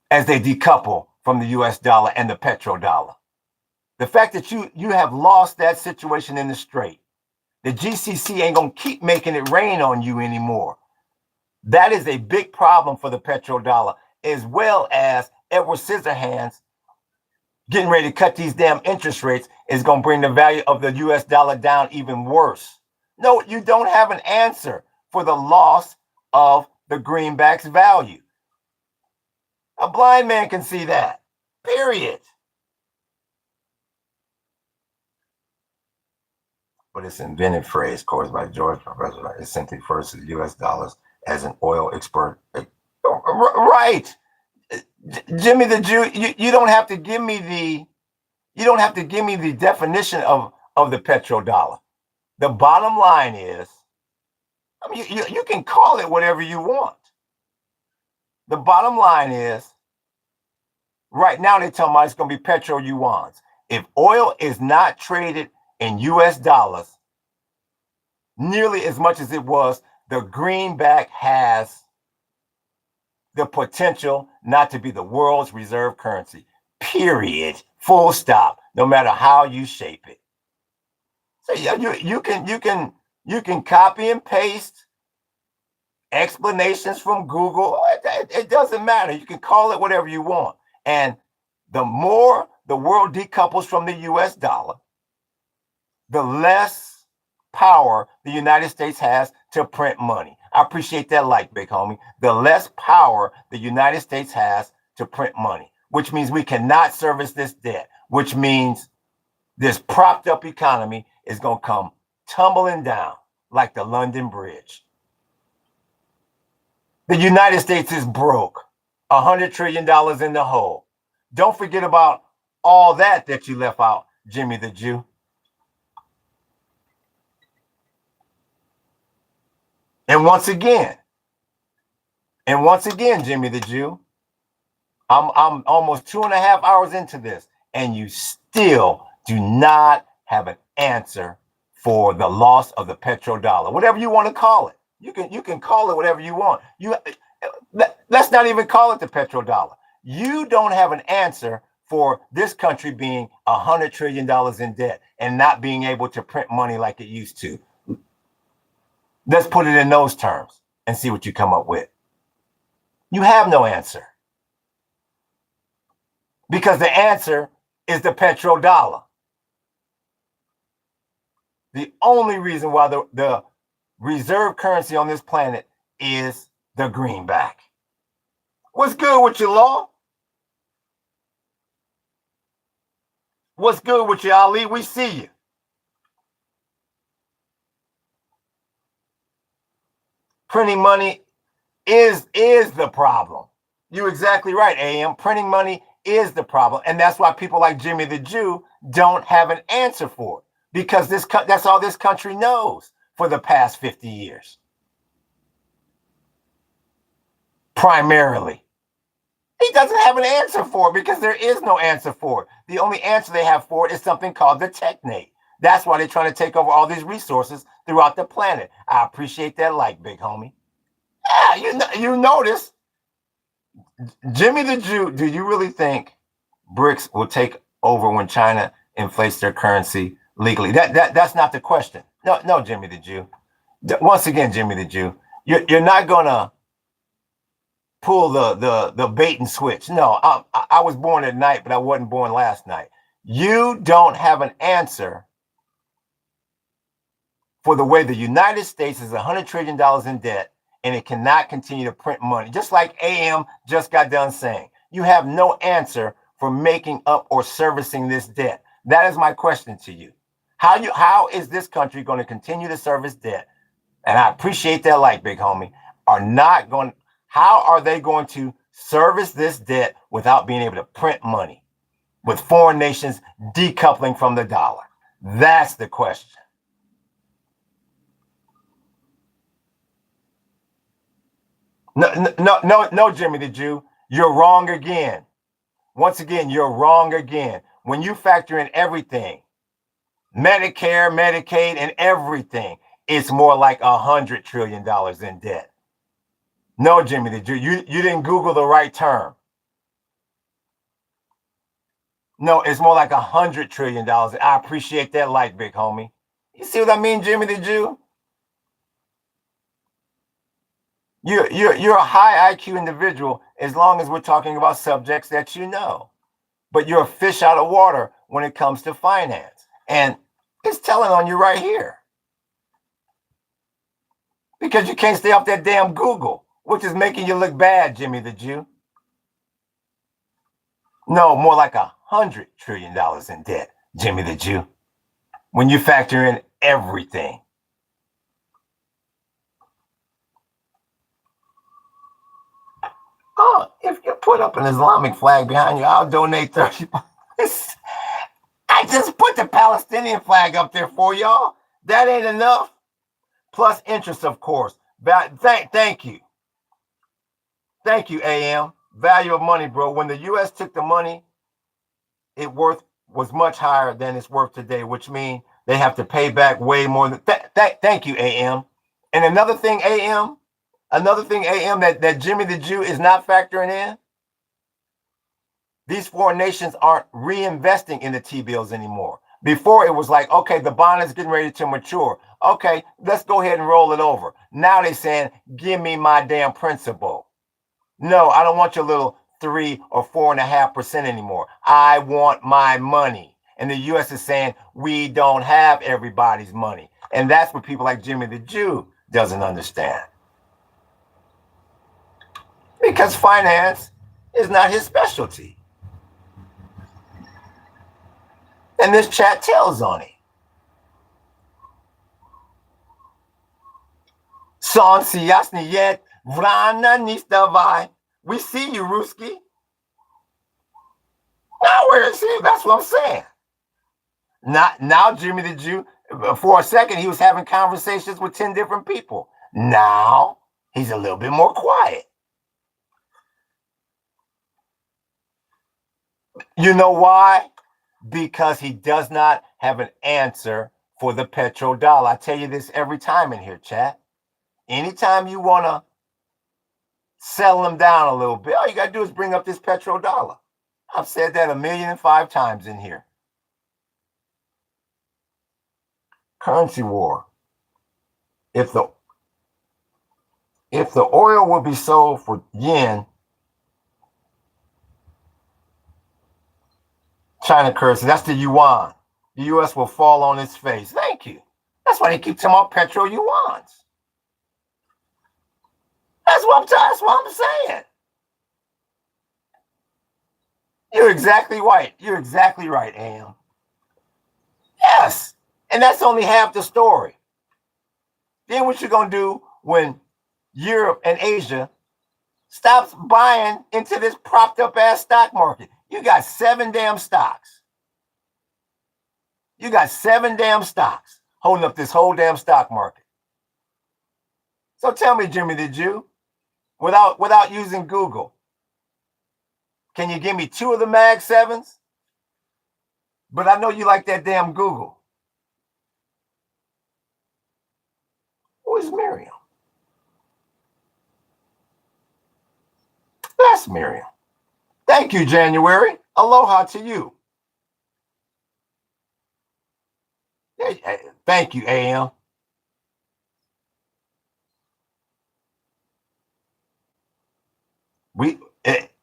as they decouple from the US dollar and the petrodollar. The fact that you have lost that situation in the Strait, the GCC ain't going to keep making it rain on you anymore. That is a big problem for the petrodollar, as well as Edward Scissorhands getting ready to cut these damn interest rates is going to bring the value of the US dollar down even worse. No, you don't have an answer for the loss of the greenback's value. A blind man can see that, period. But it's an invented phrase coined by George Professor. It simply refers to the US dollars as an oil export. Right. Jimmy the Jew, you don't have to give me the definition of the petrodollar. The bottom line is, I mean, you can call it whatever you want. The bottom line is, right now they tell me it's going to be petro yuans. If oil is not traded in US dollars nearly as much as it was, the greenback has the potential not to be the world's reserve currency. Period. Full stop. No matter how you shape it. So yeah, you can copy and paste explanations from Google. It doesn't matter. You can call it whatever you want. And the more the world decouples from the US dollar, the less power the United States has to print money. I appreciate that like, big homie. The less power the United States has to print money, which means we cannot service this debt, which means this propped up economy is going to come tumbling down like the London Bridge. The United States is broke, $100 trillion in the hole. Don't forget about all that you left out, Jimmy the Jew. And once again, Jimmy the Jew, I'm almost 2.5 hours into this, and you still do not have an answer for the loss of the petrodollar, whatever you want to call it. You can call it whatever you want. Let's not even call it the petrodollar. You don't have an answer for this country being $100 trillion in debt and not being able to print money like it used to. Let's put it in those terms and see what you come up with. You have no answer. Because the answer is the petrodollar. The only reason why the reserve currency on this planet is the greenback. What's good with you, Law? What's good with you, Ali? We see you. Printing money is the problem. You're exactly right, AM. Printing money is the problem. And that's why people like Jimmy the Jew don't have an answer for it. Because that's all this country knows for the past 50 years. Primarily. He doesn't have an answer for it because there is no answer for it. The only answer they have for it is something called the technate. That's why they're trying to take over all these resources throughout the planet. I appreciate that like, big homie. Yeah, you notice. Jimmy the Jew, do you really think BRICS will take over when China inflates their currency legally? That's not the question. No, Jimmy the Jew. Once again, Jimmy the Jew, you're not gonna pull the bait and switch. No, I was born at night, but I wasn't born last night. You don't have an answer for the way the United States is $100 trillion in debt and it cannot continue to print money. Just like AM just got done saying, you have no answer for making up or servicing this debt. That is my question to you. How is this country going to continue to service debt? And I appreciate that like, big homie. How are they going to service this debt without being able to print money with foreign nations decoupling from the dollar? That's the question. No, Jimmy the Jew, you're wrong again. Once again, you're wrong again. When you factor in everything, Medicare, Medicaid, and everything. It's more like $100 trillion in debt. No, Jimmy, you didn't Google the right term. No, it's more like $100 trillion. I appreciate that light, big homie. You see what I mean, Jimmy the Jew? You're a high IQ individual as long as we're talking about subjects that you know. But you're a fish out of water when it comes to finance. And it's telling on you right here. Because you can't stay off that damn Google, which is making you look bad, Jimmy the Jew. No, more like $100 trillion in debt, Jimmy the Jew, when you factor in everything. Oh, if you put up an Islamic flag behind you, I'll donate 30 bucks. I just put the Palestinian flag up there for y'all. That ain't enough. Plus interest, of course. Thank you. Thank you, AM. Value of money, bro. When the U.S. took the money, it was much higher than it's worth today, which means they have to pay back way more than thank you, AM. And another thing, AM, that Jimmy the Jew is not factoring in. These foreign nations aren't reinvesting in the T-bills anymore. Before it was like, okay, the bond is getting ready to mature. Okay, let's go ahead and roll it over. Now they're saying, give me my damn principal. No, I don't want your little 3 or 4.5% anymore. I want my money. And the U.S. is saying, we don't have everybody's money. And that's what people like Jimmy the Jew doesn't understand. Because finance is not his specialty. And this chat tells on it. Son si jasny yet, vrana nistavai. We see you, Ruski. Now where is he? That's what I'm saying. Now Jimmy the Jew, for a second, he was having conversations with 10 different people. Now he's a little bit more quiet. You know why? Because he does not have an answer for the petrodollar. I tell you this every time in here, chat. Anytime you want to settle them down a little bit, all you got to do is bring up this petrodollar. I've said that 1,000,005 times in here. Currency war. If the oil will be sold for yen, China currency, that's the yuan. The U.S. will fall on its face. Thank you. That's why they keep talking about petro yuans. That's what I'm saying. You're exactly right. You're exactly right, Am. Yes. And that's only half the story. Then what you're going to do when Europe and Asia stops buying into this propped up ass stock market? You got 7 damn stocks. You got 7 damn stocks holding up this whole damn stock market. So tell me, Jimmy the Jew, without using Google, can you give me 2 of the Mag 7s? But I know you like that damn Google. Who is Miriam? That's Miriam. Thank you, January. Aloha to you. Thank you, AM.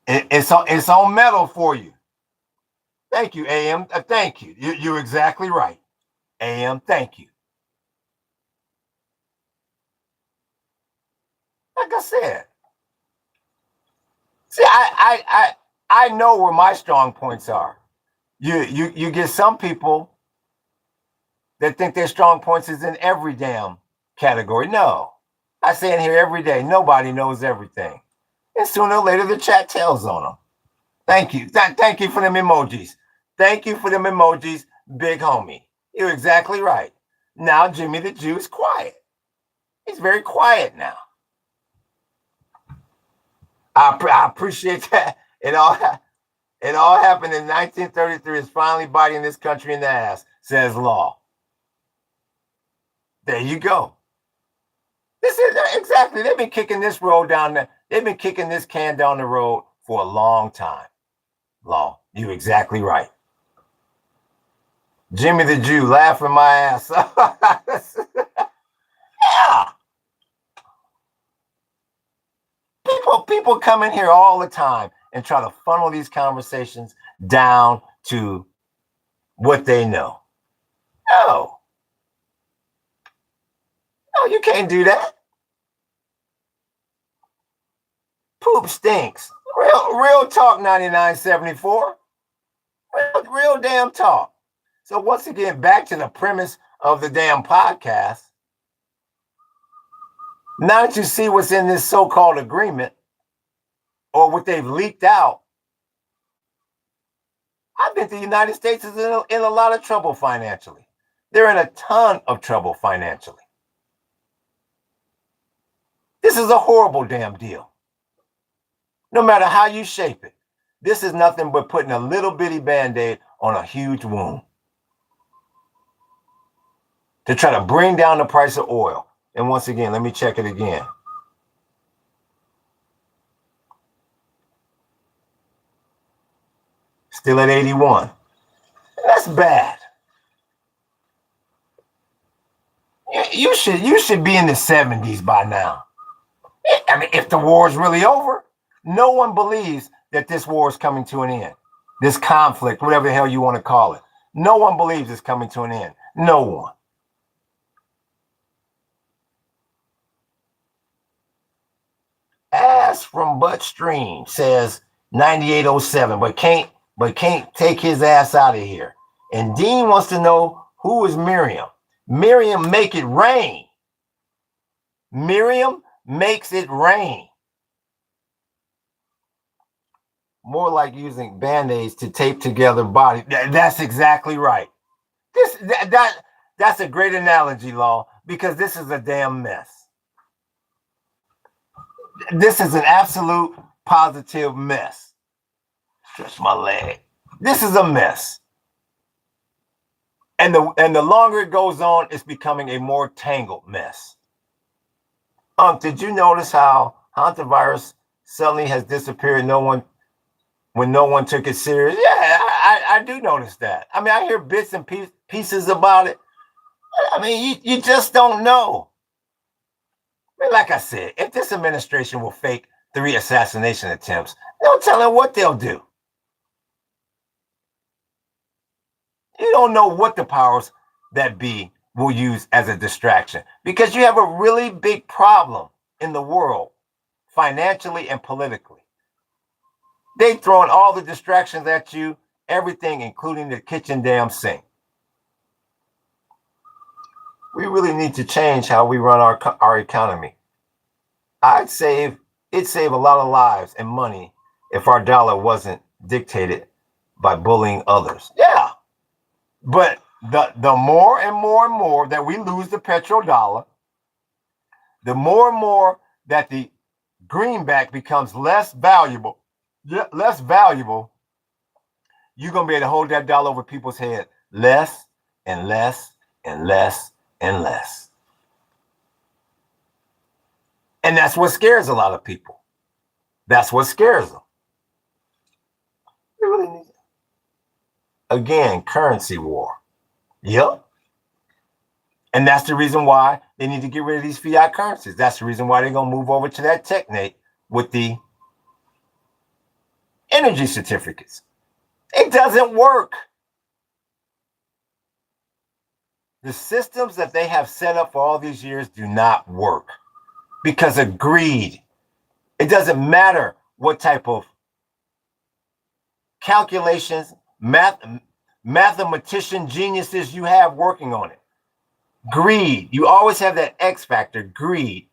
It's on metal for you. Thank you, AM. Thank you. You're exactly right. AM, thank you. Like I said, see, I know where my strong points are. You get some people that think their strong points is in every damn category. No, I say in here every day. Nobody knows everything, and sooner or later the chat tells on them. Thank you. Thank you for them emojis. Thank you for them emojis, big homie. You're exactly right. Now Jimmy the Jew is quiet. He's very quiet now. I appreciate that. It all happened in 1933. It's finally biting this country in the ass, says Law. There you go. This is exactly. They've been kicking this road down there. They've been kicking this can down the road for a long time. Law, you exactly right. Jimmy the Jew laughing my ass. Yeah. People come in here all the time and try to funnel these conversations down to what they know. No. No, you can't do that. Poop stinks. Real talk, 9974. Real damn talk. So once again, back to the premise of the damn podcast. Now that you see what's in this so-called agreement, or what they've leaked out, I think the United States is in a lot of trouble financially. They're in a ton of trouble financially. This is a horrible damn deal. No matter how you shape it, this is nothing but putting a little bitty Band-Aid on a huge wound to try to bring down the price of oil. And once again, let me check it again. Still at 81. That's bad. You should be in the 70s by now. I mean, if the war is really over, no one believes that this war is coming to an end. This conflict, whatever the hell you want to call it. No one believes it's coming to an end. No one. Ass from Butt Stream says 9807, but can't take his ass out of here. And Dean wants to know, who is Miriam? Miriam make it rain. Miriam makes it rain. More like using Band-Aids to tape together body. That's exactly right. That's a great analogy, Law, because this is a damn mess. This is an absolute positive mess. Stretch my leg. This is a mess. And the longer it goes on, it's becoming a more tangled mess. Did you notice how hantavirus suddenly has disappeared? When no one took it serious? Yeah, I do notice that. I mean, I hear bits and pieces about it. I mean, you just don't know. I mean, like I said, if this administration will fake 3 assassination attempts, no telling what they'll do. You don't know what the powers that be will use as a distraction, because you have a really big problem in the world, financially and politically. They throwing all the distractions at you, everything, including the kitchen damn sink. We really need to change how we run our economy. It'd save a lot of lives and money if our dollar wasn't dictated by bullying others. Yeah. But the more and more that we lose the petrodollar, the more and more that the greenback becomes less valuable, you're going to be able to hold that dollar over people's head less and less and less and less. And that's what scares a lot of people. That's what scares them. We really need it. Again, currency war. Yep. And that's the reason why they need to get rid of these fiat currencies. That's the reason why they're going to move over to that technate with the energy certificates. It doesn't work. The systems that they have set up for all these years do not work because of greed. It doesn't matter what type of calculations, mathematician geniuses you have working on it. Greed. You always have that X factor, greed,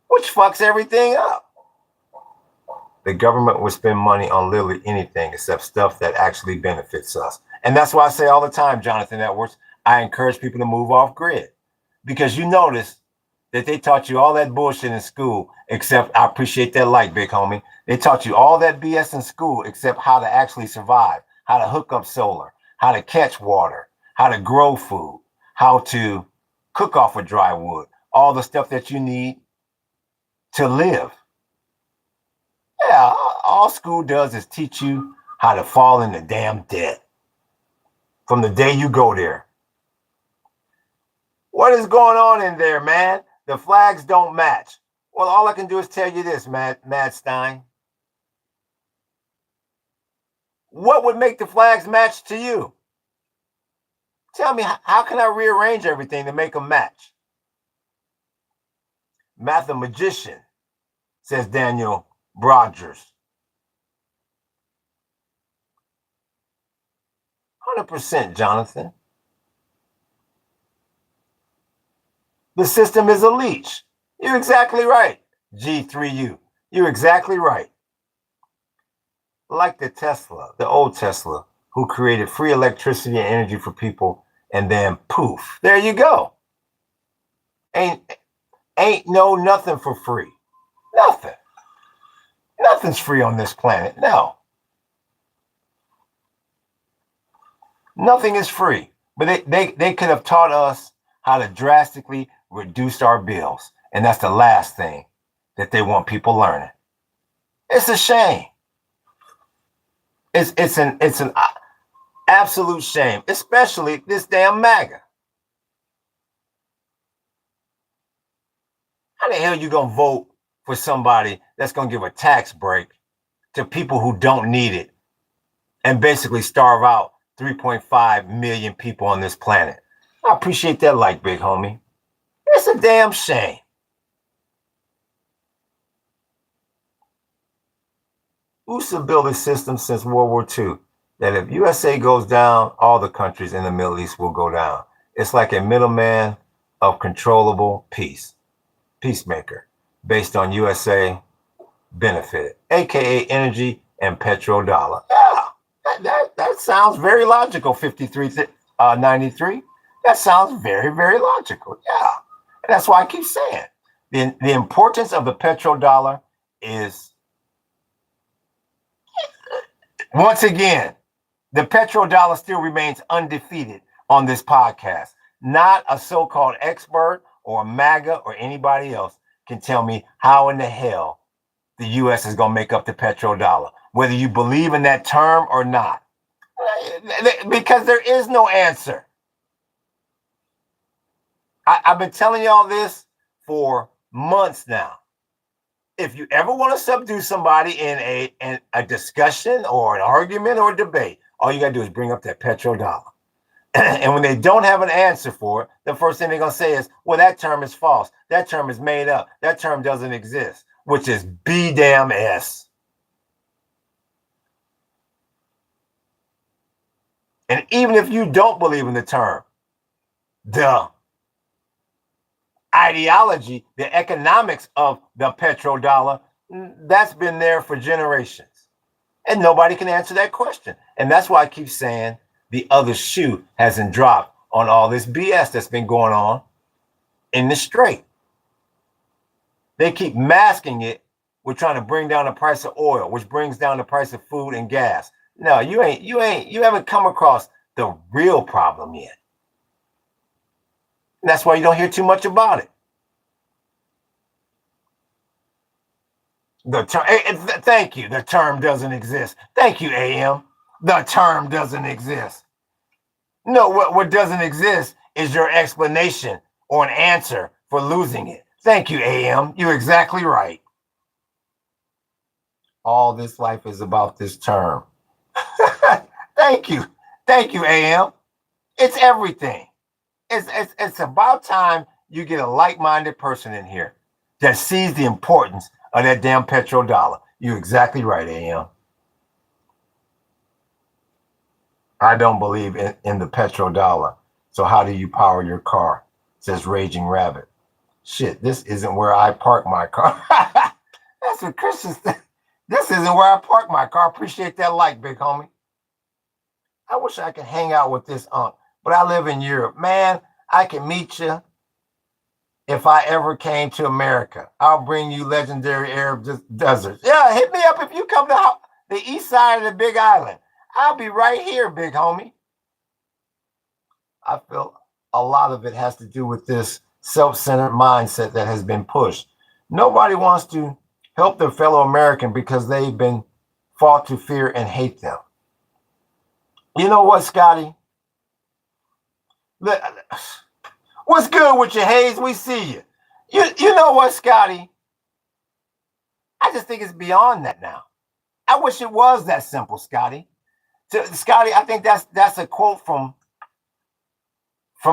which fucks everything up. The government will spend money on literally anything except stuff that actually benefits us. And that's why I say all the time, Jonathan Edwards, I encourage people to move off grid, because you notice that they taught you all that bullshit in school, except, I appreciate that light, big homie. They taught you all that BS in school except how to actually survive, how to hook up solar, how to catch water, how to grow food, how to cook off of dry wood, all the stuff that you need to live. Yeah, all school does is teach you how to fall into damn debt from the day you go there. What is going on in there, man? The flags don't match. Well, all I can do is tell you this, Mad Stein. What would make the flags match to you? Tell me, how can I rearrange everything to make them match? Mathematician, says Daniel Rogers. 100%, Jonathan. The system is a leech. You're exactly right, G3U. You're exactly right. Like the Tesla, the old Tesla, who created free electricity and energy for people, and then poof, there you go. Ain't nothing for free. Nothing. Nothing's free on this planet. No. Nothing is free. But they could have taught us how to drastically reduce our bills. And that's the last thing that they want people learning. It's a shame. It's an absolute shame, especially this damn Maga. How the hell are you going to vote for somebody that's going to give a tax break to people who don't need it and basically starve out 3.5 million people on this planet? I appreciate that like, big homie. It's a damn shame. USA built a system since World War II that if USA goes down, all the countries in the Middle East will go down. It's like a middleman of controllable peacemaker, based on USA benefit, aka energy and petrodollar. Yeah, that sounds very logical. 5393. That sounds very, very logical. Yeah, and that's why I keep saying the importance of the petrodollar is. Once again, the petrodollar still remains undefeated on this podcast. Not a so-called expert or a MAGA or anybody else can tell me how in the hell the U.S. is going to make up the petrodollar, whether you believe in that term or not. Because there is no answer. I've been telling y'all this for months now. If you ever want to subdue somebody in a discussion or an argument or a debate, all you got to do is bring up that petrodollar. And when they don't have an answer for it, the first thing they're going to say is, well, that term is false. That term is made up. That term doesn't exist, which is B-damn-S. And even if you don't believe in the term, the ideology, the economics of the petrodollar, that's been there for generations. And nobody can answer that question. And that's why I keep saying the other shoe hasn't dropped on all this BS that's been going on in the strait. They keep masking it with trying to bring down the price of oil, which brings down the price of food and gas. No, you haven't come across the real problem yet. And that's why you don't hear too much about it. Thank you. The term doesn't exist. Thank you, AM. The term doesn't exist. No, what doesn't exist is your explanation or an answer for losing it. Thank you, AM. You're exactly right. All this life is about this term. Thank you. Thank you, AM. It's everything. It's about time you get a like-minded person in here that sees the importance of that damn petrodollar. You're exactly right, AM. I don't believe in the petrodollar. So how do you power your car? Says Raging Rabbit. Shit, this isn't where I park my car. That's what Christians think. This isn't where I park my car. Appreciate that like, big homie. I wish I could hang out with this but I live in Europe. Man, I can meet you if I ever came to America. I'll bring you legendary Arab deserts. Yeah, hit me up if you come to the east side of the Big Island. I'll be right here, big homie. I feel a lot of it has to do with this self-centered mindset that has been pushed. Nobody wants to help their fellow American because they've been fought to fear and hate them. You know what, Scotty? What's good with you, Hayes? We see you. You know what, Scotty? I just think it's beyond that now. I wish it was that simple, Scotty. Scotty, I think that's a quote from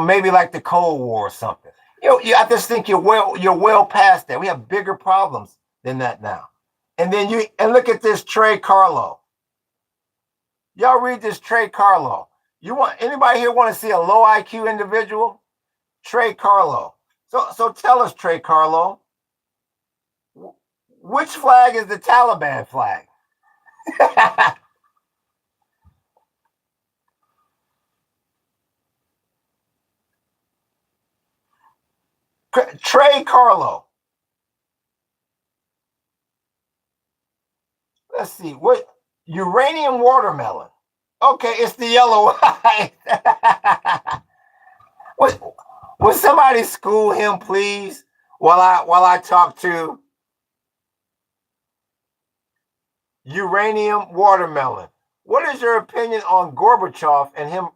maybe like the Cold War or something. I just think you're well past that. We have bigger problems than that now. And then look at this Trey Carlo. Y'all read this Trey Carlo. Anybody here want to see a low IQ individual? Trey Carlo. So tell us, Trey Carlo, which flag is the Taliban flag? Trey Carlo. Let's see. What? Uranium watermelon. Okay, it's the yellow. Would somebody school him, please, while I talk to uranium watermelon? What is your opinion on Gorbachev and him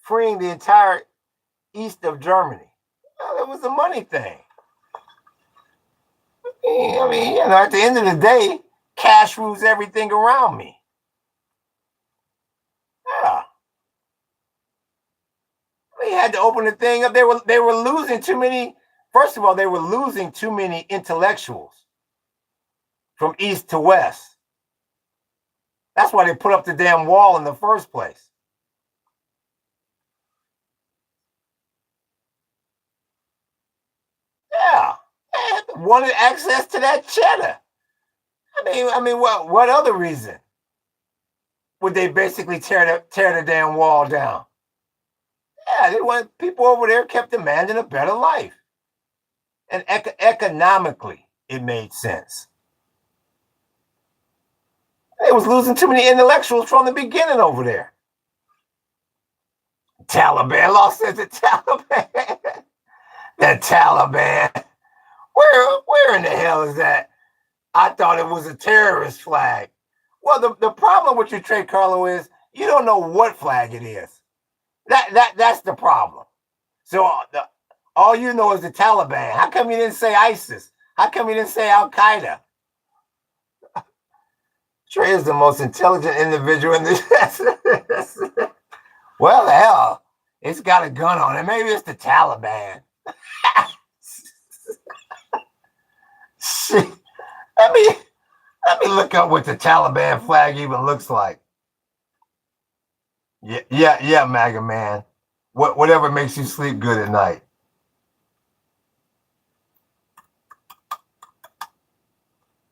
freeing the entire east of Germany? Well, it was a money thing. I mean, at the end of the day, cash rules everything around me. Yeah. They had to open the thing up. They were losing too many. First of all, they were losing too many intellectuals from east to west. That's why they put up the damn wall in the first place. Yeah. They wanted access to that cheddar. I mean, what other reason would they basically tear the damn wall down? Yeah, they want people over there kept demanding a better life. And economically, it made sense. They was losing too many intellectuals from the beginning over there. Taliban lost it to Taliban. The Taliban. Where in the hell is that? I thought it was a terrorist flag. Well, the problem with you, Trey Carlo, is you don't know what flag it is. That's the problem. So all you know is the Taliban. How come you didn't say ISIS? How come you didn't say Al Qaeda? Trey is the most intelligent individual in this. Well, hell, it's got a gun on it. Maybe it's the Taliban. Let me look up what the Taliban flag even looks like. Yeah, Maga man. Whatever makes you sleep good at night.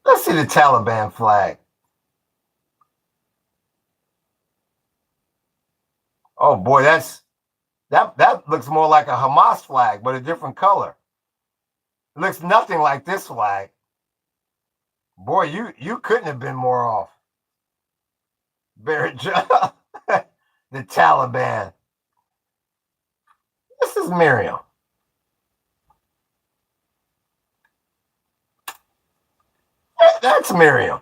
Let's see the Taliban flag. Oh boy, that looks more like a Hamas flag, but a different color. It looks nothing like this flag. Boy, you couldn't have been more off. Barrett Joe. The Taliban. This is Miriam. That's Miriam.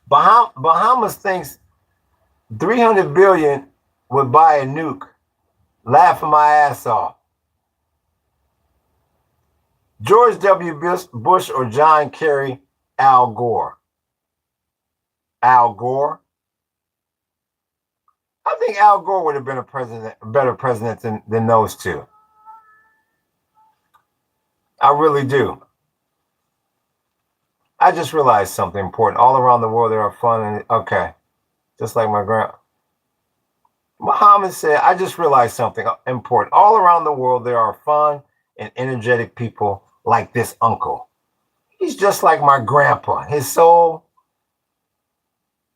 Bahamas thinks 300 billion would buy a nuke. Laughing my ass off. George W. Bush or John Kerry, Al Gore? Al Gore? I think Al Gore would have been a better president than those two. I really do. I just realized something important. All around the world, there are fun and okay. Just like my grandma. Muhammad said, I just realized something important. All around the world, there are fun and energetic people like this uncle. He's just like my grandpa. His soul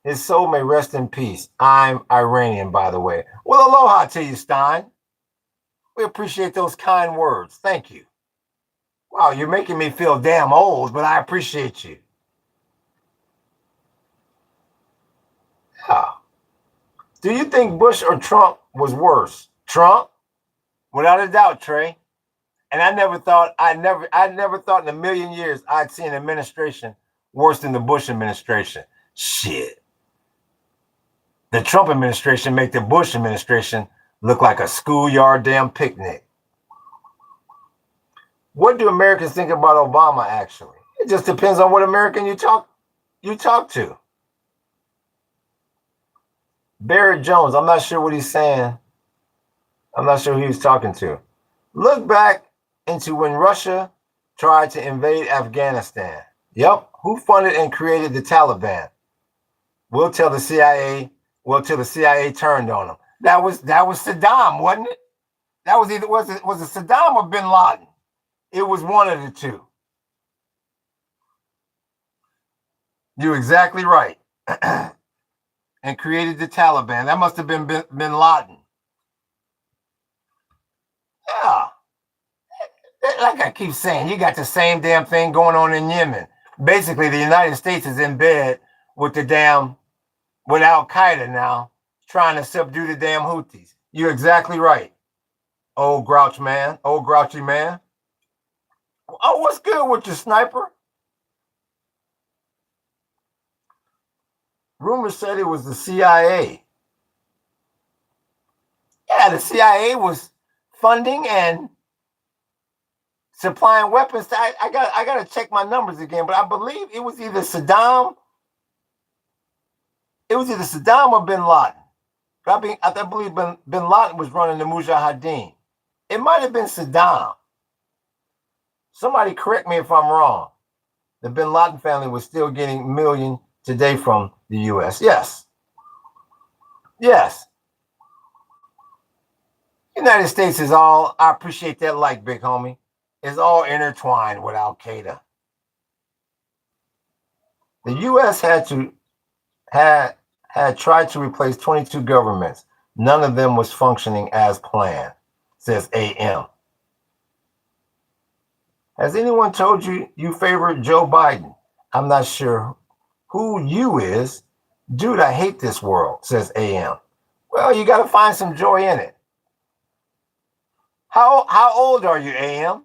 may rest in peace. I'm Iranian, by the way. Well, aloha to you, Stein. We appreciate those kind words. Thank you. Wow, you're making me feel damn old, but I appreciate you. Yeah. Do you think Bush or Trump was worse? Trump, without a doubt, Trey. And I never thought in a million years I'd see an administration worse than the Bush administration. Shit. The Trump administration make the Bush administration look like a schoolyard damn picnic. What do Americans think about Obama, actually? It just depends on what American you talk to. Barrett Jones, I'm not sure what he's saying. I'm not sure who he's talking to. Look back into when Russia tried to invade Afghanistan. Yep. Who funded and created the Taliban? We'll tell the CIA. Well, till the CIA turned on them. That was Saddam, wasn't it? That was either was it Saddam or Bin Laden? It was one of the two. You're exactly right. And created the Taliban. That must have been Bin Laden. Yeah. Like I keep saying, you got the same damn thing going on in Yemen. Basically, the United States is in bed with Al Qaeda now, trying to subdue the damn Houthis. You're exactly right. Old grouchy man. Oh, what's good with your sniper? Rumors said it was the CIA. Yeah, the CIA was funding and supplying weapons. I got to check my numbers again, but I believe it was either Saddam. It was either Saddam or Bin Laden. I believe Bin Laden was running the Mujahideen. It might have been Saddam. Somebody correct me if I'm wrong. The Bin Laden family was still getting millions today from the U.S. Yes. United States is all, I appreciate that like, big homie, is all intertwined with Al Qaeda. The U.S. had tried to replace 22 governments. None of them was functioning as planned, says AM. Has anyone told you you favor Joe Biden? I'm not sure who you is. Dude, I hate this world, says AM. Well, you got to find some joy in it. How old are you, AM?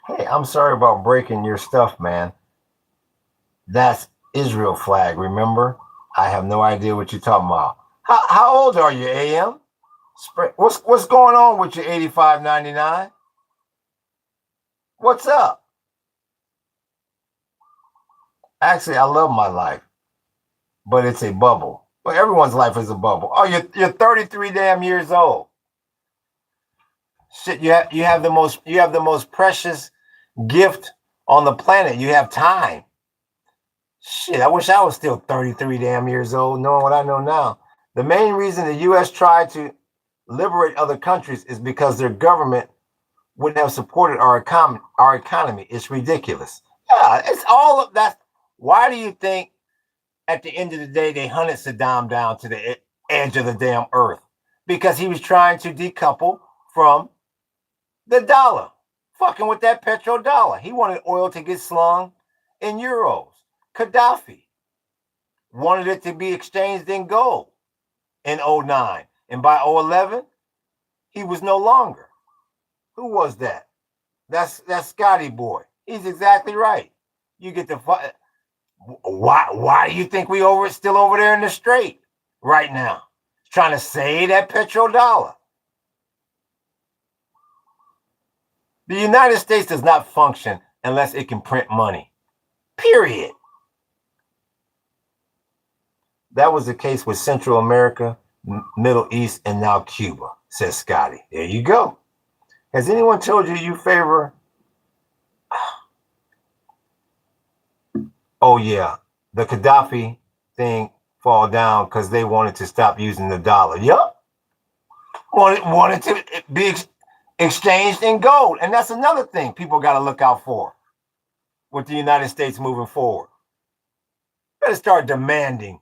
Hey, I'm sorry about breaking your stuff, man. That's Israel flag, remember? I have no idea what you're talking about. How old are you, AM? What's going on with your 85.99? What's up? Actually, I love my life, but it's a bubble. Well, everyone's life is a bubble. Oh, you're 33 damn years old. Shit, you have the most precious gift on the planet. You have time. Shit, I wish I was still 33 damn years old, knowing what I know now. The main reason the U.S. tried to liberate other countries is because their government wouldn't have supported our economy. It's ridiculous. Yeah, it's all of that. Why do you think at the end of the day they hunted Saddam down to the edge of the damn earth? Because he was trying to decouple from the dollar, fucking with that petrodollar. He wanted oil to get slung in euros. Gaddafi wanted it to be exchanged in gold in 2009. And by 2011, he was no longer. Who was that? That's Scotty boy. He's exactly right. You get the why do you think we still over there in the strait right now, trying to save that petrodollar? The United States does not function unless it can print money. Period. That was the case with Central America, Middle East, and now Cuba, says Scotty. There you go. Has anyone told you you favor? Oh, yeah. The Gaddafi thing fall down because they wanted to stop using the dollar. Yep. Wanted to be exchanged in gold. And that's another thing people got to look out for with the United States moving forward. Better start demanding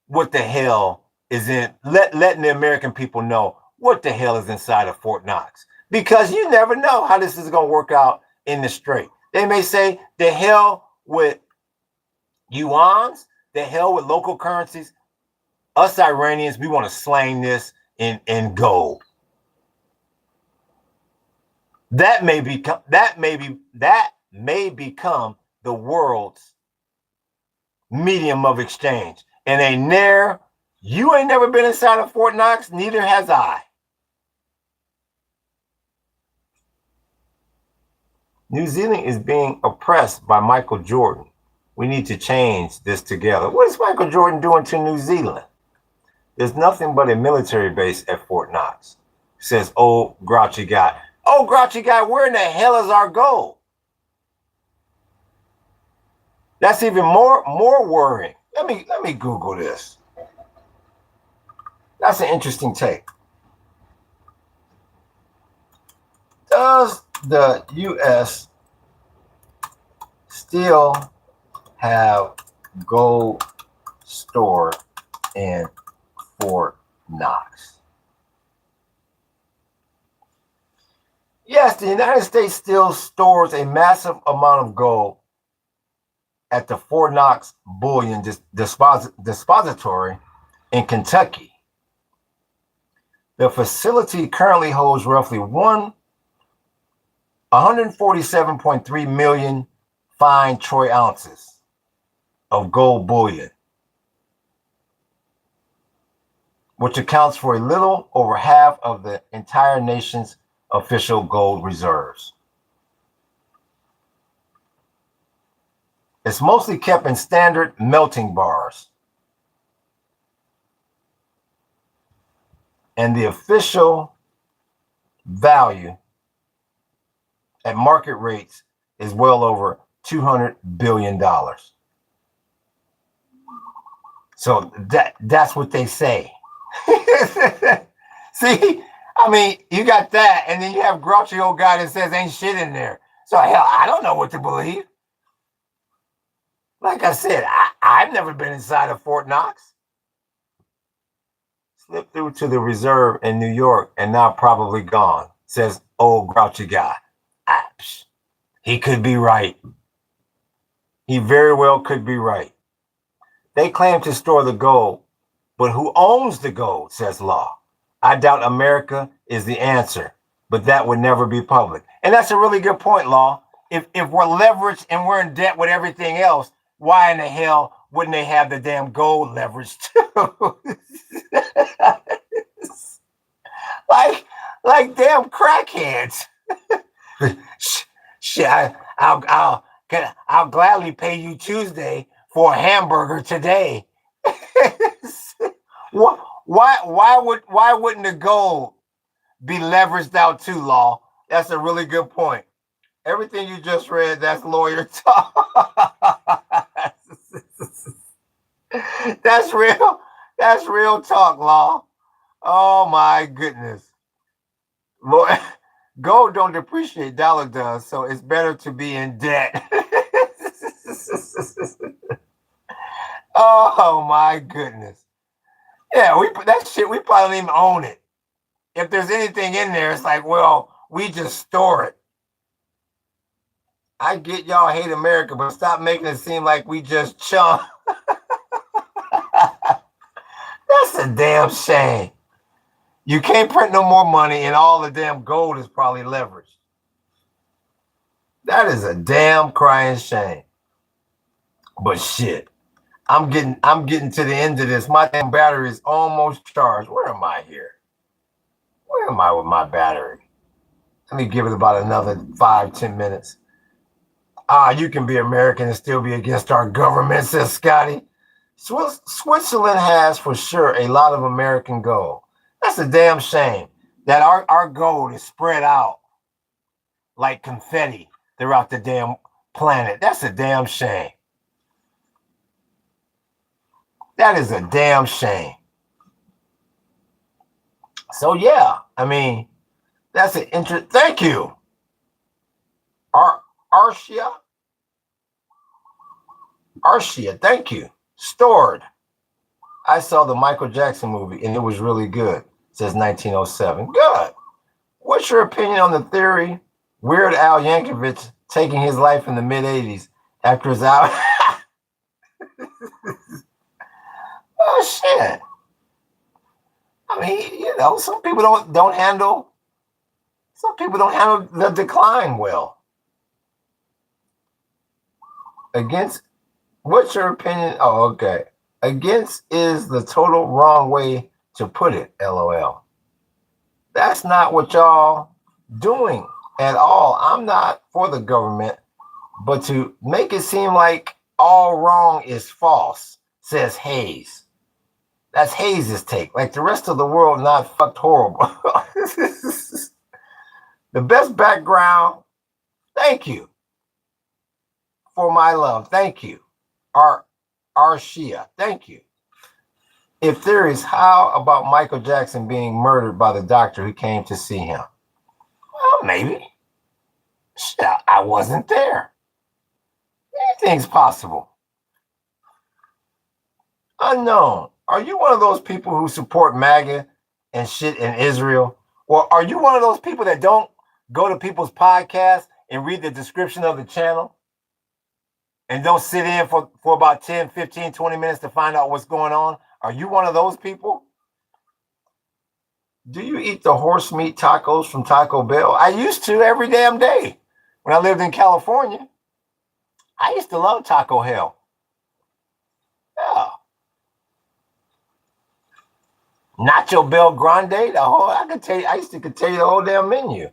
what the hell is in, letting the American people know what the hell is inside of Fort Knox. Because you never know how this is going to work out in the strait. They may say, the hell with Yuans, the hell with local currencies. Us Iranians, we want to slang this in gold. That may become the world's medium of exchange. And you ain't never been inside of Fort Knox, neither has I. New Zealand is being oppressed by Michael Jordan. We need to change this together. What is Michael Jordan doing to New Zealand? There's nothing but a military base at Fort Knox, says old grouchy guy. Oh, grouchy guy, where in the hell is our gold? That's even more worrying. Let me Google this. That's an interesting take. Does the U.S. still have gold stored in Fort Knox? Yes, the United States still stores a massive amount of gold at the Fort Knox Bullion Depository in Kentucky. The facility currently holds roughly 147.3 million fine troy ounces of gold bullion, which accounts for a little over half of the entire nation's official gold reserves. It's mostly kept in standard melting bars, and the official value at market rates is well over $200 billion. So that's what they say. See, I mean, you got that, and then you have grouchy old guy that says ain't shit in there. So hell, I don't know what to believe. Like I said, I've never been inside of Fort Knox. Slipped through to the reserve in New York and now probably gone, says old grouchy guy. He could be right. He very well could be right. They claim to store the gold, but who owns the gold, says Law. I doubt America is the answer, but that would never be public. And that's a really good point, Law. If we're leveraged and we're in debt with everything else, why in the hell wouldn't they have the damn gold leverage too? like damn crackheads. Shit, I'll gladly pay you Tuesday for a hamburger today. Why wouldn't the gold be leveraged out too, Law? That's a really good point. Everything you just read, that's lawyer talk. That's real talk, Law. Oh my goodness. Lord, gold don't depreciate, dollar does, so it's better to be in debt. Oh my goodness. Yeah, that shit, we probably don't even own it. If there's anything in there, it's like, well, we just store it. I get y'all hate America, but stop making it seem like we just chunk. That's a damn shame. You can't print no more money, and all the damn gold is probably leveraged. That is a damn crying shame. But shit, I'm getting to the end of this. My damn battery is almost charged. Where am I here? Where am I with my battery? Let me give it about another 5-10 minutes. You can be American and still be against our government, says Scotty. Switzerland has for sure a lot of American gold. That's a damn shame that our gold is spread out like confetti throughout the damn planet. That's a damn shame. That is a damn shame. So yeah, I mean, that's an interesting. Thank you, Arshia. Thank you. Stored. I saw the Michael Jackson movie and it was really good. Says 1907. Good. What's your opinion on the theory Weird Al Yankovic taking his life in the mid-80s after his album? Oh shit. I mean, you know, some people don't handle the decline well. Against, what's your opinion? Oh, okay. Against is the total wrong way to put it, LOL. That's not what y'all doing at all. I'm not for the government, but to make it seem like all wrong is false, says Hayes. That's Hayes' take. Like the rest of the world, not fucked horrible. The best background. Thank you for my love. Thank you. Our Shia. Thank you. If there is, how about Michael Jackson being murdered by the doctor who came to see him? Well, maybe. Shit, I wasn't there. Anything's possible. Unknown. Are you one of those people who support MAGA and shit in Israel? Or are you one of those people that don't go to people's podcasts and read the description of the channel? And don't sit in for about 10, 15, 20 minutes to find out what's going on? Are you one of those people? Do you eat the horse meat tacos from Taco Bell? I used to every damn day when I lived in California. I used to love Taco Hell. Yeah. Nacho Bel Grande, the whole, I used to tell you the whole damn menu.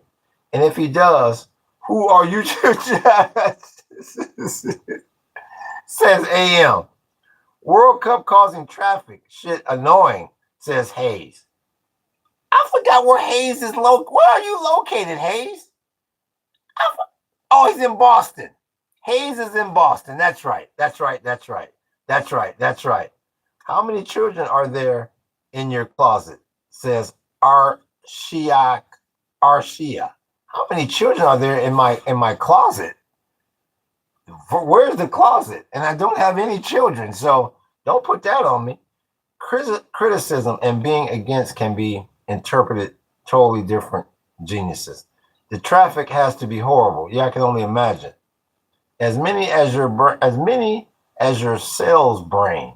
And if he does, who are you to judge? Says AM. World Cup causing traffic. Shit annoying, says Hayes. I forgot where Hayes is located. Where are you located, Hayes? Oh, he's in Boston. Hayes is in Boston. That's right. How many children are there in your closet? Says Arshia. How many children are there in my closet? Where's the closet? And I don't have any children, so don't put that on me. Criticism and being against can be interpreted totally different geniuses. The traffic has to be horrible. Yeah, I can only imagine. As many as your cells brain.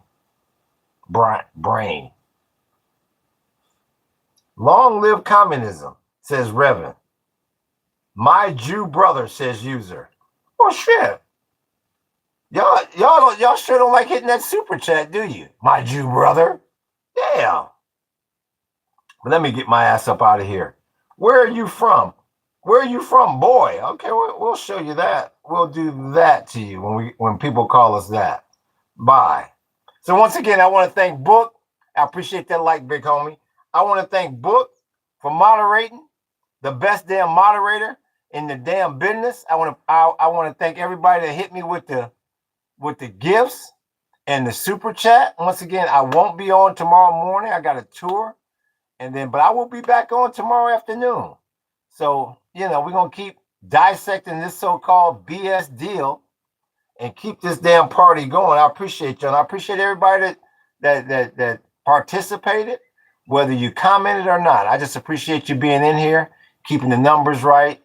Long live communism, says Revan. My Jew brother, says user. Oh shit. Y'all sure don't like hitting that super chat, do you? My Jew brother. Damn. But let me get my ass up out of here. Where are you from? Where are you from, boy? Okay, we'll show you that. We'll do that to you when people call us that. Bye. So once again, I want to thank Book. I appreciate that like, big homie. I want to thank Book for moderating, the best damn moderator in the damn business. I want to thank everybody that hit me with the gifts and the super chat. Once again, I won't be on tomorrow morning. I got a tour, but I will be back on tomorrow afternoon. So, we're going to keep dissecting this so-called BS deal and keep this damn party going. I appreciate you. And I appreciate everybody that participated, whether you commented or not. I just appreciate you being in here, keeping the numbers right,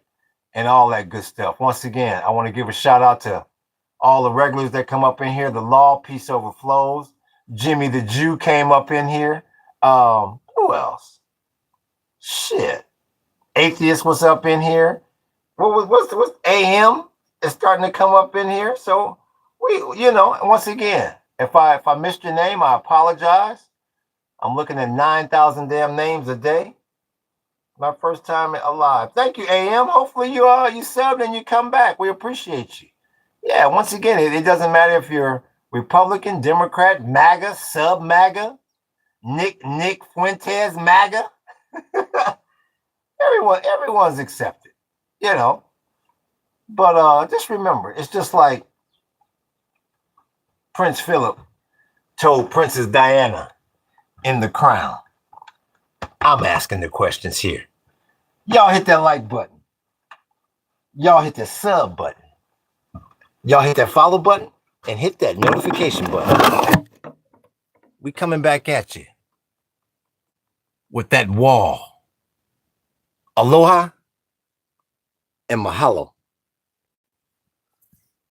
and all that good stuff. Once again, I want to give a shout out to all the regulars that come up in here. The Law, Peace Overflows. Jimmy the Jew came up in here. Who else? Shit. Atheist was up in here. What's AM is starting to come up in here. So once again, if I missed your name, I apologize. I'm looking at 9,000 damn names a day. My first time alive. Thank you, AM. Hopefully you subbed and you come back. We appreciate you. Yeah, once again, it doesn't matter if you're Republican, Democrat, MAGA, sub-MAGA, Nick Fuentes, MAGA. Everyone's accepted, But just remember, it's just like Prince Philip told Princess Diana in The Crown. I'm asking the questions here. Y'all hit that like button. Y'all hit the sub button. Y'all hit that follow button and hit that notification button. We coming back at you with that wall. Aloha and mahalo.